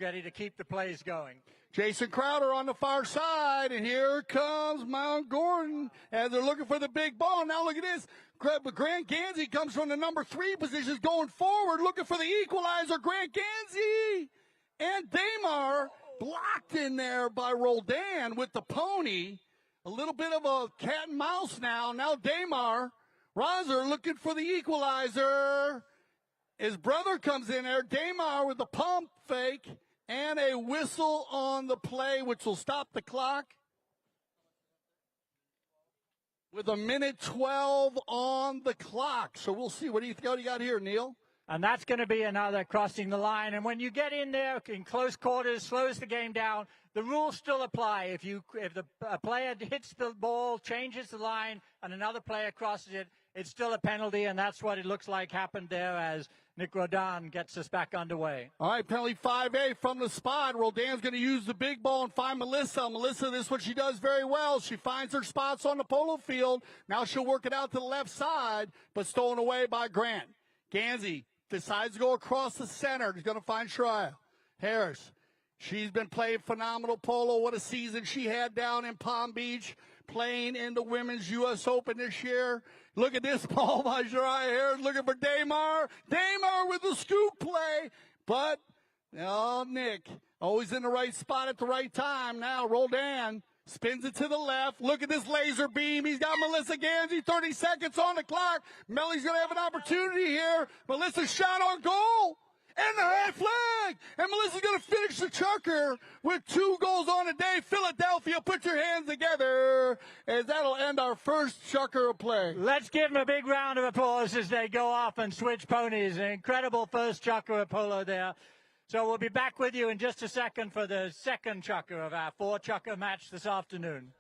ready to keep the plays going.
Jason Crowder on the far side, and here comes Mount Gordon as they're looking for the big ball. Now look at this. Grant Gansey comes from the number 3 positions going forward, looking for the equalizer. Grant Gansey and Damar blocked in there by Roldan with the pony. A little bit of a cat and mouse now. Now Damar Roser looking for the equalizer. His brother comes in there. Damar with the pump fake and a whistle on the play, which will stop the clock. With 1:12 on the clock. So we'll see. What do you got here, Neil?
And that's going to be another crossing the line. And when you get in there in close quarters, slows the game down, the rules still apply. If a player hits the ball, changes the line, and another player crosses it, it's still a penalty, and that's what it looks like happened there as Nick Rodan gets us back underway.
All right, penalty 5A from the spot. Rodan's going to use the big ball and find Melissa. Melissa, this is what she does very well. She finds her spots on the polo field. Now she'll work it out to the left side, but stolen away by Grant. Gansey decides to go across the center. He's going to find Shreya. Harris, she's been playing phenomenal polo. What a season she had down in Palm Beach, playing in the Women's U.S. Open this year. Look at this ball by Shreya Harris, looking for Damar. Damar with the scoop play. But, Nick, always in the right spot at the right time. Now, Roldan spins it to the left. Look at this laser beam. He's got Melissa Gansey, 30 seconds on the clock. Melly's going to have an opportunity here. Melissa's shot on goal. And the high flag. And Melissa's going to finish the chucker with 2 goals on the day. Philadelphia, put your hands together as that'll end our first chucker of play.
Let's give them a big round of applause as they go off and switch ponies. An incredible first chucker of polo there. So we'll be back with you in just a second for the second chucker of our 4-chucker match this afternoon.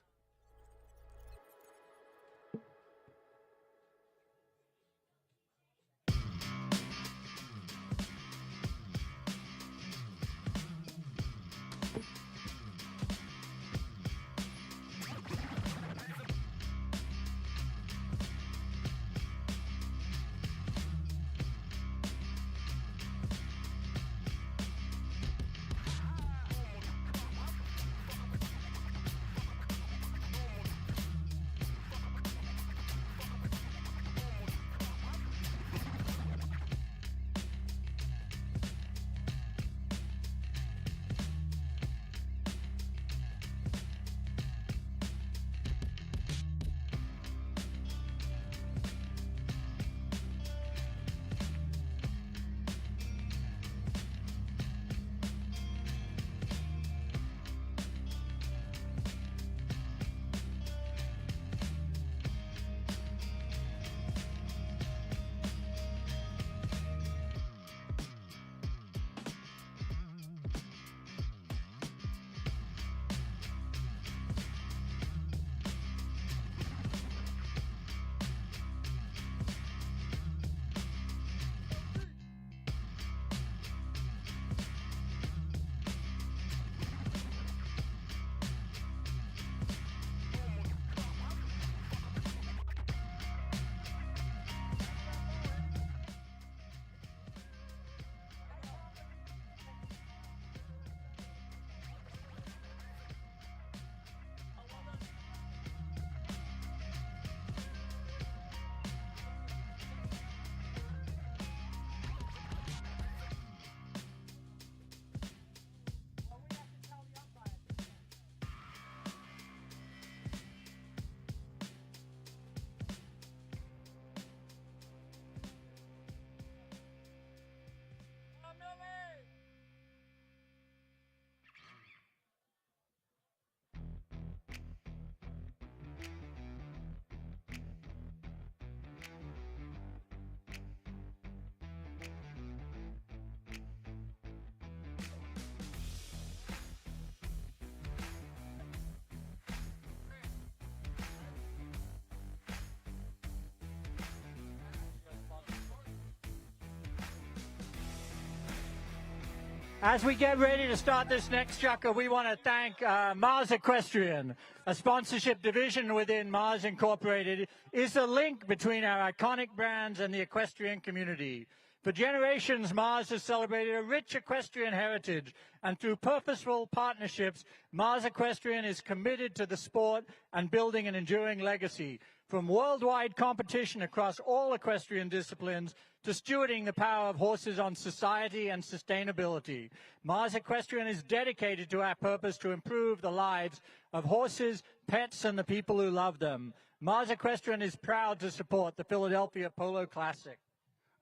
As we get ready to start this next chukker, we want to thank Mars Equestrian, a sponsorship division within Mars Incorporated, is a link between our iconic brands and the equestrian community. For generations, Mars has celebrated a rich equestrian heritage, and through purposeful partnerships, Mars Equestrian is committed to the sport and building an enduring legacy. From worldwide competition across all equestrian disciplines to stewarding the power of horses on society and sustainability, Mars Equestrian is dedicated to our purpose to improve the lives of horses, pets, and the people who love them. Mars Equestrian is proud to support the Philadelphia Polo Classic.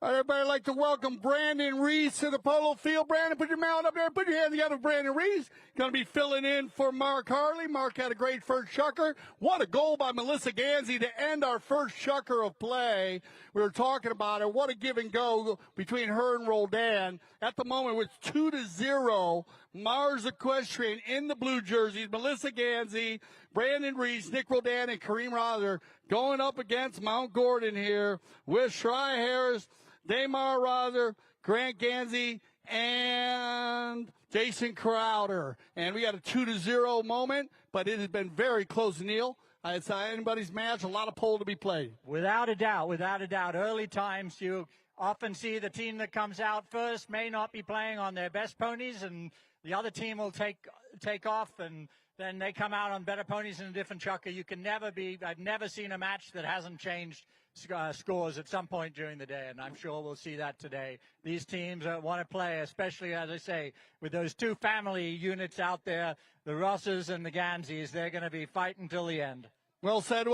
All right, everybody, I'd like to welcome Brandon Reese to the polo field. Brandon, put your mouth up there. Put your hand together. Brandon Reese going to be filling in for Mark Harley. Mark had a great first chukker. What a goal by Melissa Gansey to end our first chukker of play. We were talking about it. What a give and go between her and Roldan. At the moment, it's 2-0. Mars Equestrian in the blue jerseys. Melissa Gansey, Brandon Reese, Nick Roldan, and Kareem Rother going up against Mount Gordon here with Shry Harris, Damar Rother, Grant Gansey, and Jason Crowder. And we got a 2-0 moment, but it has been very close, Neil. It's anybody's match, a lot of pole to be played.
Without a doubt, without a doubt. Early times, you often see the team that comes out first may not be playing on their best ponies, and the other team will take off, and then they come out on better ponies in a different chukker. You can never be, I've never seen a match that hasn't changed scores at some point during the day, and I'm sure we'll see that today. These teams want to play, especially, as I say, with those two family units out there, the Rosses and the Ganseys. They're going to be fighting till the end.
Well said,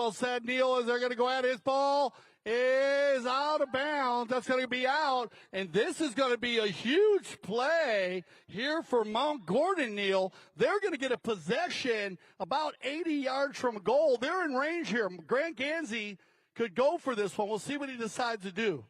Neil, as they're going to go at his ball is out of bounds. That's going to be out, and this is going to be a huge play here for Mount Gordon, Neil. They're going to get a possession about 80 yards from goal. They're in range here. Grant Gansey could go for this one. We'll see what he decides to do.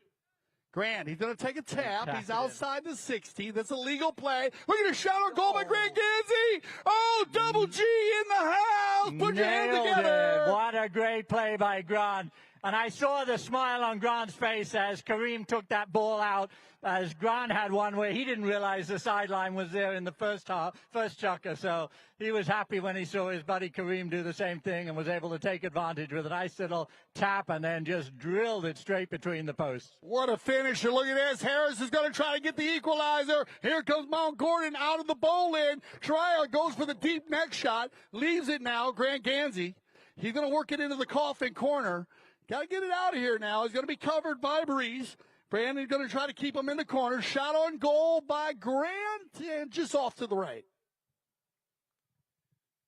Grant, he's going to take a tap. He's outside the 60. That's a legal play. Look at a shot on goal by Grant Gansey. Oh, double G in the house. Put your hands together.
What a great play by Grant. And I saw the smile on Grant's face as Kareem took that ball out, as Grant had one where he didn't realize the sideline was there in the first chukker. So he was happy when he saw his buddy Kareem do the same thing and was able to take advantage with a nice little tap and then just drilled it straight between the posts.
What a finisher. Look at this. Harris is going to try to get the equalizer. Here comes Mount Gordon out of the bowl in. Trial goes for the deep neck shot. Leaves it now. Grant Gansey. He's going to work it into the coffin corner. Got to get it out of here now. He's going to be covered by Breeze. Brandon's going to try to keep him in the corner. Shot on goal by Grant, and just off to the right.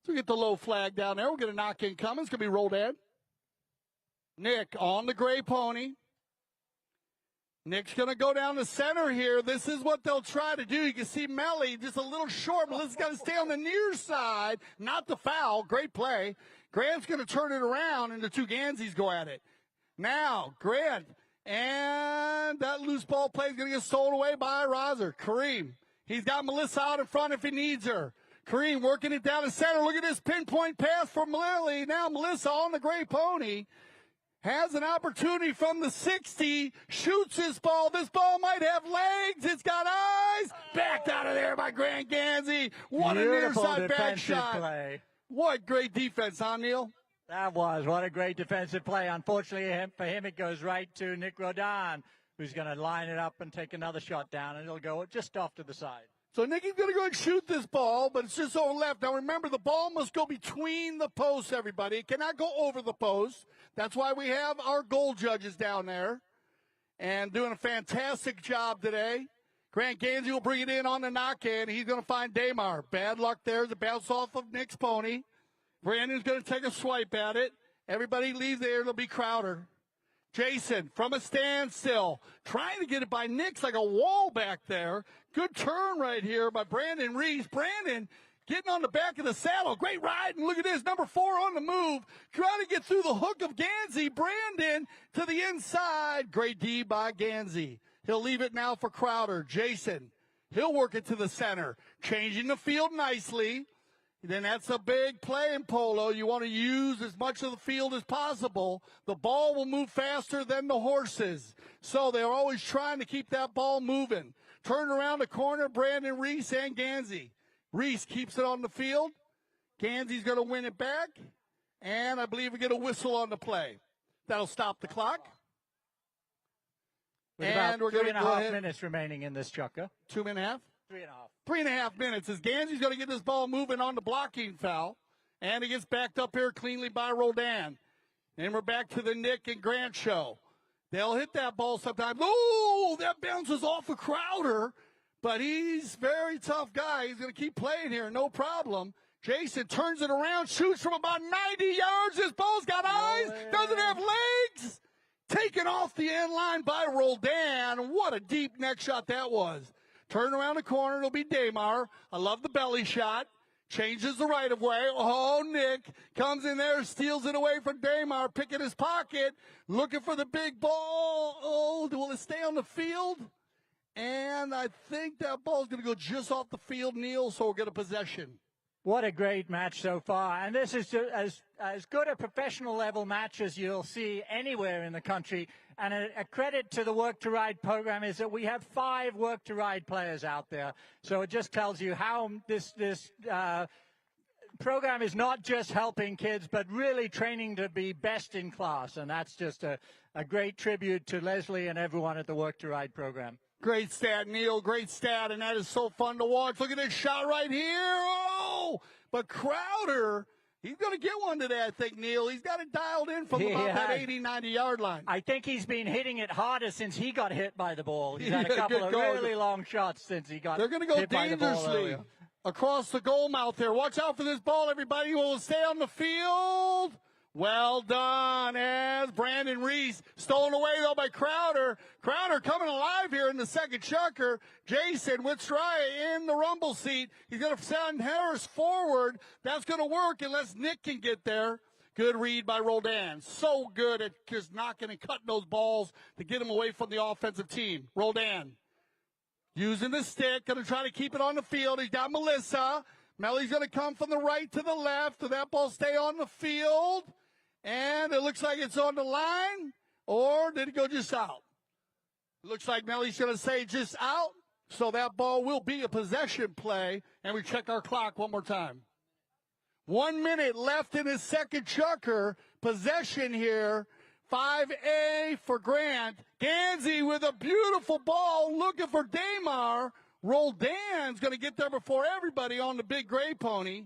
So we get the low flag down there. We'll get a knock-in coming. It's going to be Roldan. Nick on the gray pony. Nick's going to go down the center here. This is what they'll try to do. You can see Melly just a little short. Melissa's got to stay on the near side, not the foul. Great play. Grant's going to turn it around, and the two Ganseys go at it. Now, Grant, and that loose ball play is going to get stolen away by Rozer. Kareem, he's got Melissa out in front if he needs her. Kareem working it down the center. Look at this pinpoint pass from Lily. Now Melissa on the gray pony has an opportunity from the 60, shoots this ball. This ball might have legs. It's got eyes. Backed out of there by Grant Gansey. What a near side back shot.
Play.
What great defense, huh, Neil?
That was. What a great defensive play. Unfortunately for him, it goes right to Nick Roldan, who's going to line it up and take another shot down, and it'll go just off to the side.
So Nicky's going to go and shoot this ball, but it's just over left. Now, remember, the ball must go between the posts, everybody. It cannot go over the post. That's why we have our goal judges down there and doing a fantastic job today. Grant Gansey will bring it in on the knock-in. He's going to find Damar. Bad luck there. The bounce off of Nick's pony. Brandon's going to take a swipe at it. Everybody leaves there. It'll be Crowder. Jason from a standstill. Trying to get it by Nick's like a wall back there. Good turn right here by Brandon Reese. Brandon getting on the back of the saddle. Great ride. And look at this. Number 4 on the move. Trying to get through the hook of Gansey. Brandon to the inside. Great D by Gansey. He'll leave it now for Crowder. Jason, he'll work it to the center. Changing the field nicely. Then that's a big play in polo. You want to use as much of the field as possible. The ball will move faster than the horses. So they're always trying to keep that ball moving. Turn around the corner, Brandon Reese and Gansey. Reese keeps it on the field. Gansey's going to win it back. And I believe we get a whistle on the play. That'll stop the clock.
With
And
about
we're going to
3.5 minutes remaining in this chukker.
2.5?
3.5.
3.5 minutes as Gansey's going to get this ball moving on the blocking foul. And it gets backed up here cleanly by Roldan. And we're back to the Nick and Grant show. They'll hit that ball sometimes. Oh, that bounces off of Crowder. But he's a very tough guy. He's going to keep playing here, no problem. Jason turns it around, shoots from about 90 yards. This ball's got eyes, doesn't have legs. Taken off the end line by Roldan. What a deep neck shot that was. Turn around the corner, it'll be Damar. I love the belly shot. Changes the right of way. Oh, Nick comes in there, steals it away from Damar, picking his pocket, looking for the big ball. Oh, will it stay on the field? And I think that ball's going to go just off the field, Neil, so we'll get a possession.
What a great match so far. And this is as good a professional level match as you'll see anywhere in the country. And a credit to the Work to Ride program is that we have 5 Work to Ride players out there. So it just tells you how this program is not just helping kids, but really training to be best in class. And that's just a great tribute to Leslie and everyone at the Work to Ride program.
Great stat, Neil. Great stat, and that is so fun to watch. Look at this shot right here. Oh, but Crowder, he's going to get one today, I think, Neil. He's got it dialed in from about that 80, 90-yard line.
I think he's been hitting it harder since he got hit by the ball. He's had a couple of really long shots since he got hit by the ball.
They're going to go dangerously across the goal mouth there. Watch out for this ball, everybody. Will stay on the field. Well done, as Brandon Reese stolen away, though, by Crowder. Crowder coming alive here in the second chukker. Jason with Straya in the rumble seat. He's going to send Harris forward. That's going to work unless Nick can get there. Good read by Roldan. So good at just knocking and cutting those balls to get him away from the offensive team. Roldan using the stick, going to try to keep it on the field. He's got Melissa. Melly's going to come from the right to the left. Will that ball stay on the field? And it looks like it's on the line, or did it go just out? Looks like Melly's going to say just out, so that ball will be a possession play, and we check our clock one more time. 1 minute left in his second chukker. Possession here, 5A for Grant. Gansey with a beautiful ball looking for Damar. Roldan's going to get there before everybody on the big gray pony.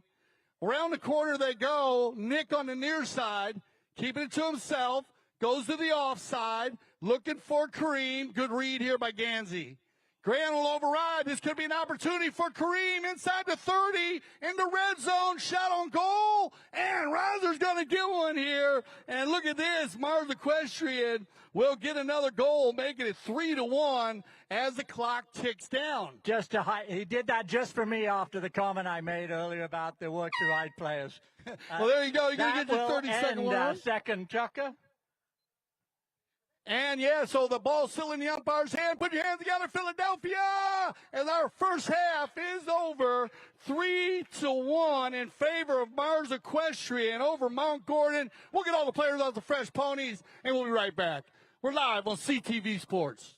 Around the corner they go. Nick on the near side, keeping it to himself, goes to the offside, looking for Kareem. Good read here by Gansey. Grant will override. This could be an opportunity for Kareem inside the 30 in the red zone. Shot on goal, and Reiser's going to get one here. And look at this. Mars Equestrian will get another goal, making it 3-1 as the clock ticks down.
He did that just for me after the comment I made earlier about the Work to Ride players.
Well, there you go. You're going to get your 30-second one.
Second chukker.
And, yeah, so the ball's still in the umpire's hand. Put your hands together, Philadelphia! And our first half is over. 3-1 in favor of Mars Equestrian over Mount Gordon. We'll get all the players off the fresh ponies, and we'll be right back. We're live on CTV Sports.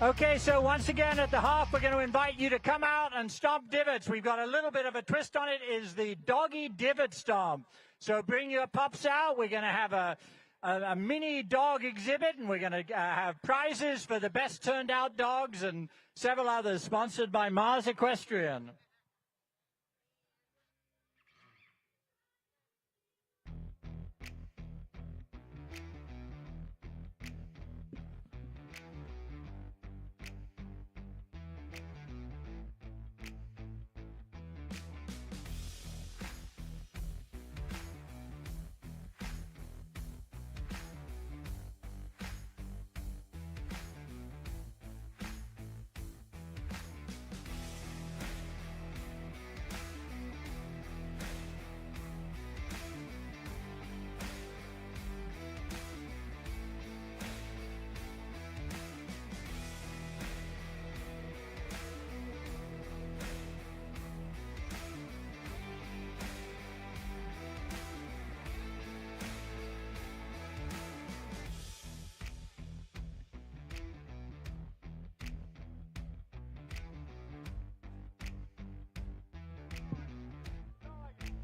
Okay, so once again at the half, we're going to invite you to come out and stomp divots. We've got a little bit of a twist on it, is the Doggy divot stomp. So bring your pups out. We're going to have a mini dog exhibit, and we're going to have prizes for the best turned out dogs and several others, sponsored by Mars Equestrian.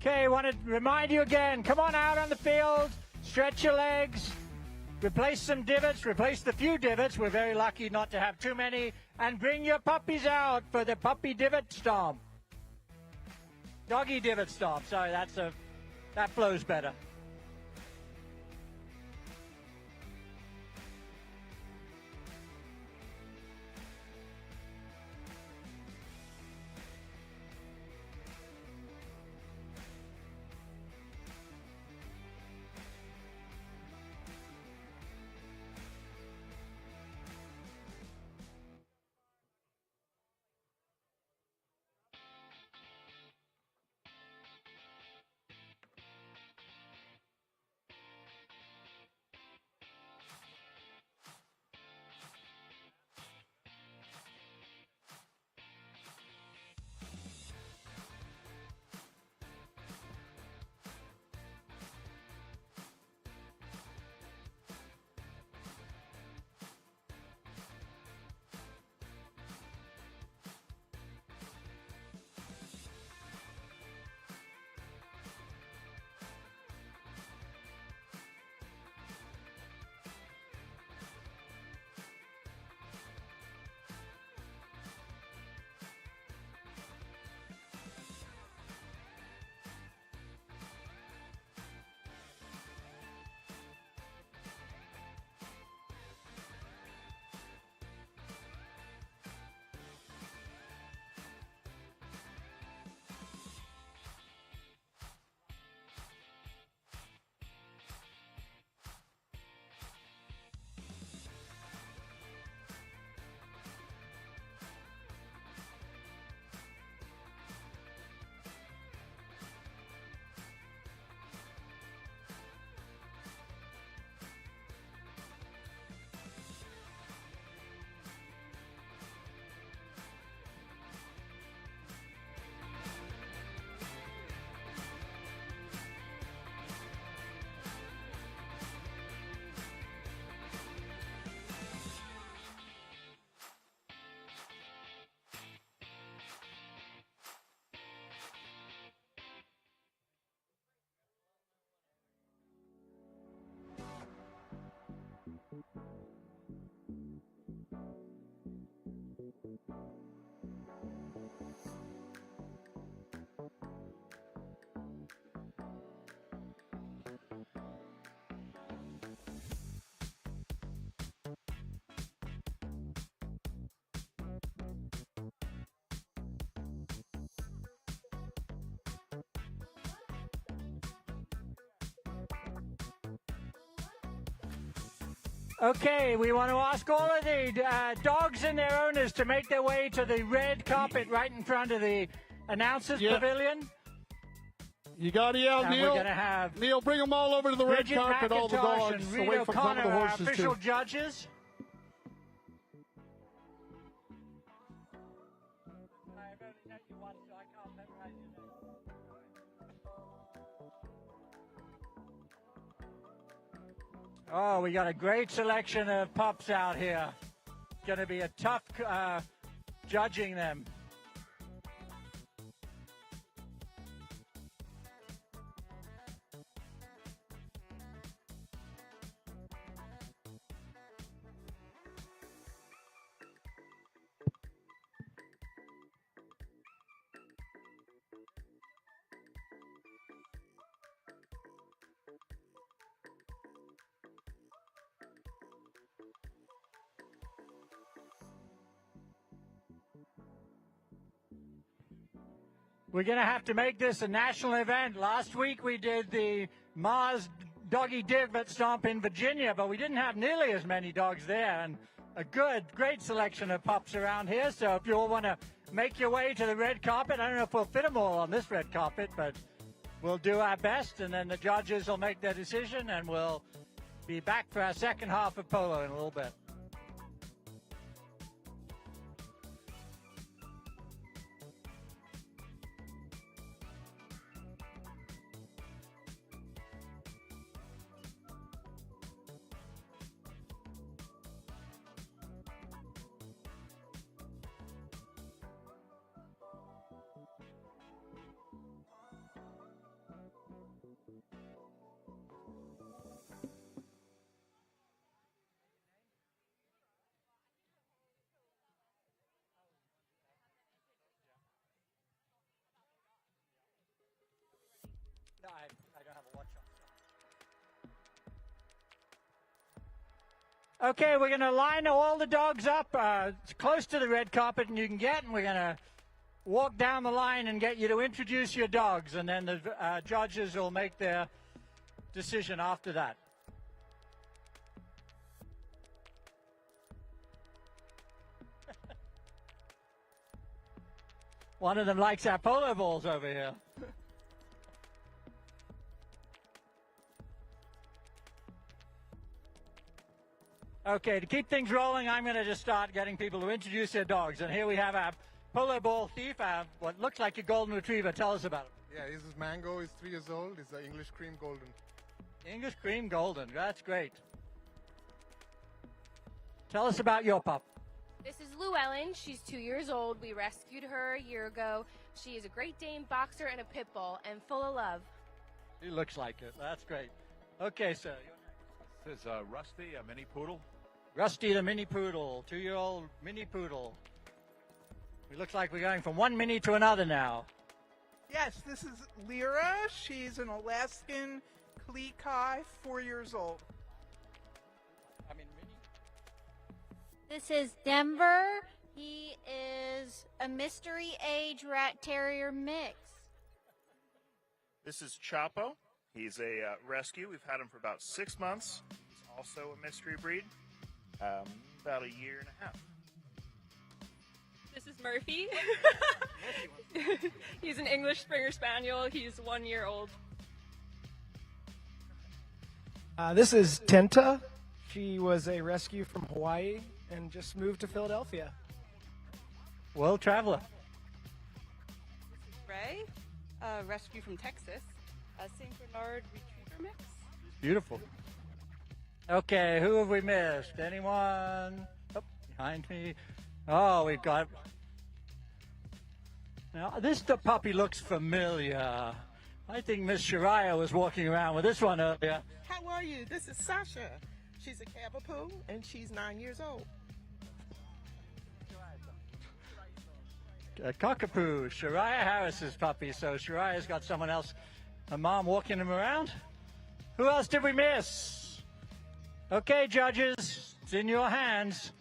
Okay, I want to remind you again, come on out on the field, stretch your legs, replace some divots, replace the few divots. We're very lucky not to have too many. And bring your puppies out for the puppy divot stomp. Doggy divot stomp. Sorry, that flows better. Okay, we want to ask all of the dogs and their owners to make their way to the red carpet right in front of the announcers pavilion.
You got to yell,
And
Neil.
we're going to have
Neil, bring them all over to the red
Bridget
carpet, all the
McIntosh
dogs,
and Reed
away from some of
O'Connor,
the
our
horses,
official
too.
judges. Oh, we got a great selection of pups out here. It's going to be a tough judging them. We're going to have to make this a national event. Last week we did the Mars Doggy Divot Stomp in Virginia, but we didn't have nearly as many dogs there, and a great selection of pups around here. So if you all want to make your way to the red carpet, I don't know if we'll fit them all on this red carpet, but we'll do our best, and then the judges will make their decision, and we'll be back for our second half of Polo in a little bit. Okay, we're going to line all the dogs up close to the red carpet and you can get, and we're going to walk down the line and get you to introduce your dogs, and then the judges will make their decision after that. One of them likes our polo balls over here. Okay, to keep things rolling, I'm going to just start getting people to introduce their dogs. And here we have our polo ball thief, what looks like a golden retriever. Tell us about him.
Yeah, this is Mango. He's 3 years old. He's an English cream golden.
English cream golden. That's great. Tell us about your pup.
This is Llewellyn. She's 2 years old. We rescued her a year ago. She is a Great Dane boxer and a pit bull and full of love.
He looks like it. That's great. Okay, sir.
This is Rusty, a mini poodle.
Rusty the mini poodle, 2-year-old mini poodle. It looks like we're going from one mini to another now.
Yes, this is Lyra. She's an Alaskan Klee Kai, 4 years old.
This is Denver. He is a mystery age rat terrier mix.
This is Chapo. He's a rescue. We've had him for about 6 months. He's also a mystery breed, about a year and a half.
This is Murphy. He's an English Springer Spaniel. He's 1 year old.
This is Tenta. She was a rescue from Hawaii and just moved to Philadelphia.
World traveler.
Ray, rescue from Texas. A St. Bernard Retriever mix.
Beautiful. Okay, who have we missed? Anyone? Oh, behind me. Oh, we've got... Now, this puppy looks familiar. I think Miss Shariah was walking around with this one earlier.
How are you? This is Sasha. She's a Cavapoo, and she's 9 years old.
A cockapoo, Shariah Harris's puppy. So Shariah's got someone else, her mom, walking him around. Who else did we miss? Okay, judges, it's in your hands.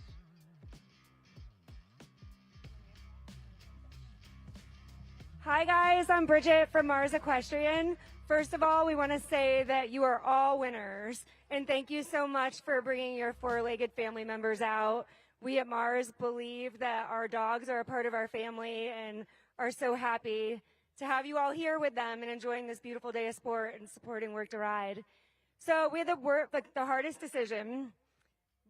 Hi guys, I'm Bridget from Mars Equestrian. First of all, we want to say that you are all winners, and thank you so much for bringing your four-legged family members out. We at Mars believe that our dogs are a part of our family and are so happy to have you all here with them and enjoying this beautiful day of sport and supporting Work to Ride. So we had the hardest decision,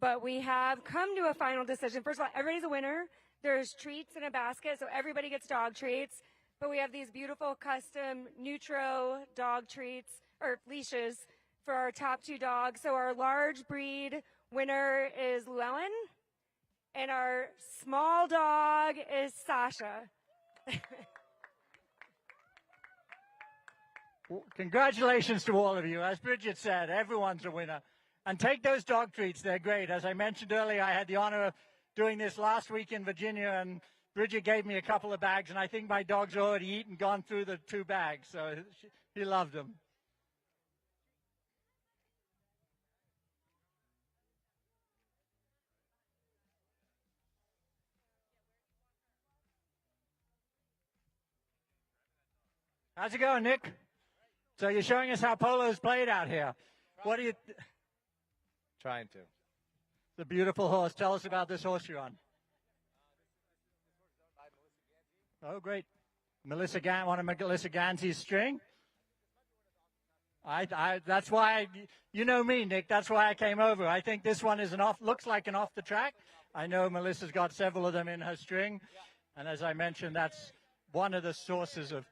but we have come to a final decision. First of all, everybody's a winner. There's treats in a basket, so everybody gets dog treats. But we have these beautiful custom Neutro dog treats, or leashes, for our top two dogs. So our large breed winner is Llewellyn, and our small dog is Sasha.
Well, congratulations to all of you. As Bridget said, everyone's a winner. And take those dog treats. They're great. As I mentioned earlier, I had the honor of doing this last week in Virginia, and Bridget gave me a couple of bags, and I think my dog's already eaten, gone through the 2 bags, so he loved them. How's it going, Nick? So you're showing us how polo's played out here. What do you...
Trying to.
The beautiful horse. Tell us about this horse you're on. Oh, great. Melissa one of Melissa Gansey's string. That's why, you know me, Nick, that's why I came over. I think this one is looks like an off the track. I know Melissa's got several of them in her string. And as I mentioned, that's one of the sources of...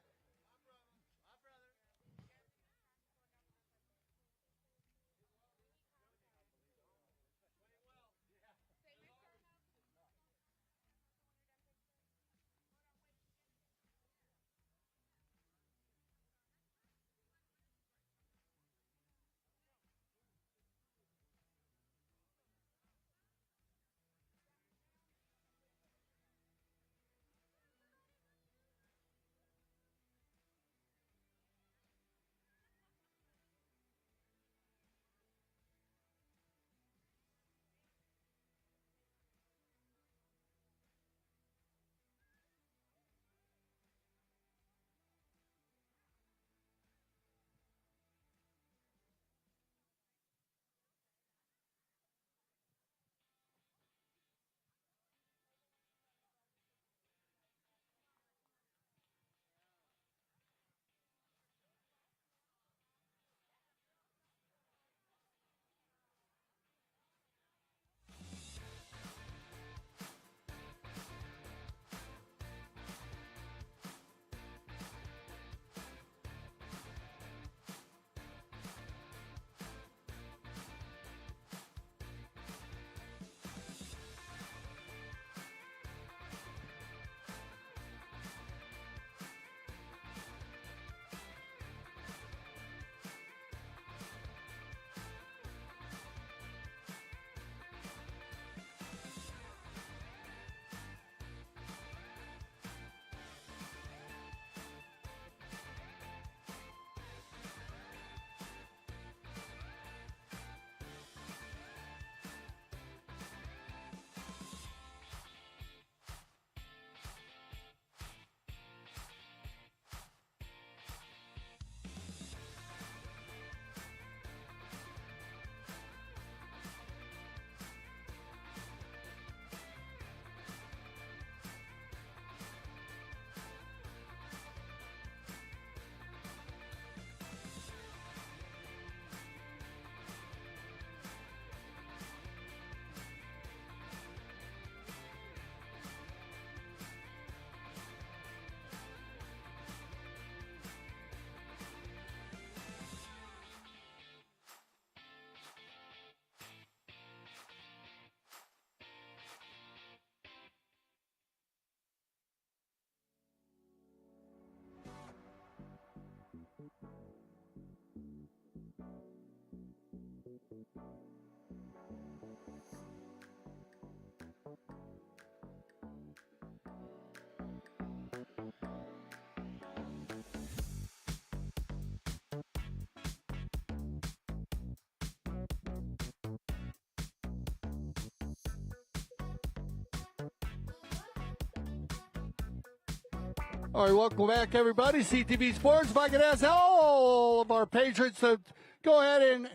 All right, welcome back, everybody. CTV Sports. If I could ask all of our patrons to go ahead and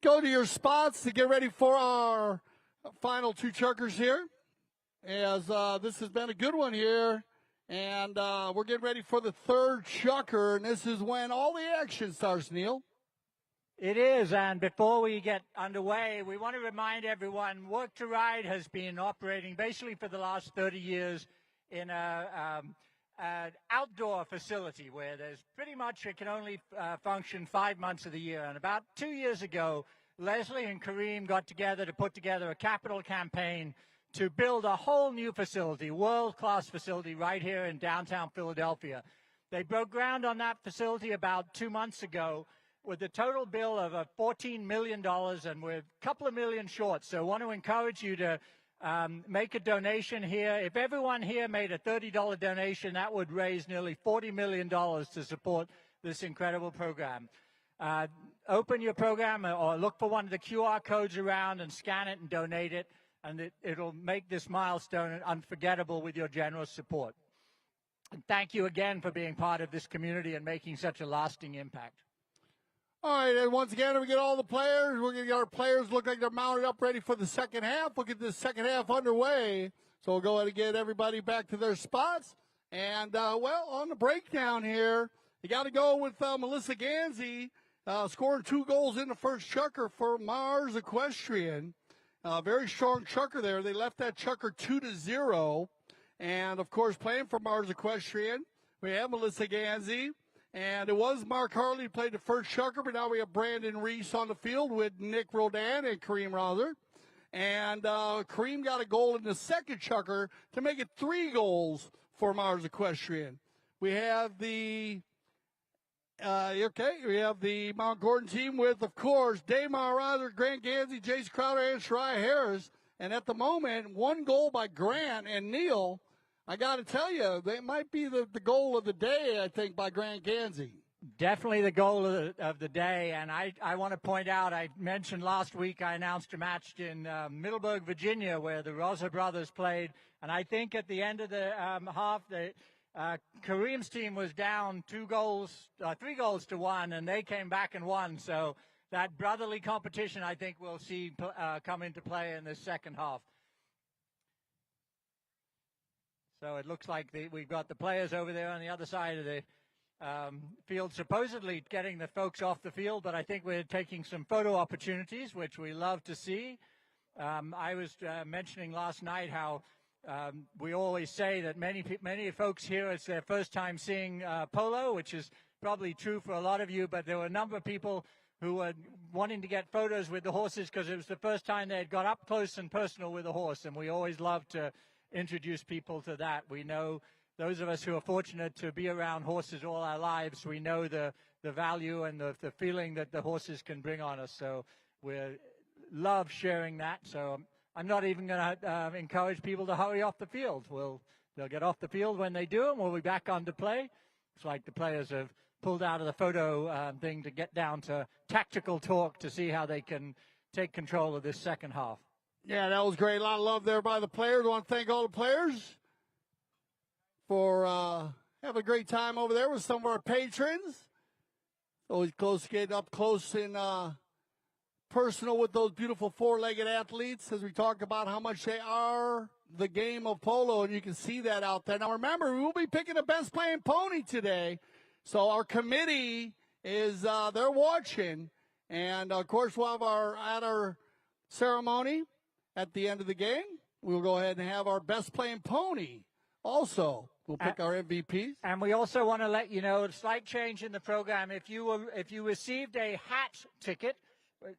go to your spots to get ready for our final two chuckers here. As this has been a good one here. And we're getting ready for the third chucker, and this is when all the action starts, Neil.
It is, and before we get underway, we want to remind everyone, Work to Ride has been operating basically for the last 30 years in an outdoor facility where there's pretty much, it can only function 5 months of the year. And about 2 years ago, Leslie and Kareem got together to put together a capital campaign to build a whole new facility, world-class facility right here in downtown Philadelphia. They broke ground on that facility about 2 months ago with a total bill of $14 million, and we're a couple of million short. So I want to encourage you to make a donation here. If everyone here made a $30 donation, that would raise nearly $40 million to support this incredible program. Open your program or look for one of the QR codes around and scan it and donate it. And it'll make this milestone unforgettable with your generous support. And thank you again for being part of this community and making such a lasting impact.
All right, and once again, we get all the players. We're going to get our players look like they're mounted up, ready for the second half. We'll get this second half underway. So we'll go ahead and get everybody back to their spots. And, well, on the breakdown here, you got to go with Melissa Gansey scoring 2 goals in the first chucker for Mars Equestrian. Very strong chucker there. They left that chucker 2-0. And, of course, playing for Mars Equestrian, we have Melissa Gansey. And it was Mark Harley who played the first chucker, but now we have Brandon Reese on the field with Nick Rodan and Kareem Rother. And Kareem got a goal in the second chucker to make it 3 goals for Mars Equestrian. We have the Mount Gordon team with, of course, Damar Rother, Grant Gansey, Jace Crowder, and Shariah Harris. And at the moment, 1 goal by Grant and Neil. I got to tell you, they might be the goal of the day, I think, by Grant Gansey.
Definitely the goal of the day. And I want to point out, I mentioned last week I announced a match in Middleburg, Virginia, where the Rosa brothers played. And I think at the end of the half, Kareem's team was down 3 goals to 1, and they came back and won. So that brotherly competition, I think, we'll see come into play in the second half. So it looks like we've got the players over there on the other side of the field, supposedly getting the folks off the field, but I think we're taking some photo opportunities, which we love to see. I was mentioning last night how we always say that many folks here, it's their first time seeing Polo, which is probably true for a lot of you, but there were a number of people who were wanting to get photos with the horses because it was the first time they had got up close and personal with a horse, and we always love to introduce people to that. We know, those of us who are fortunate to be around horses all our lives, we know the value and the feeling that the horses can bring on us. So we love sharing that. So I'm not even going to encourage people to hurry off the field. They'll get off the field when they do, and we'll be back on to play. It's like the players have pulled out of the photo thing to get down to tactical talk to see how they can take control of this second half.
Yeah, that was great. A lot of love there by the players. I want to thank all the players for having a great time over there with some of our patrons. Always close to getting up close and personal with those beautiful 4-legged athletes as we talk about how much they are the game of polo, and you can see that out there. Now, remember, we will be picking the best playing pony today. So our committee is they're watching. And, of course, we'll have our ceremony. At the end of the game, we'll go ahead and have our best playing pony. Also, we'll pick our MVPs.
And we also want to let you know a slight change in the program. If you received a hat ticket,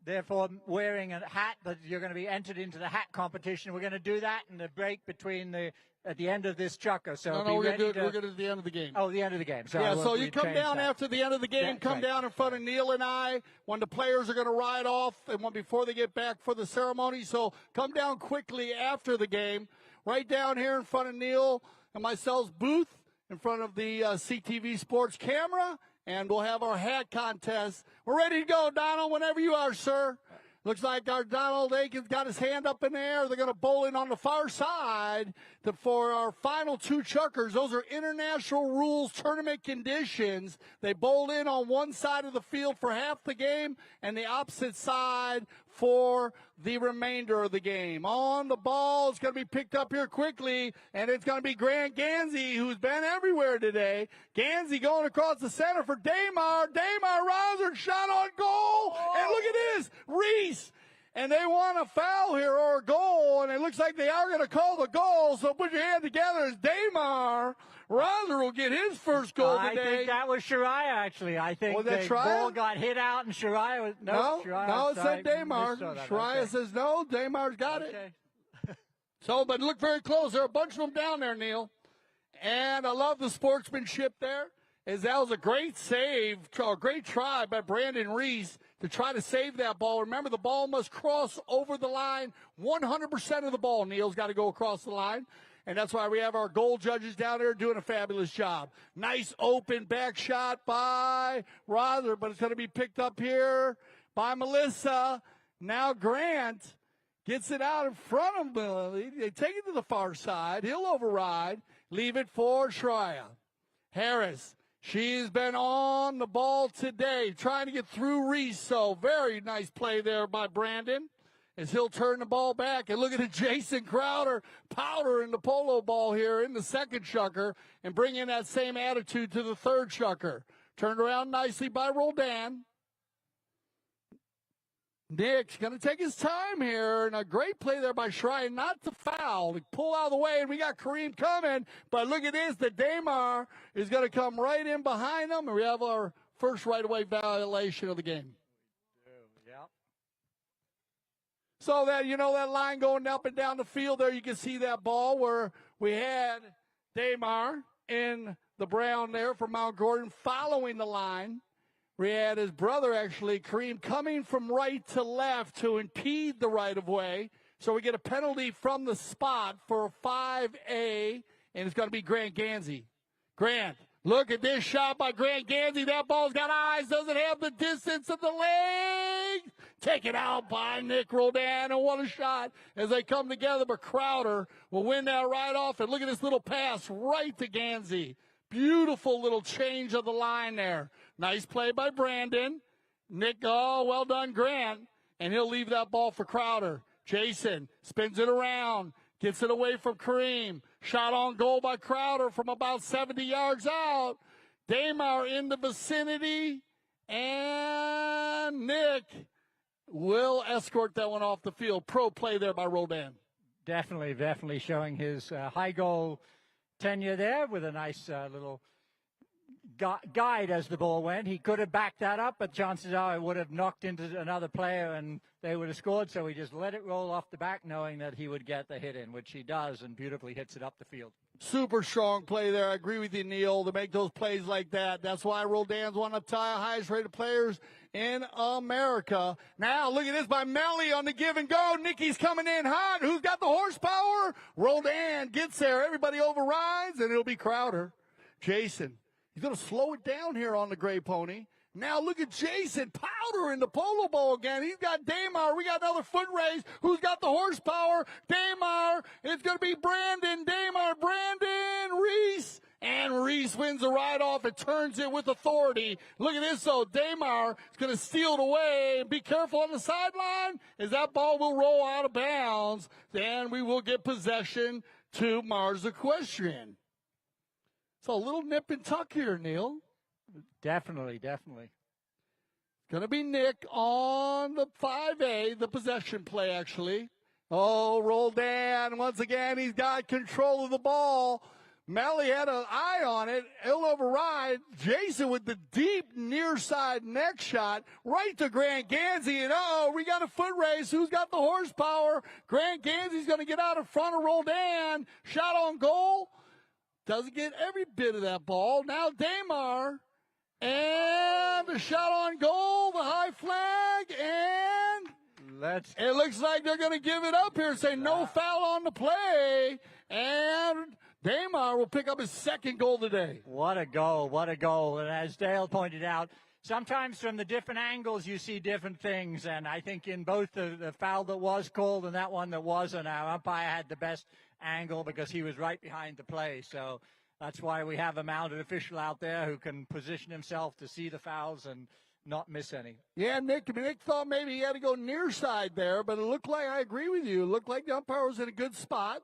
therefore wearing a hat, that you're going to be entered into the hat competition. We're going to do that in the break between at the end of this chucker. So
we're going to do it at the end of the game.
Oh, the end of the game. So
yeah, so you come down after the end of the game, come down in front of Neil and I when the players are going to ride off and before they get back for the ceremony. So come down quickly after the game, right down here in front of Neil and myself's booth in front of the CTV Sports camera, and we'll have our hat contest. We're ready to go, Donald, whenever you are, sir. Looks like our Donald Aiken's got his hand up in the air. They're going to bowl in on the far side for our final two chuckers. Those are international rules tournament conditions. They bowled in on one side of the field for half the game and the opposite side for the remainder of the game. On the ball, it's going to be picked up here quickly, and it's going to be Grant Gansey, who's been everywhere today. Gansey going across the center for Damar. Damar riser, shot on goal, and look at this, Reese. And they want a foul here or a goal, and it looks like they are going to call the goal, so put your hand together as Damar Riser will get his first goal today.
I think that was Shariah, actually. I think the ball got hit out, and Shariah was...
No,
Shariah,
it said Damar. Shariah says no, Damar's got it. So, but look very close. There are a bunch of them down there, Neil. And I love the sportsmanship there, as that was a great save, a great try by Brandon Reese to try to save that ball. Remember, the ball must cross over the line. 100% of the ball, Neil's got to go across the line. And that's why we have our goal judges down there doing a fabulous job. Nice open back shot by Rother, but it's going to be picked up here by Melissa. Now Grant gets it out in front of Millie. They take it to the far side. He'll override. Leave it for Shreya. Harris, she's been on the ball today, trying to get through Reese. So very nice play there by Brandon, as he'll turn the ball back. And look at it, Jason Crowder powdering the polo ball here in the second chucker and bring in that same attitude to the third chucker. Turned around nicely by Roldan. Nick's going to take his time here, and a great play there by Shrine, not to foul, to pull out of the way, and we got Kareem coming, but look at this, the Damar is going to come right in behind them, and we have our first right-of-way violation of the game. So that, you know, that line going up and down the field there, you can see that ball where we had Damar in the brown there for Mount Gordon following the line. We had his brother, actually, Kareem, coming from right to left to impede the right-of-way. So we get a penalty from the spot for 5A, and it's going to be Grant Gansey. Grant, look at this shot by Grant Gansey. That ball's got eyes, doesn't have the distance of the leg. Taken out by Nick Roldan, and what a shot as they come together. But Crowder will win that right off, and look at this little pass right to Gansey. Beautiful little change of the line there. Nice play by Brandon. Nick, oh, well done, Grant. And he'll leave that ball for Crowder. Jason spins it around, gets it away from Kareem. Shot on goal by Crowder from about 70 yards out. Damar in the vicinity, and Nick will escort that one off the field. Pro play there by Roldan.
Definitely showing his high goal tenure there with a nice little guide as the ball went. He could have backed that up, but chances are it would have knocked into another player and they would have scored. So he just let it roll off the back, knowing that he would get the hit in, which he does, and beautifully hits it up the field.
Super strong play there. I agree with you, Neil, to make those plays like that. That's why Roldan's one of the highest rated players in America. Now, look at this by Melly on the give and go. Nikki's coming in hot. Who's got the horsepower? Roldan gets there. Everybody overrides, and it'll be Crowder. Jason, he's going to slow it down here on the gray pony. Now look at Jason Powder in the polo ball again. He's got Damar. We got another foot race. Who's got the horsepower? Damar. It's going to be Brandon. Damar, Brandon, Reese. And Reese wins the ride off and turns it with authority. Look at this, though. Damar is going to steal it away. Be careful on the sideline, as that ball will roll out of bounds. Then we will get possession to Mars Equestrian. So a little nip and tuck here, Neil.
Definitely.
Going to be Nick on the 5A, the possession play, actually. Oh, Roldan, once again, he's got control of the ball. Melly had an eye on it. He'll override. Jason with the deep near side neck shot right to Grant Gansey. And we got a foot race. Who's got the horsepower? Grant Gansey's going to get out in front of Roldan. Shot on goal. Doesn't get every bit of that ball. Now Damar. And the shot on goal, the high flag, and it looks like they're going to give it up here, say no foul on the play, and Damar will pick up his second goal today.
What a goal. And as Dale pointed out, sometimes from the different angles you see different things, and I think in both the foul that was called and that one that wasn't, our umpire had the best angle because he was right behind the play. So that's why we have a mounted official out there who can position himself to see the fouls and not miss any.
Yeah, Nick thought maybe he had to go near side there, but it looked like, I agree with you, it looked like the umpire was in a good spot.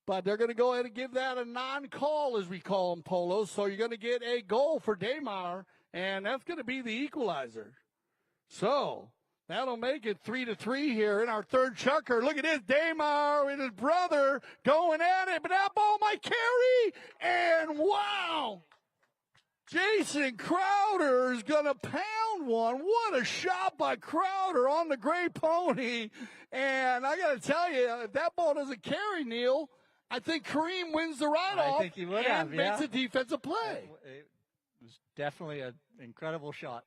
But they're going to go ahead and give that a non-call, as we call them, Polo. So you're going to get a goal for Daymar, and that's going to be the equalizer. So that'll make it 3-3 here in our third chukker. Look at this, Daymar and his brother going at it, but that ball might carry, and wow! Jason Crowder is going to pound one. What a shot by Crowder on the gray pony. And I got to tell you, if that ball doesn't carry, Neil, I think Kareem wins the ride-off
I think he would have,
makes a defensive play.
It was definitely an incredible shot.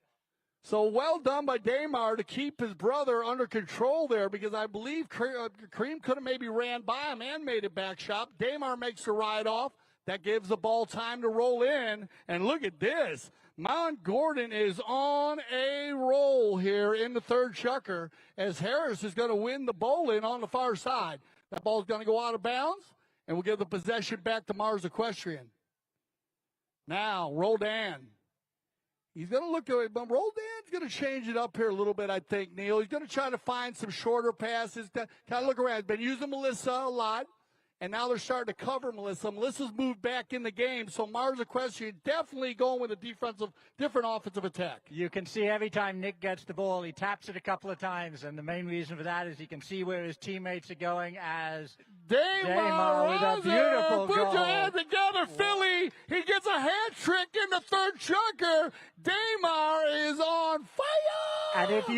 So well done by Daymar to keep his brother under control there, because I believe Kareem could have maybe ran by him and made a back shot. Daymar makes the ride-off. That gives the ball time to roll in. And look at this. Mount Gordon is on a roll here in the third chukker as Harris is going to win the bowl-in on the far side. That ball's going to go out of bounds, and we'll give the possession back to Mars Equestrian. Now, Roldan. He's going to look at it, but Roldan's going to change it up here a little bit, I think, Neil. He's going to try to find some shorter passes. Kind of look around. He's been using Melissa a lot. And now they're starting to cover Melissa. Melissa's moved back in the game, so Mars Equestrian definitely going with a different offensive attack.
You can see every time Nick gets the ball, he taps it a couple of times, and the main reason for that is he can see where his teammates are going as Daymar with a beautiful
Put
goal.
your hands together, Philly. He gets a hat trick in the third chukker. Daymar is on fire.
And if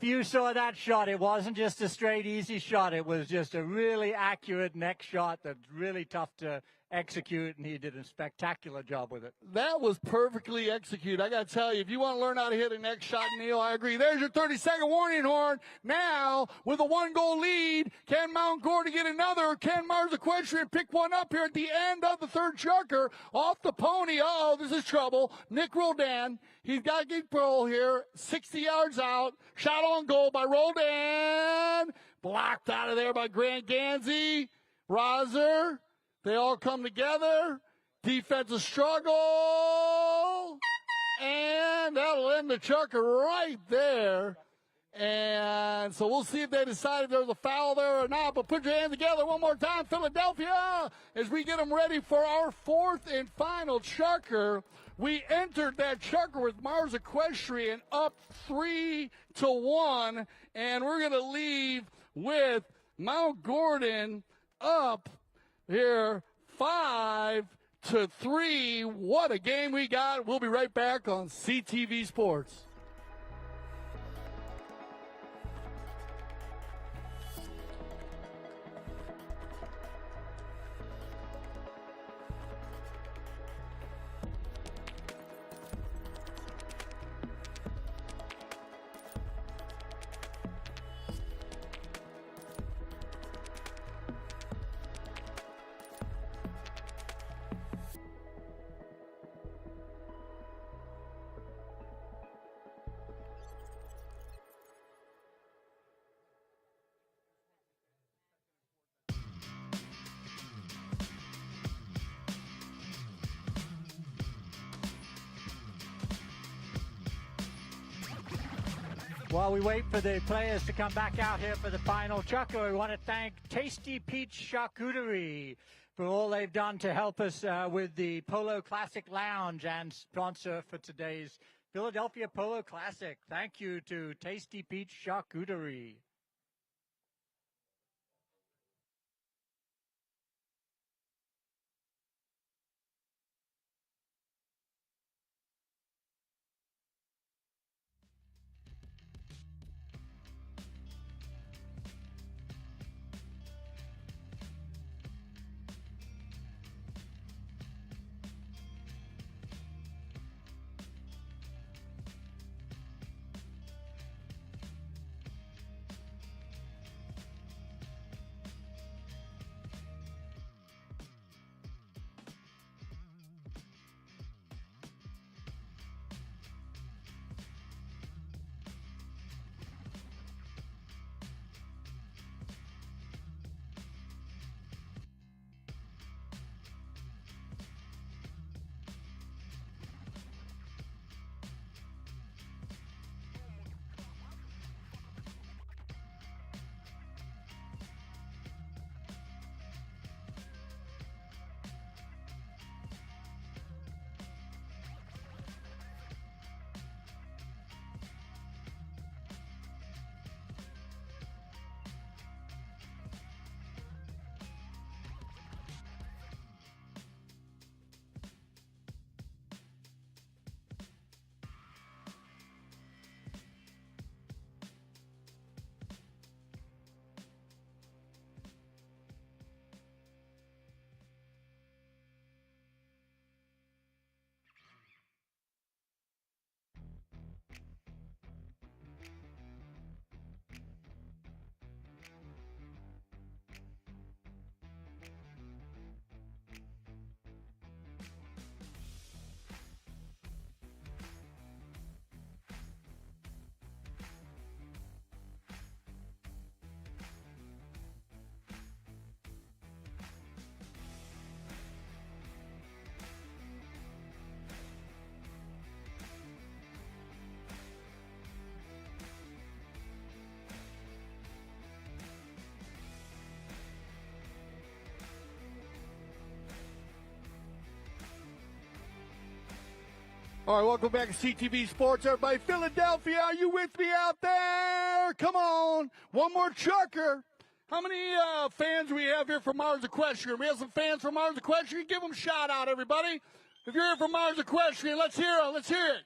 you saw that shot, it wasn't just a straight, easy shot. It was just a really accurate neck shot that's really tough to execute, and he did a spectacular job with it.
That was perfectly executed. I got to tell you, if you want to learn how to hit a next shot, Neil, I agree. There's your 30-second warning horn. Now, with a 1-goal lead, can Mount Gordon get another? Can Mars Equestrian pick one up here at the end of the third chukker? Off the pony. Uh-oh, this is trouble. Nick Roldan. He's got to get goal here. 60 yards out. Shot on goal by Roldan. Blocked out of there by Grant Gansey. Roser. They all come together. Defensive struggle. And that'll end the chukker right there. And so we'll see if they decide if there's a foul there or not. But put your hands together one more time, Philadelphia, as we get them ready for our fourth and final chukker. We entered that chukker with Mars Equestrian up 3-1. And we're going to leave with Mount Gordon up here 5-3. What a game we got. We'll be right back on CTV Sports.
While we wait for the players to come back out here for the final chukker, we want to thank Tasty Peach Charcuterie for all they've done to help us with the Polo Classic Lounge and sponsor for today's Philadelphia Polo Classic. Thank you to Tasty Peach Charcuterie.
All right, welcome back to CTV Sports, everybody. Philadelphia, are you with me out there? Come on. One more chucker. How many fans do we have here from Mars Equestrian? We have some fans from Mars Equestrian. Give them a shout out, everybody. If you're here from Mars Equestrian, let's hear it. Let's hear it.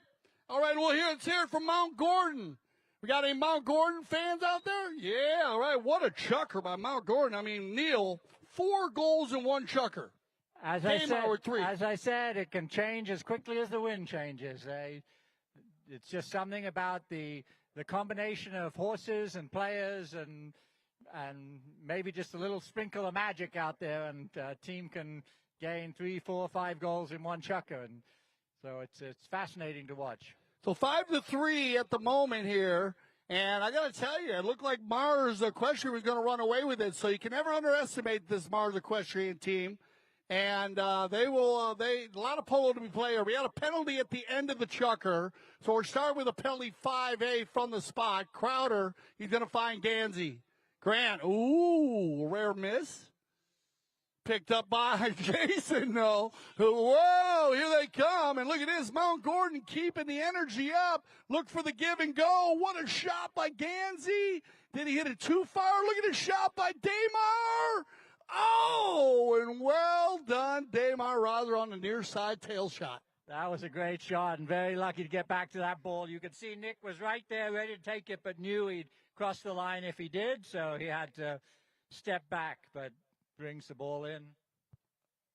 All right, let's hear it from Mount Gordon. We got any Mount Gordon fans out there? Yeah, all right. What a chucker by Mount Gordon. I mean, Neil, 4 goals in 1 chucker.
As I said, it can change as quickly as the wind changes. It's just something about the combination of horses and players and maybe just a little sprinkle of magic out there, and a team can gain 3, 4, 5 goals in 1 chucker. And so it's fascinating to watch.
So 5-3 at the moment here. And I got to tell you, it looked like Mars Equestrian was going to run away with it. So you can never underestimate this Mars Equestrian team. And they will. A lot of polo to be played here. We had a penalty at the end of the chukker, so we're starting with a penalty 5A from the spot. Crowder, he's going to find Gansey. Grant, ooh, rare miss. Picked up by Jason, though. Whoa, here they come. And look at this, Mount Gordon keeping the energy up. Look for the give and go. What a shot by Gansey. Did he hit it too far? Look at the shot by Damar. Oh, and well done, Damar Rother on the near side tail shot.
That was a great shot and very lucky to get back to that ball. You could see Nick was right there ready to take it, but knew he'd cross the line if he did, so he had to step back, but brings the ball in.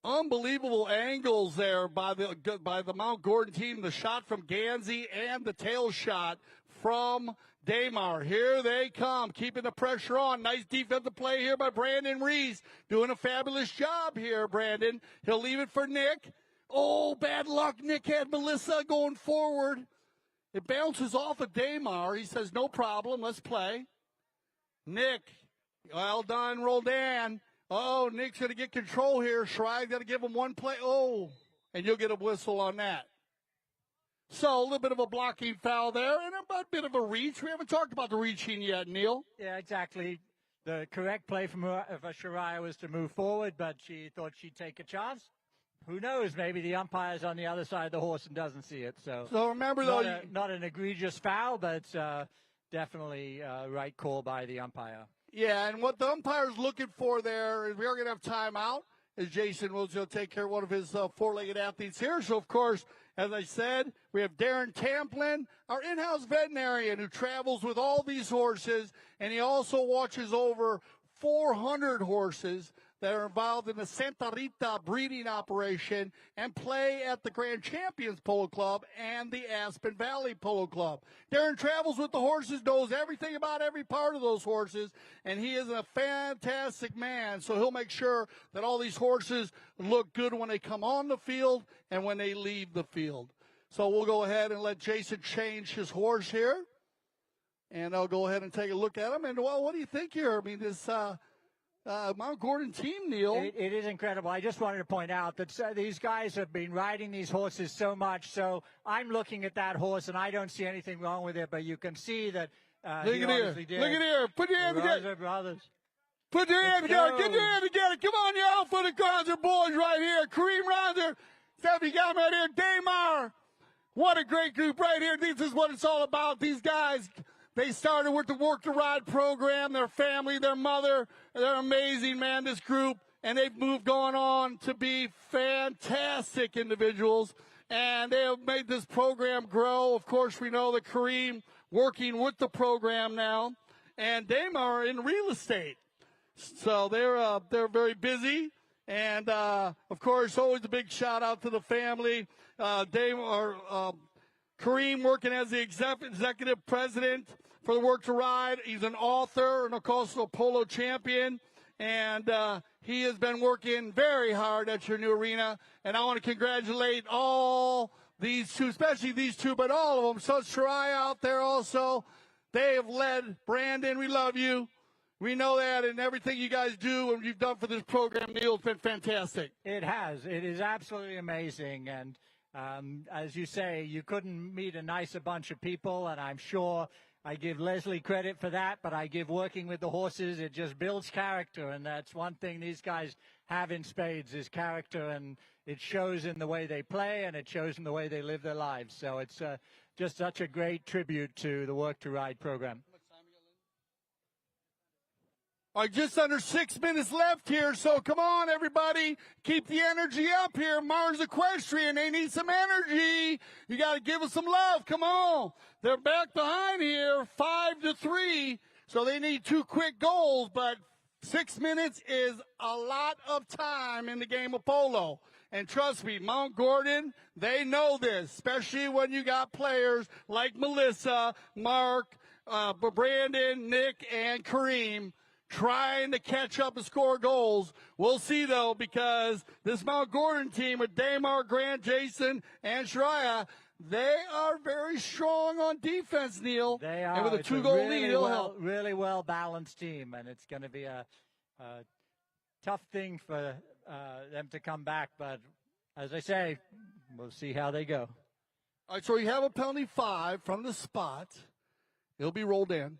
Unbelievable angles there by the Mount Gordon team. The shot from Gansey and the tail shot from Damar. Here they come, keeping the pressure on. Nice defensive play here by Brandon Reese. Doing a fabulous job here, Brandon. He'll leave it for Nick. Oh, bad luck. Nick had Melissa going forward. It bounces off of Damar. He says, no problem, let's play. Nick, well done, Roldan. Oh, Nick's going to get control here. Schrei's got to give him one play. Oh, and you'll get a whistle on that. So a little bit of a blocking foul there and a bit of a reach. We haven't talked about the reaching yet, Neil.
Yeah, exactly. The correct play from Shariah was to move forward, but she thought she'd take a chance. Who knows? Maybe the umpire's on the other side of the horse and doesn't see it. So
remember,
not an egregious foul, but definitely a right call by the umpire.
Yeah, and what the umpire's looking for there is we are going to have timeout, as Jason will take care of one of his 4-legged athletes here. So, of course, as I said, we have Darren Tamplin, our in-house veterinarian who travels with all these horses, and he also watches over 400 horses that are involved in the Santa Rita breeding operation and play at the Grand Champions Polo Club and the Aspen Valley Polo Club. Darren travels with the horses, knows everything about every part of those horses, and he is a fantastic man. So he'll make sure that all these horses look good when they come on the field and when they leave the field. So we'll go ahead and let Jason change his horse here, and I'll go ahead and take a look at him. And, well, what do you think here? I mean, this Mount Gordon team, Neil.
It is incredible. I just wanted to point out that these guys have been riding these horses so much. So I'm looking at that horse, and I don't see anything wrong with it. But you can see that
Look at here. Look at here. Put your hand together. Put your hand together. Get your hand together. Come on, you outfooted concert boys right here. Kareem Rounder, Stephanie Gallman right here. Damar. What a great group right here. This is what it's all about. These guys, they started with the Work to Ride program, their family, their mother. They're amazing, man, this group. And they've moved on to be fantastic individuals. And they have made this program grow. Of course, we know that Kareem working with the program now. And Damar in real estate. So they're very busy. And, of course, always a big shout out to the family. Kareem working as the executive president for the Work to Ride. He's an author and, of course, a polo champion. And he has been working very hard at your new arena. And I want to congratulate all these two, especially these two, but all of them. So Shariah out there also. They have led. Brandon, we love you. We know that, and everything you guys do and you've done for this program, Neil, has been fantastic.
It has. It is absolutely amazing. And as you say, you couldn't meet a nicer bunch of people, and I'm sure I give Leslie credit for that, but I give working with the horses, it just builds character, and that's one thing these guys have in spades is character, and it shows in the way they play, and it shows in the way they live their lives. So it's just such a great tribute to the Work to Ride program.
All right, just under 6 minutes left here, so come on, everybody. Keep the energy up here. Mars Equestrian, they need some energy. You got to give us some love. Come on. They're back behind here, 5-3, so they need 2 quick goals, but 6 minutes is a lot of time in the game of polo. And trust me, Mount Gordon, they know this, especially when you got players like Melissa, Mark, Brandon, Nick, and Kareem trying to catch up and score goals. We'll see, though, because this Mount Gordon team with Damar, Grant, Jason, and Shreya, they are very strong on defense, Neil.
They are.
And with a 2-goal lead, it'll help.
Really well-balanced team, and it's going to be a tough thing for them to come back. But as I say, we'll see how they go.
All right, so we have a penalty 5 from the spot. It'll be rolled in.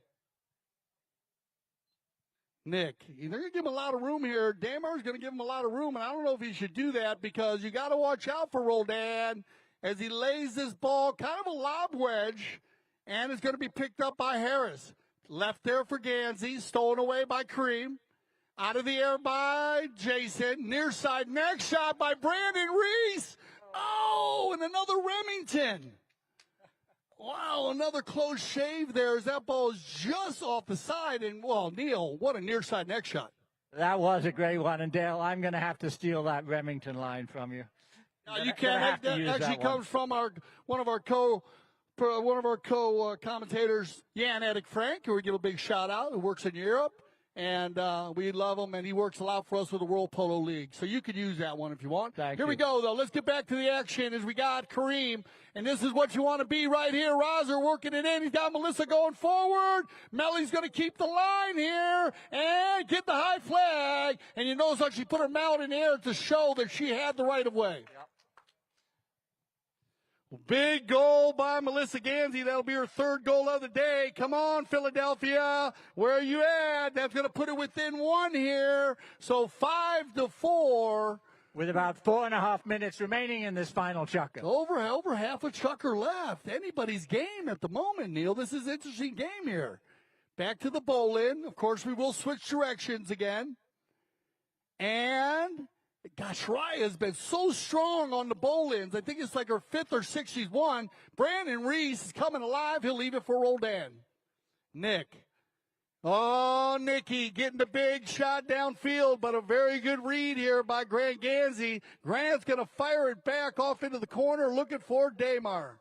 Nick, they're going to give him a lot of room here. Damar's going to give him a lot of room, and I don't know if he should do that because you got to watch out for Roldan as he lays this ball, kind of a lob wedge, and it's going to be picked up by Harris. Left there for Gansey, stolen away by Kareem. Out of the air by Jason. Near side, next shot by Brandon Reese. Oh, and another Remington. Wow, another close shave there as that ball is just off the side. And, well, Neil, what a near side next shot.
That was a great one. And, Dale, I'm going to have to steal that Remington line from you.
No, you can't. That actually comes from one of our co-commentators, Jan Edik Frank, who we give a big shout out, who works in Europe. And we love him, and he works a lot for us with the World Polo League. So you could use that one if you want. Here we go, though. Let's get back to the action as we got Kareem. And this is what you want to be right here. Rozer working it in. He's got Melissa going forward. Mellie's going to keep the line here and get the high flag. And you notice how she put her mallet in the air to show that she had the right of way. Yep. Big goal by Melissa Gansey. That'll be her 3rd goal of the day. Come on, Philadelphia. Where are you at? That's going to put it within 1 here. So 5-4.
With about 4.5 minutes remaining in this final chukker.
Over half a chukker left. Anybody's game at the moment, Neil. This is an interesting game here. Back to the bowl-in. Of course, we will switch directions again. And gosh, Raya has been so strong on the bowl-ins. I think it's like her 5th or 6th she's won. Brandon Reese is coming alive. He'll leave it for Roldan. Nick. Oh, Nicky getting the big shot downfield, but a very good read here by Grant Gansey. Grant's going to fire it back off into the corner, looking for Damar.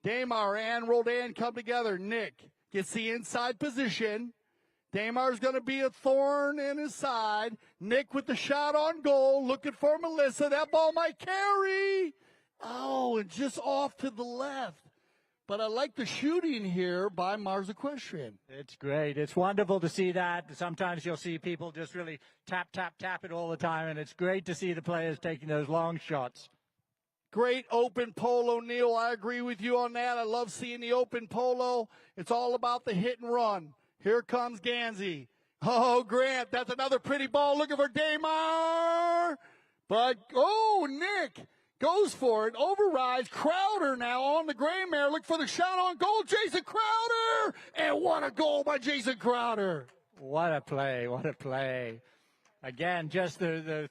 Damar and Roldan come together. Nick gets the inside position. Damar's going to be a thorn in his side. Nick with the shot on goal, looking for Melissa. That ball might carry. Oh, and just off to the left. But I like the shooting here by Mars Equestrian.
It's great. It's wonderful to see that. Sometimes you'll see people just really tap it all the time, and it's great to see the players taking those long shots.
Great open polo, Neil. I agree with you on that. I love seeing the open polo. It's all about the hit and run. Here comes Gansey. Oh, Grant, that's another pretty ball looking for Damar. But, oh, Nick goes for it, overrides. Crowder now on the gray mare. Look for the shot on goal. Jason Crowder. And what a goal by Jason Crowder.
What a play. What a play. Again, just the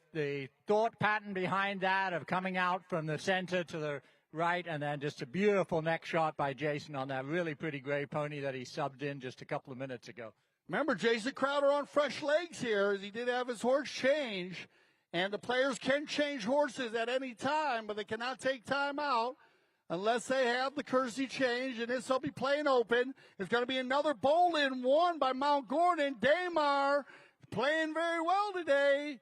thought pattern behind that of coming out from the center to the right, and then just a beautiful neck shot by Jason on that really pretty gray pony that he subbed in just a couple of minutes ago.
Remember, Jason Crowder on fresh legs here, as he did have his horse change. And the players can change horses at any time, but they cannot take time out unless they have the courtesy change. And this will be playing open. It's going to be another bowl-in won by Mount Gordon. Damar playing very well today.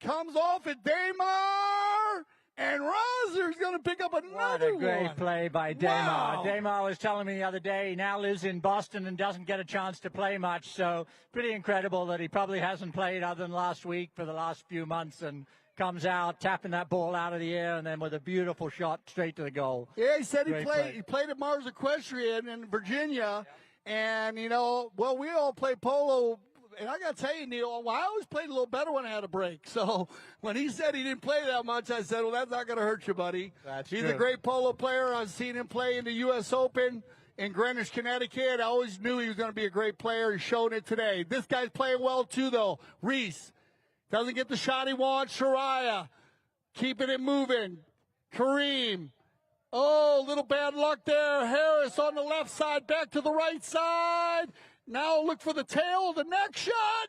Comes off at Damar. And Rozer's going to pick up another one.
What a great play by Damar.
Wow.
Damar was telling me the other day he now lives in Boston and doesn't get a chance to play much. So pretty incredible that he probably hasn't played other than last week for the last few months, and comes out, tapping that ball out of the air, and then with a beautiful shot straight to the goal.
Yeah, he said
Great
he played at Mars Equestrian in Virginia. And, you know, well, we all play polo. And I got to tell you, Neil, well, I always played a little better when I had a break. So when he said he didn't play that much, I said, well, that's not going to hurt you, buddy. He's a great polo player. I've seen him play in the U.S. Open in Greenwich, Connecticut. I always knew he was going to be a great player. He's showing it today. This guy's playing well, too, though. Reese doesn't get the shot he wants. Shariah keeping it moving. Kareem. Oh, little bad luck there. Harris on the left side, back to the right side. Now look for the tail, the next shot.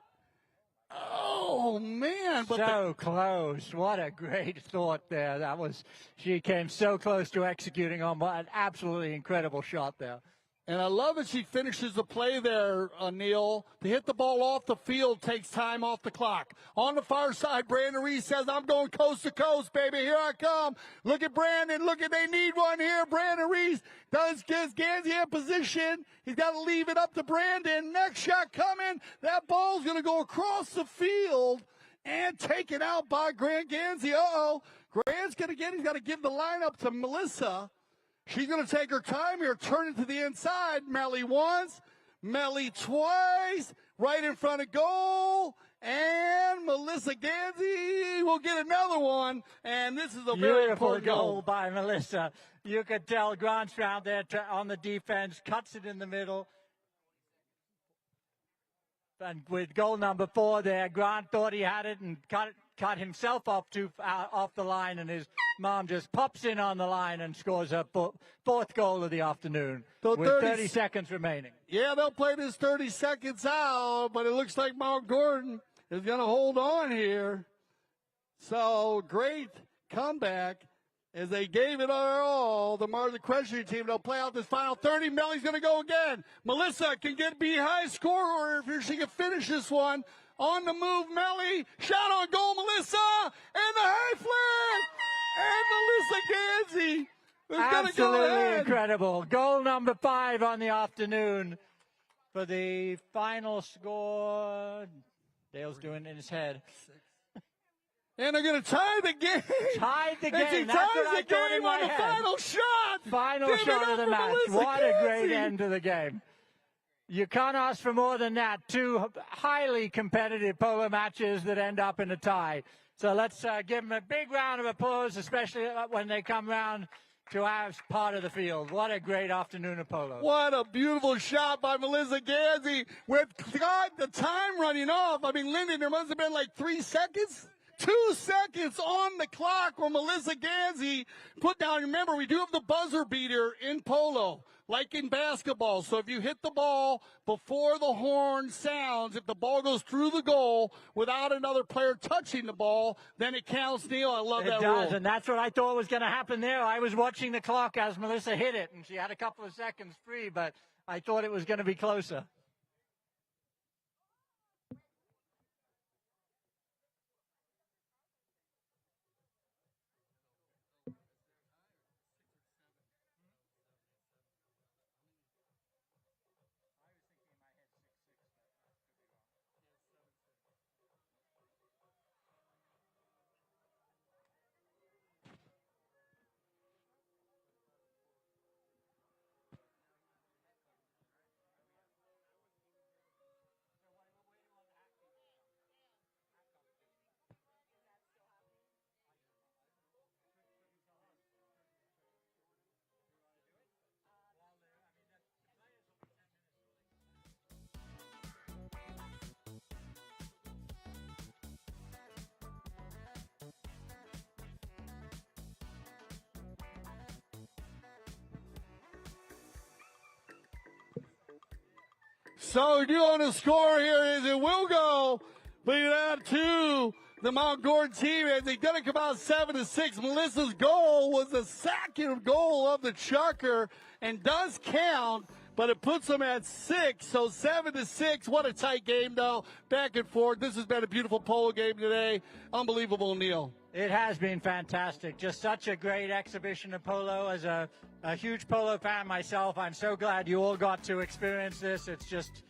Oh, man. But
so close. What a great thought there. She came so close to executing on an absolutely incredible shot there.
And I love that she finishes the play there, Neil. To hit the ball off the field takes time off the clock. On the far side, Brandon Reese says, I'm going coast to coast, baby. Here I come. Look at Brandon. Look at, they need one here. Brandon Reese does get Gansey in position. He's got to leave it up to Brandon. Next shot coming. That ball's going to go across the field and taken out by Grant Gansey. Uh-oh. Grant's going to he's got to give the lineup to Melissa. She's going to take her time here, turn it to the inside. Melly once, Melly twice, right in front of goal. And Melissa Gansey will get another one. And this is a very
beautiful
important
goal by Melissa. You could tell Grant's down there on the defense, cuts it in the middle. And with goal number 4 there, Grant thought he had it and cut himself off the line, and his mom just pops in on the line and scores her fourth goal of the afternoon with 30 seconds remaining.
Yeah, they'll play this 30 seconds out, but it looks like Mount Gordon is going to hold on here. So great comeback as they gave it all. The Mars Equestrian team, they'll play out this final 30. Melly's going to go again. Melissa can be high scorer if she can finish this one. On the move, Melly. Shot on goal, Melissa. And the high flag. And Melissa Gansey is going to go ahead.
Absolutely incredible. Goal number 5 on the afternoon for the final score. Dale's doing it in his head.
And they're going to tie the game.
Tie the game.
And she ties the game on the final shot.
Final shot of the match. What a great end to the game. You can't ask for more than that. 2 highly competitive polo matches that end up in a tie. So let's give them a big round of applause, especially when they come round to our part of the field. What a great afternoon of polo.
What a beautiful shot by Melissa Gansey with the time running off. I mean, Lyndon, there must have been like 3 seconds. 2 seconds on the clock where Melissa Gansey put down. Remember, we do have the buzzer beater in polo, like in basketball. So if you hit the ball before the horn sounds, if the ball goes through the goal without another player touching the ball, then it counts, Neil. I love that rule.
It does, and that's what I thought was going to happen there. I was watching the clock as Melissa hit it, and she had a couple of seconds free, but I thought it was going to be closer.
So you on the score here is it will go, but you have to the Mount Gordon team as they done it come out 7-6. Melissa's goal was the second goal of the Chucker and does count, but it puts them at 6. So 7-6. What a tight game though. Back and forth. This has been a beautiful polo game today. Unbelievable, Neil.
It has been fantastic. Just such a great exhibition of polo. As a huge polo fan myself, I'm so glad you all got to experience this. It's just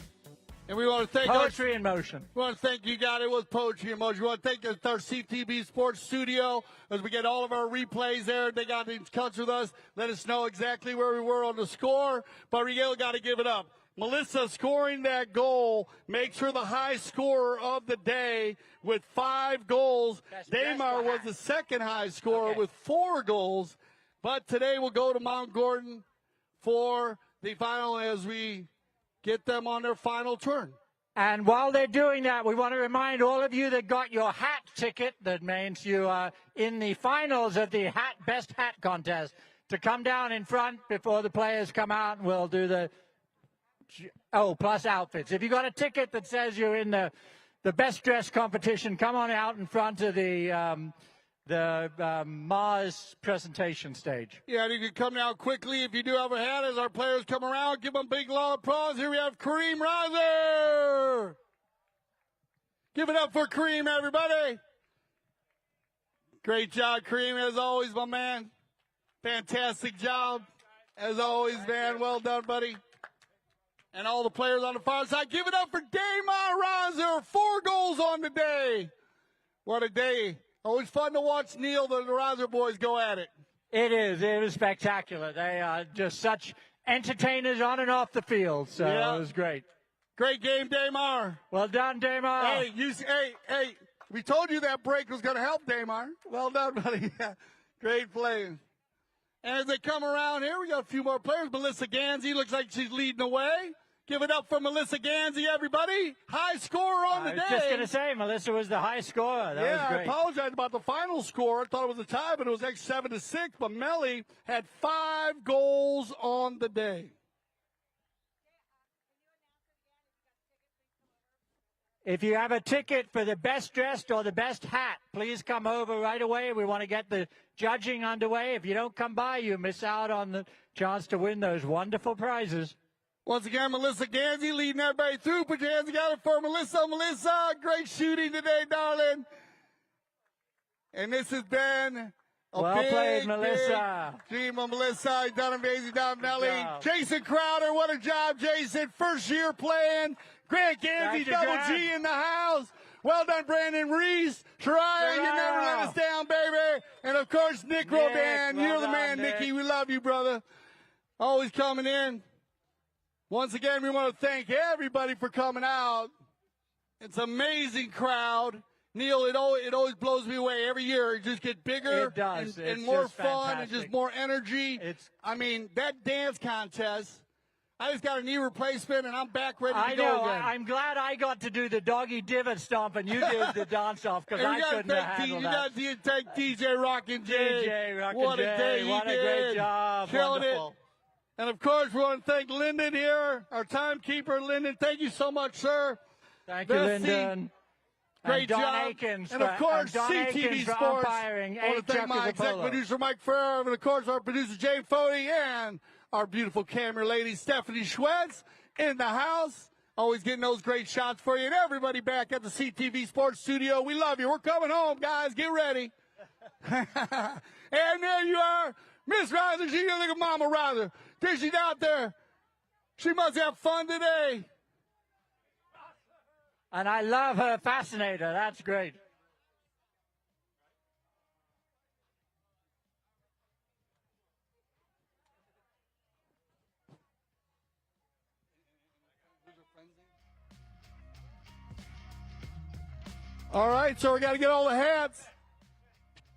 and we want to thank
poetry in motion.
We want to thank you guys. It was poetry in motion. We want to thank our CTV Sports Studio as we get all of our replays there. They got in touch with us. Let us know exactly where we were on the score. But Miguel got to give it up Melissa scoring that goal makes her the high scorer of the day with 5 goals. Damar was the second high scorer with 4 goals. But today we'll go to Mount Gordon for the final as we get them on their final turn.
And while they're doing that, we want to remind all of you that got your hat ticket, that means you are in the finals of the best hat contest, to come down in front before the players come out, and we'll do the plus outfits. If you got a ticket that says you're in the best dress competition, come on out in front of the Mars presentation stage.
Yeah, and you can come down quickly if you do have a hat as our players come around. Give them a big long applause. Here we have Kareem Reiser. Give it up for Kareem, everybody. Great job, Kareem, as always, my man. Fantastic job, as always, man. Well done, buddy. And all the players on the far side, give it up for Damar Reiser. 4 goals on the day. What a day. Always fun to watch Neil, the Reiser boys, go at it.
It is. It was spectacular. They are just such entertainers on and off the field. So it was great.
Great game, Damar.
Well done, Damar.
Hey, we told you that break was going to help, Damar. Well done, buddy. Great playing. And as they come around here, we got a few more players. Melissa Gansey looks like she's leading the way. Give it up for Melissa Gansey, everybody. High scorer on the day.
I was just going to say, Melissa was the high scorer. That was great.
I apologize about the final score. I thought it was a tie, but it was actually 7-6. But Melly had 5 goals on the day.
If you have a ticket for the best dressed or the best hat, please come over right away. We want to get the judging underway. If you don't come by, you miss out on the chance to win those wonderful prizes.
Once again, Melissa Gansey leading everybody through. Put your hands together for Melissa. Melissa, great shooting today, darling. And this has been a
played, Melissa.
Big dream of Melissa. He's done amazing job, Nelly. Jason Crowder, what a job, Jason. First year playing. Grant Gansey, Double G in the house. Well done, Brandon Reese. Shariah, you never let us down, baby. And, of course, Nick Rodan. You're the man, Nicky. We love you, brother. Always coming in. Once again, we want to thank everybody for coming out. It's an amazing crowd. Neil, it always blows me away. Every year it just gets bigger
it does.
and more fun and just more energy. That dance contest, I just got a knee replacement and I'm back ready to go again.
I'm glad I got to do the doggy divot stomp and you did the dance off because I couldn't have handled that.
You got to thank DJ Rockin' J.
DJ Rockin'
What
J.
a day he
What a
did.
great job.
Killing
Wonderful.
it. And, of course, we want to thank Lyndon here, our timekeeper, Lyndon. Thank you so much, sir.
Thank you, Lyndon.
Great
and Don
job.
Akins
and, of course,
Don
CTV
Akins for
Sports.
umpiring.
I want to thank my executive producer, Mike Ferrer, and, of course, our producer, Jane Fody, and our beautiful camera lady, Stephanie Schwetz, in the house. Always getting those great shots for you. And everybody back at the CTV Sports studio. We love you. We're coming home, guys. Get ready. And there you are. Miss Reiser. She look at Mama Reiser. There she's out there. She must have fun today.
And I love her fascinator. That's great.
All right, so we got to get all the hats.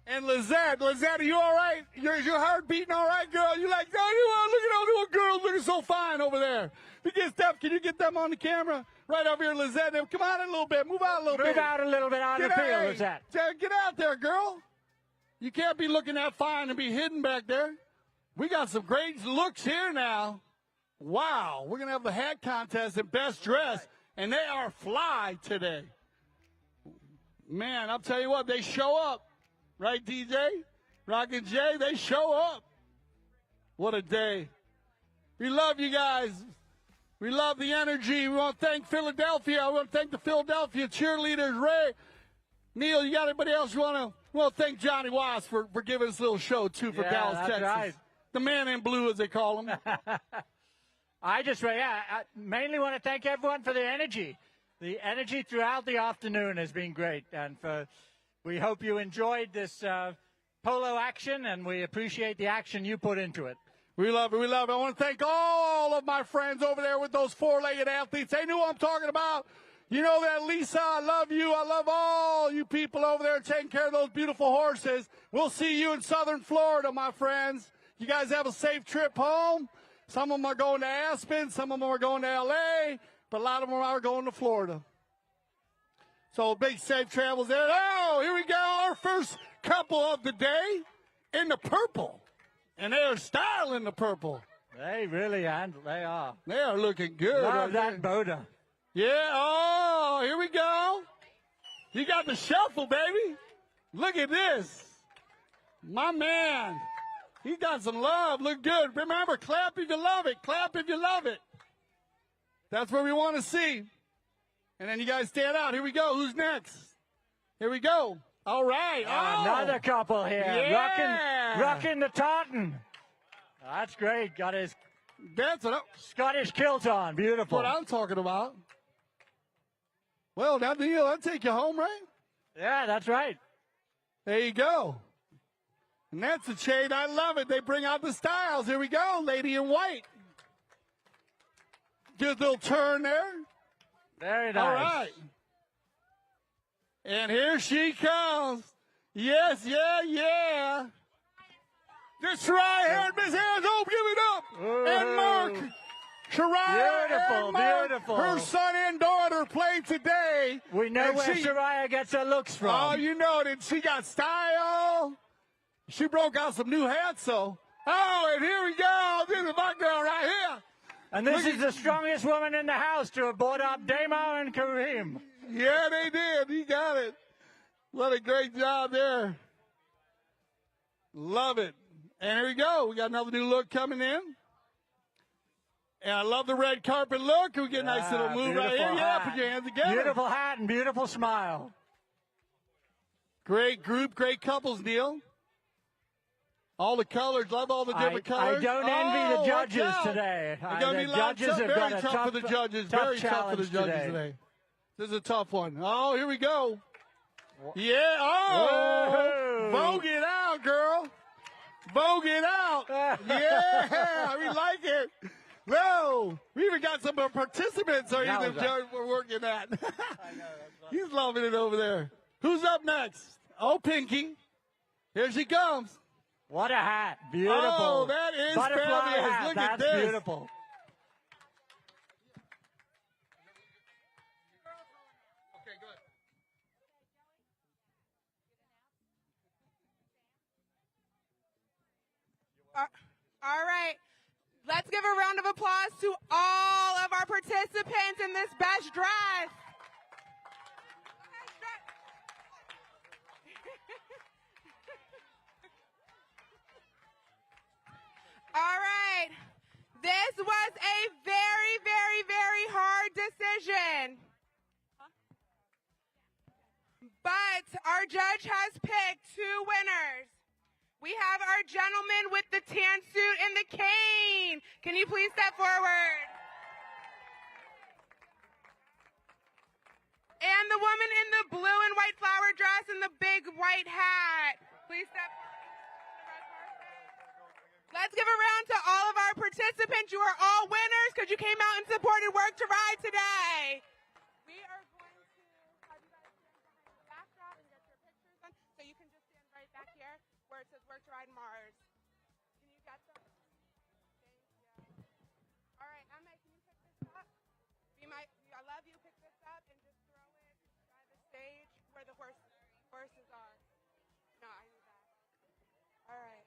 And Lizette, are you all right? Is your heart beating all right, girl? You like, oh, look at all the little girls looking so fine over there. Steph, can you get them on the camera? Right over here, Lizette. Come out a little bit. Move out a little bit.
Move out a little bit out of the field, Lizette.
Get out there, girl. You can't be looking that fine and be hidden back there. We got some great looks here now. Wow. We're going to have the hat contest and best dress, and they are fly today. Man, I'll tell you what, they show up. Right, DJ? Rockin' J, they show up. What a day. We love you guys. We love the energy. We want to thank Philadelphia. We want to thank the Philadelphia cheerleaders. Ray, Neil, you got anybody else you want to? We want to thank Johnny Wass for giving us a little show, too, for Dallas, Texas.
Right.
The man in blue, as they call him.
I mainly want to thank everyone for the energy. The energy throughout the afternoon has been great. And we hope you enjoyed this polo action, and we appreciate the action you put into it.
We love it. We love it. I want to thank all of my friends over there with those four-legged athletes. They knew what I'm talking about. You know that, Lisa, I love you. I love all you people over there taking care of those beautiful horses. We'll see you in southern Florida, my friends. You guys have a safe trip home. Some of them are going to Aspen. Some of them are going to L.A., but a lot of them are going to Florida. So big safe travels there. Oh, here we go. Our first couple of the day in the purple. And they're styling the purple.
They really handle. They are.
They are looking good.
Love that Boda.
Yeah. Oh, here we go. You got the shuffle, baby. Look at this. My man. He got some love. Look good. Remember, clap if you love it. Clap if you love it. That's what we want to see. And then you guys stand out. Here we go. Who's next? Here we go. All right. Oh.
Another couple here.
Yeah.
Rocking the tartan. That's great. Got his Scottish kilt on. Beautiful.
What I'm talking about. Well, that deal, that'll take you home, right?
Yeah, that's right.
There you go. And that's the chain. I love it. They bring out the styles. Here we go. Lady in white. Good little turn there.
Very nice.
All right. And here she comes. Yes, yeah. This Shariah and Miss Harris. Oh, give it up.
Ooh.
And Mark. Shariah
Beautiful,
and Mark,
beautiful.
her son and daughter played today.
We know
and
where Shariah gets her looks from.
Oh, you know it. She got style. She broke out some new hats, so. Oh, and here we go. This is my girl right here.
And this is the strongest woman in the house to have brought up Damo and Kareem.
Yeah, they did. He got it. What a great job there. Love it. And here we go. We got another new look coming in. And I love the red carpet look. We get a nice little move right here.
Hat.
Yeah, put your hands together.
Beautiful hat and beautiful smile.
Great group, great couples, Neil. All the colors, love all the different colors.
I don't envy the judges today.
The
judges have
very
got a
tough for the judges. Very tough for the judges today. This is a tough one. Oh, here we go. Yeah. Oh. Vogue it out, girl. Vogue it out. Yeah. We like it. No. We even got some participants are even we're working at. He's loving it over there. Who's up next? Oh, Pinky. Here she comes.
What a hat. Beautiful.
Oh, that is
Butterfly
fabulous.
hat.
Look
That's
at this.
Beautiful.
All right. Let's give a round of applause to all of our participants in this best dress. All right. This was a very, very, very hard decision. But our judge has picked two winners. We have our gentleman with the tan suit and the cane. Can you please step forward? And the woman in the blue and white flower dress and the big white hat. Please step forward. Let's give a round to all of our participants. You are all winners because you came out and supported Work to Ride today. We are going to have you guys stand behind the backdrop and get your pictures done. So you can just stand right back here where it says Work to Ride Mars. Can you get them? Thank you. All right, Emma, can you pick this up? I love you. Pick this up and just throw it by the stage where the horses are. No, I need that. All right.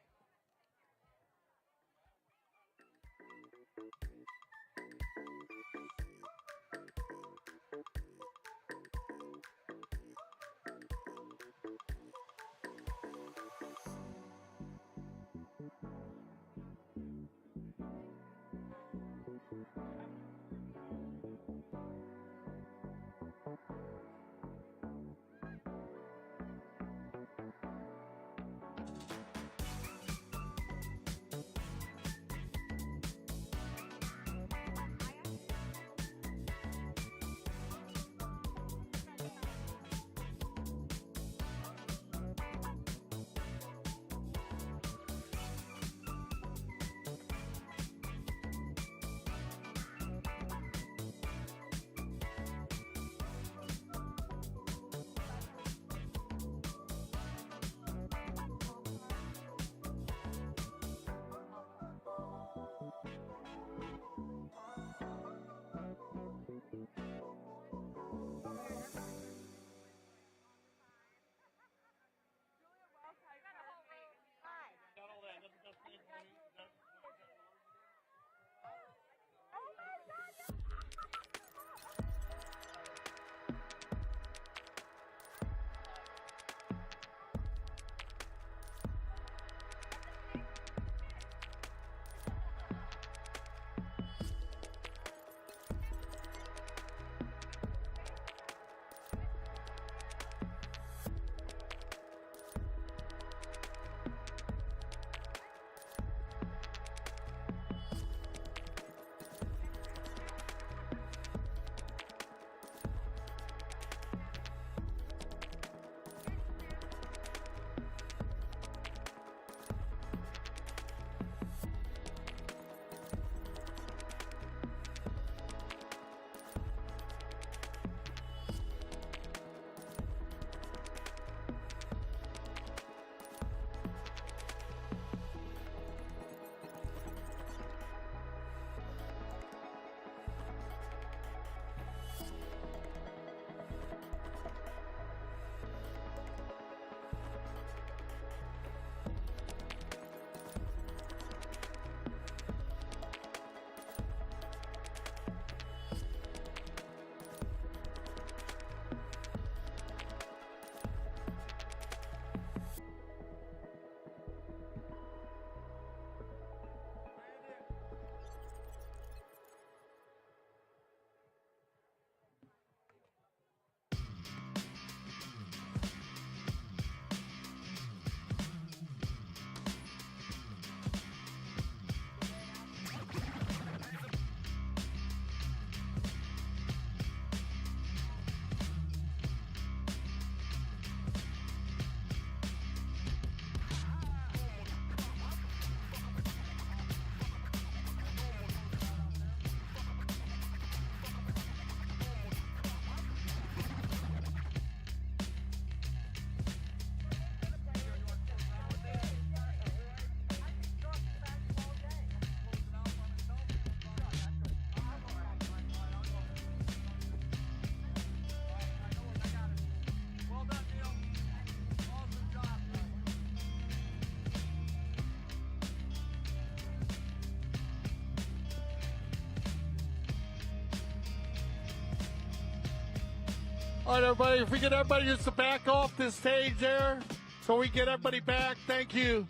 All right, everybody, if we get everybody just to back off this stage there so we get everybody back, thank you.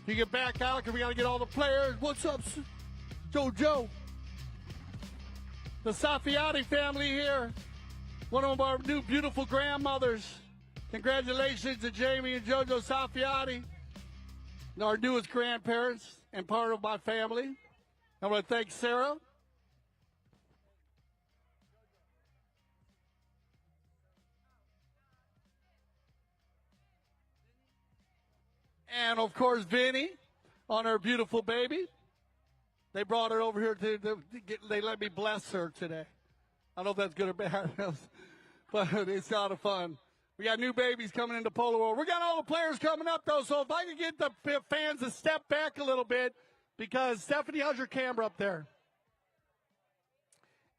You get back out because we got to get all the players. What's up, Joe? The Safiati family here, one of our new beautiful grandmothers. Congratulations to Jamie and JoJo Safiati, our newest grandparents and part of my family. I want to thank Sarah. And, of course, Vinny on her beautiful baby. They brought her over here they let me bless her today. I don't know if that's good or bad, but it's a lot of fun. We got new babies coming into Polo World. We got all the players coming up, though, so if I could get the fans to step back a little bit, because Stephanie, how's your camera up there?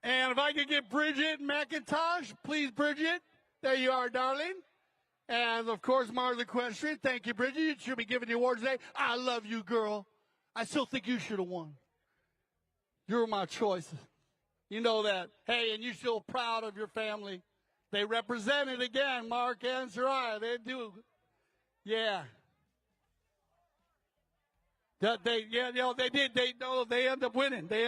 And if I could get Bridget McIntosh, please, Bridget. There you are, darling. And, of course, Mars Equestrian. Thank you, Bridget. You should be giving the awards today. I love you, girl. I still think you should have won. You're my choice. You know that. Hey, and you're still proud of your family. They represented again, Mark and Soraya. They do. Yeah. They did. They ended up winning. They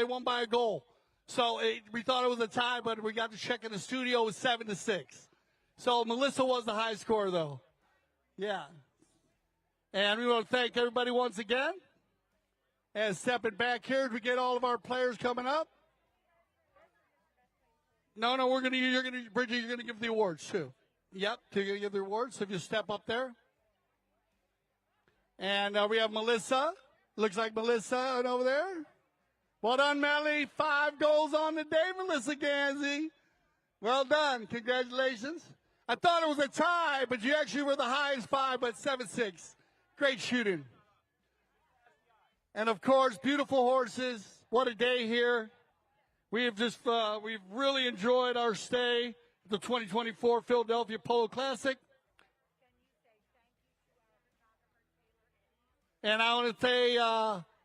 won by a goal. So we thought it was a tie, but we got to check in the studio. It was 7-6. So Melissa was the high scorer, though. Yeah. And we want to thank everybody once again. And stepping back here, we get all of our players coming up. No, Bridget, you're gonna give the awards too. Yep, you're gonna give the awards. So if you step up there. And we have Melissa. Looks like Melissa over there. Well done, Melly. 5 goals on the day, Melissa Gansey. Well done. Congratulations. I thought it was a tie, but you actually were the highest 5, but 7-6. Great shooting. And, of course, beautiful horses. What a day here. We've really enjoyed our stay at the 2024 Philadelphia Polo Classic. And I want to say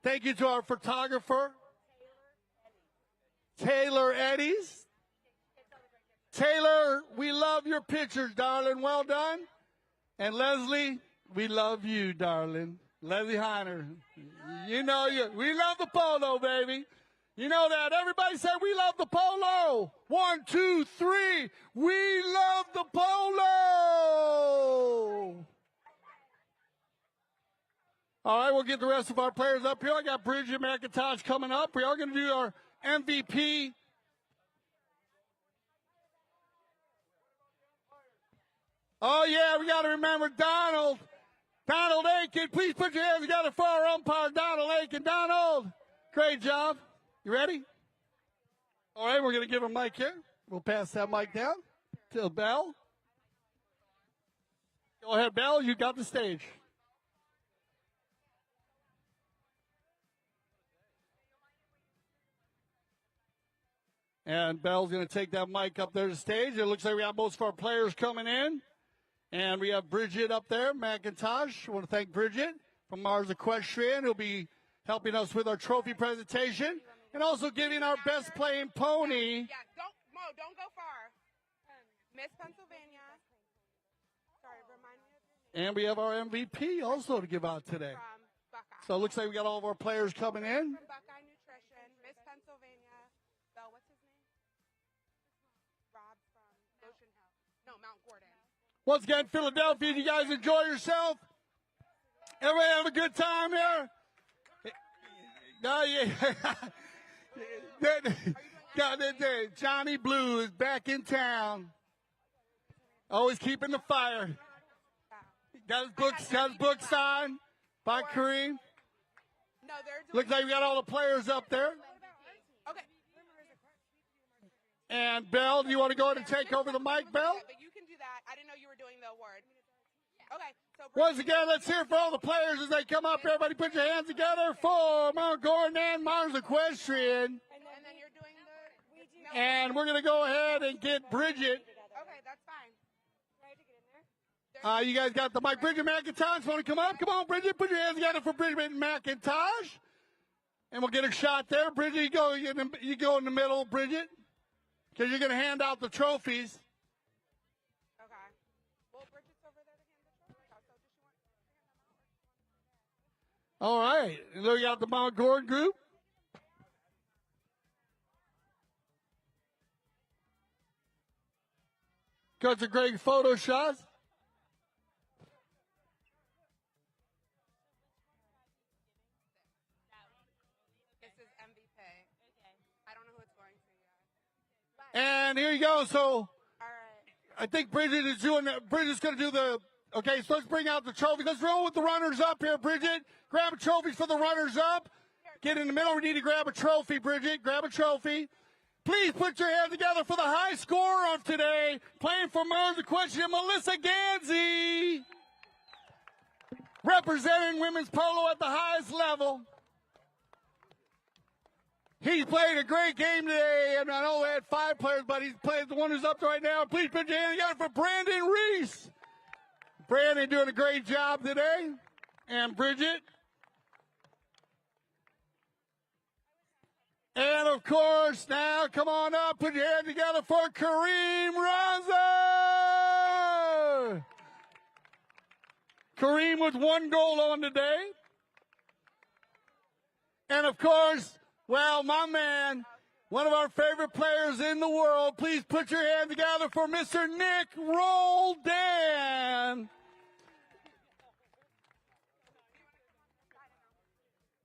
thank you to our photographer, Taylor Eddies. Taylor, we love your pictures, darling. Well done. And Leslie, we love you, darling. Leslie Heiner. You know you. We love the polo, baby. You know that. Everybody say we love the polo. 1, 2, 3. We love the polo. All right, we'll get the rest of our players up here. I got Bridget McIntosh coming up. We are going to do our MVP. Oh, yeah, we got to remember Donald. Donald Aiken. Please put your hands together for our umpire, Donald Aiken. Donald, great job. You ready? All right, we're going to give him a mic here. We'll pass that mic down to Belle. Go ahead, Belle. You got the stage. And Belle's going to take that mic up there to the stage. It looks like we have most of our players coming in. And we have Bridget up there, McIntosh. I want to thank Bridget from Mars Equestrian, who'll be helping us with our trophy presentation and also giving our best playing pony.
Yeah, don't go far. Miss Pennsylvania. Sorry, remind me of your name.
And we have our MVP also to give out today. So it looks like we got all of our players coming in.
From Buckeye Nutrition, Miss Pennsylvania. Belle, what's his name? Rob from Ocean Hill. No, Mount Gordon.
Once again, Philadelphia, you guys enjoy yourself? Everybody have a good time here? Johnny Blue is back in town. Always keeping the fire. Got his book signed by Kareem. Looks like we got all the players up there.
Okay.
And Belle, do you want to go ahead and take over the mic, Belle?
But you can do that. I didn't know you were doing the award. Okay. So
once again, let's hear for all the players as they come up. Everybody put your hands together for Mount Gordon and Mars Equestrian.
And then you're doing the...
And we're going to go ahead and get Bridget.
Okay, that's fine. Ready to get in there?
You guys got the mic. Bridget McIntosh, want to come up? Come on, Bridget. Put your hands together for Bridget McIntosh. And we'll get a shot there. Bridget, you go in the middle, Bridget. because you're going to hand out the trophies.
Okay. Well, Bridget's over there to hand the trophy out. So does she want to hand them out?
All right. And then we got the Mount Gordon group. Got some great photo shots.
This is MVP. I don't know who it's going to yet.
And here you go. So
All right.
I think Bridget is doing that. Bridget's going to do the, okay, so let's bring out the trophy. Let's roll with the runners up here, Bridget. Grab a trophy for the runners up. Get in the middle. We need to grab a trophy, Bridget. Grab a trophy. Please put your hands together for the high scorer of today. Playing for Mars Question, Melissa Gansey. Representing women's polo at the highest level. He's played a great game today, and I know they had 5 players, but he's played the one who's up right now. Please put your hands together for Brandon Reese. Brandon doing a great job today. And Bridget. And, of course, now, come on up, put your hands together for Kareem Raza. Kareem with 1 goal on today. And, of course, well, my man, one of our favorite players in the world, please put your hands together for Mr. Nick Roldan.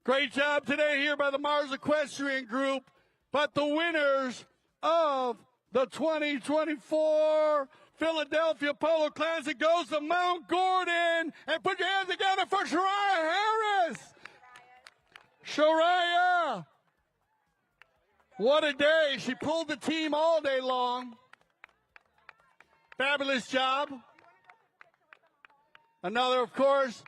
Great job today here by the Mars Equestrian Group. But the winners of the 2024 Philadelphia Polo Classic goes to Mount Gordon. And put your hands together for Shariah Harris. Shariah. What a day. She pulled the team all day long. Fabulous job. Another, of course,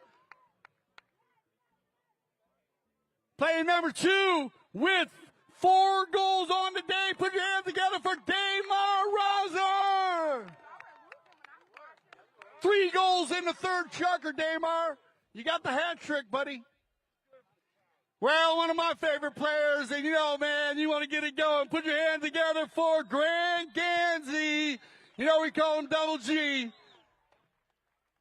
playing number 2 with 4 goals on the day. Put your hands together for Damar Razer. 3 goals in the 3rd chucker, Damar. You got the hat trick, buddy. Well, one of my favorite players, and you know, man, you want to get it going. Put your hands together for Grant Gansey. You know, we call him Double G.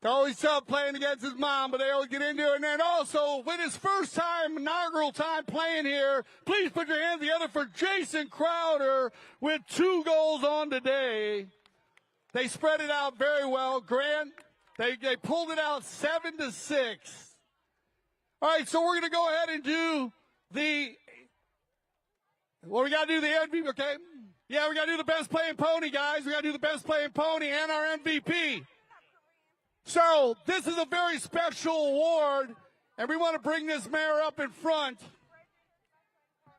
Always tough playing against his mom, but they always get into it. And then also, with his first time, inaugural time playing here, please put your hands together for Jason Crowder with 2 goals on today. They spread it out very well. Grant, they pulled it out 7-6. All right, so we're going to go ahead and do we got to do the MVP, okay? Yeah, we got to do the best playing pony, guys. We got to do the best playing pony and our MVP. So this is a very special award, and we want to bring this mare up in front.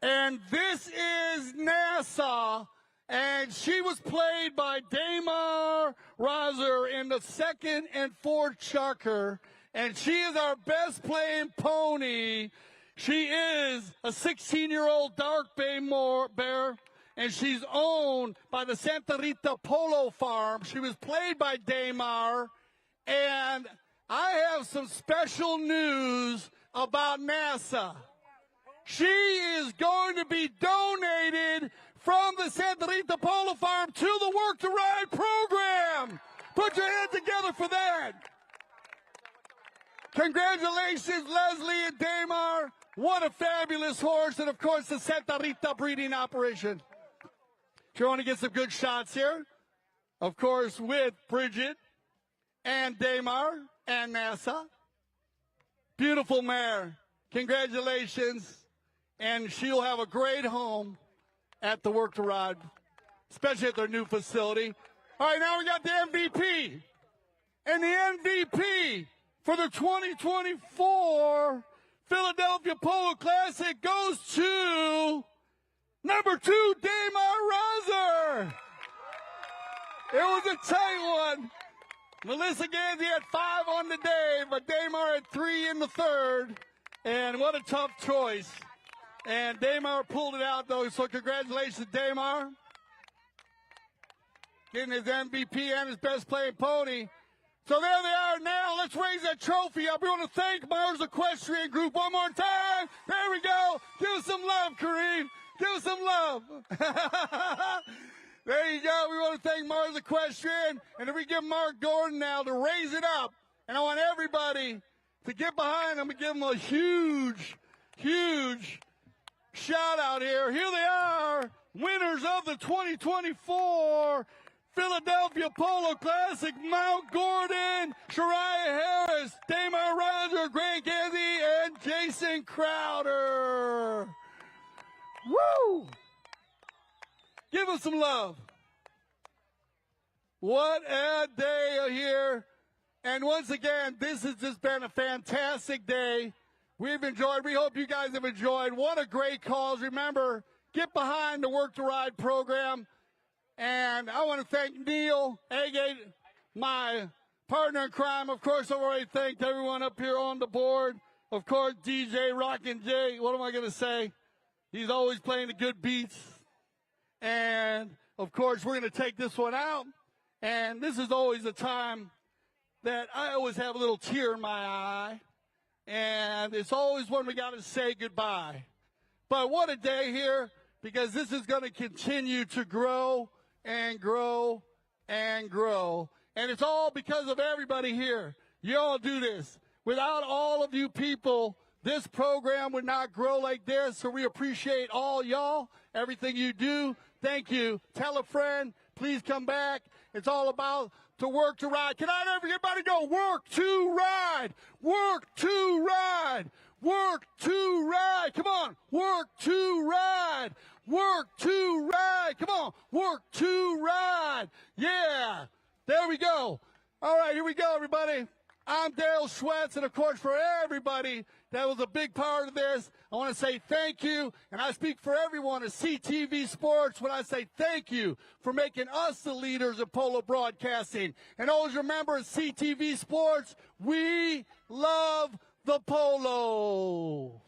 And this is NASA, and she was played by Damar Razer in the 2nd and 4th chucker, and she is our best playing pony. She is a 16-year-old dark bay bear, and she's owned by the Santa Rita Polo Farm. She was played by Damar. And I have some special news about NASA. She is going to be donated from the Santa Rita Polo Farm to the Work to Ride program. Put your hands together for that. Congratulations, Leslie and Damar. What a fabulous horse. And, of course, the Santa Rita breeding operation. If you want to get some good shots here, of course, with Bridget and Damar and NASA. Beautiful mare. Congratulations. And she'll have a great home at the Work to Ride, especially at their new facility. All right, now we got the MVP. And the MVP for the 2024 Philadelphia Polo Classic goes to number 2, Damar Razer. It was a tight one. Melissa Gansey had 5 on the day, but Damar had 3 in the 3rd. And what a tough choice. And Damar pulled it out, though, so congratulations, Damar. Getting his MVP and his best playing pony. So there they are now. Let's raise that trophy up. We want to thank Mars Equestrian Group one more time. There we go. Give us some love, Kareem. Give us some love. There you go. We want to thank Mars Equestrian. And if we give Mark Gordon now to raise it up, and I want everybody to get behind him and give him a huge, huge shout out here. Here they are, winners of the 2024 Philadelphia Polo Classic, Mount Gordon, Shariah Harris, Damar Roger, Grant Candy, and Jason Crowder. Woo! Give us some love. What a day here. And once again, this has just been a fantastic day. We've enjoyed. We hope you guys have enjoyed. What a great cause. Remember, get behind the Work to Ride program. And I want to thank Neil Agate, my partner in crime. Of course, I've already thanked everyone up here on the board. Of course, DJ Rockin' J. What am I going to say? He's always playing the good beats. And, of course, we're going to take this one out. And this is always a time that I always have a little tear in my eye. And it's always when we got to say goodbye. But what a day here, because this is going to continue to grow and grow and grow. And it's all because of everybody here. You all do this. Without all of you people, this program would not grow like this. So we appreciate all y'all, everything you do. Thank you. Tell a friend. Please come back. It's all about to work to ride. Can I everybody go work to ride? Work to ride. Work to ride. Come on. Work to ride. Work to ride. Come on. Work to ride. Yeah. There we go. All right, here we go, everybody. I'm Dale Schwetz, and of course, for everybody that was a big part of this, I want to say thank you, and I speak for everyone at CTV Sports when I say thank you for making us the leaders of polo broadcasting. And always remember, at CTV Sports, we love the polo.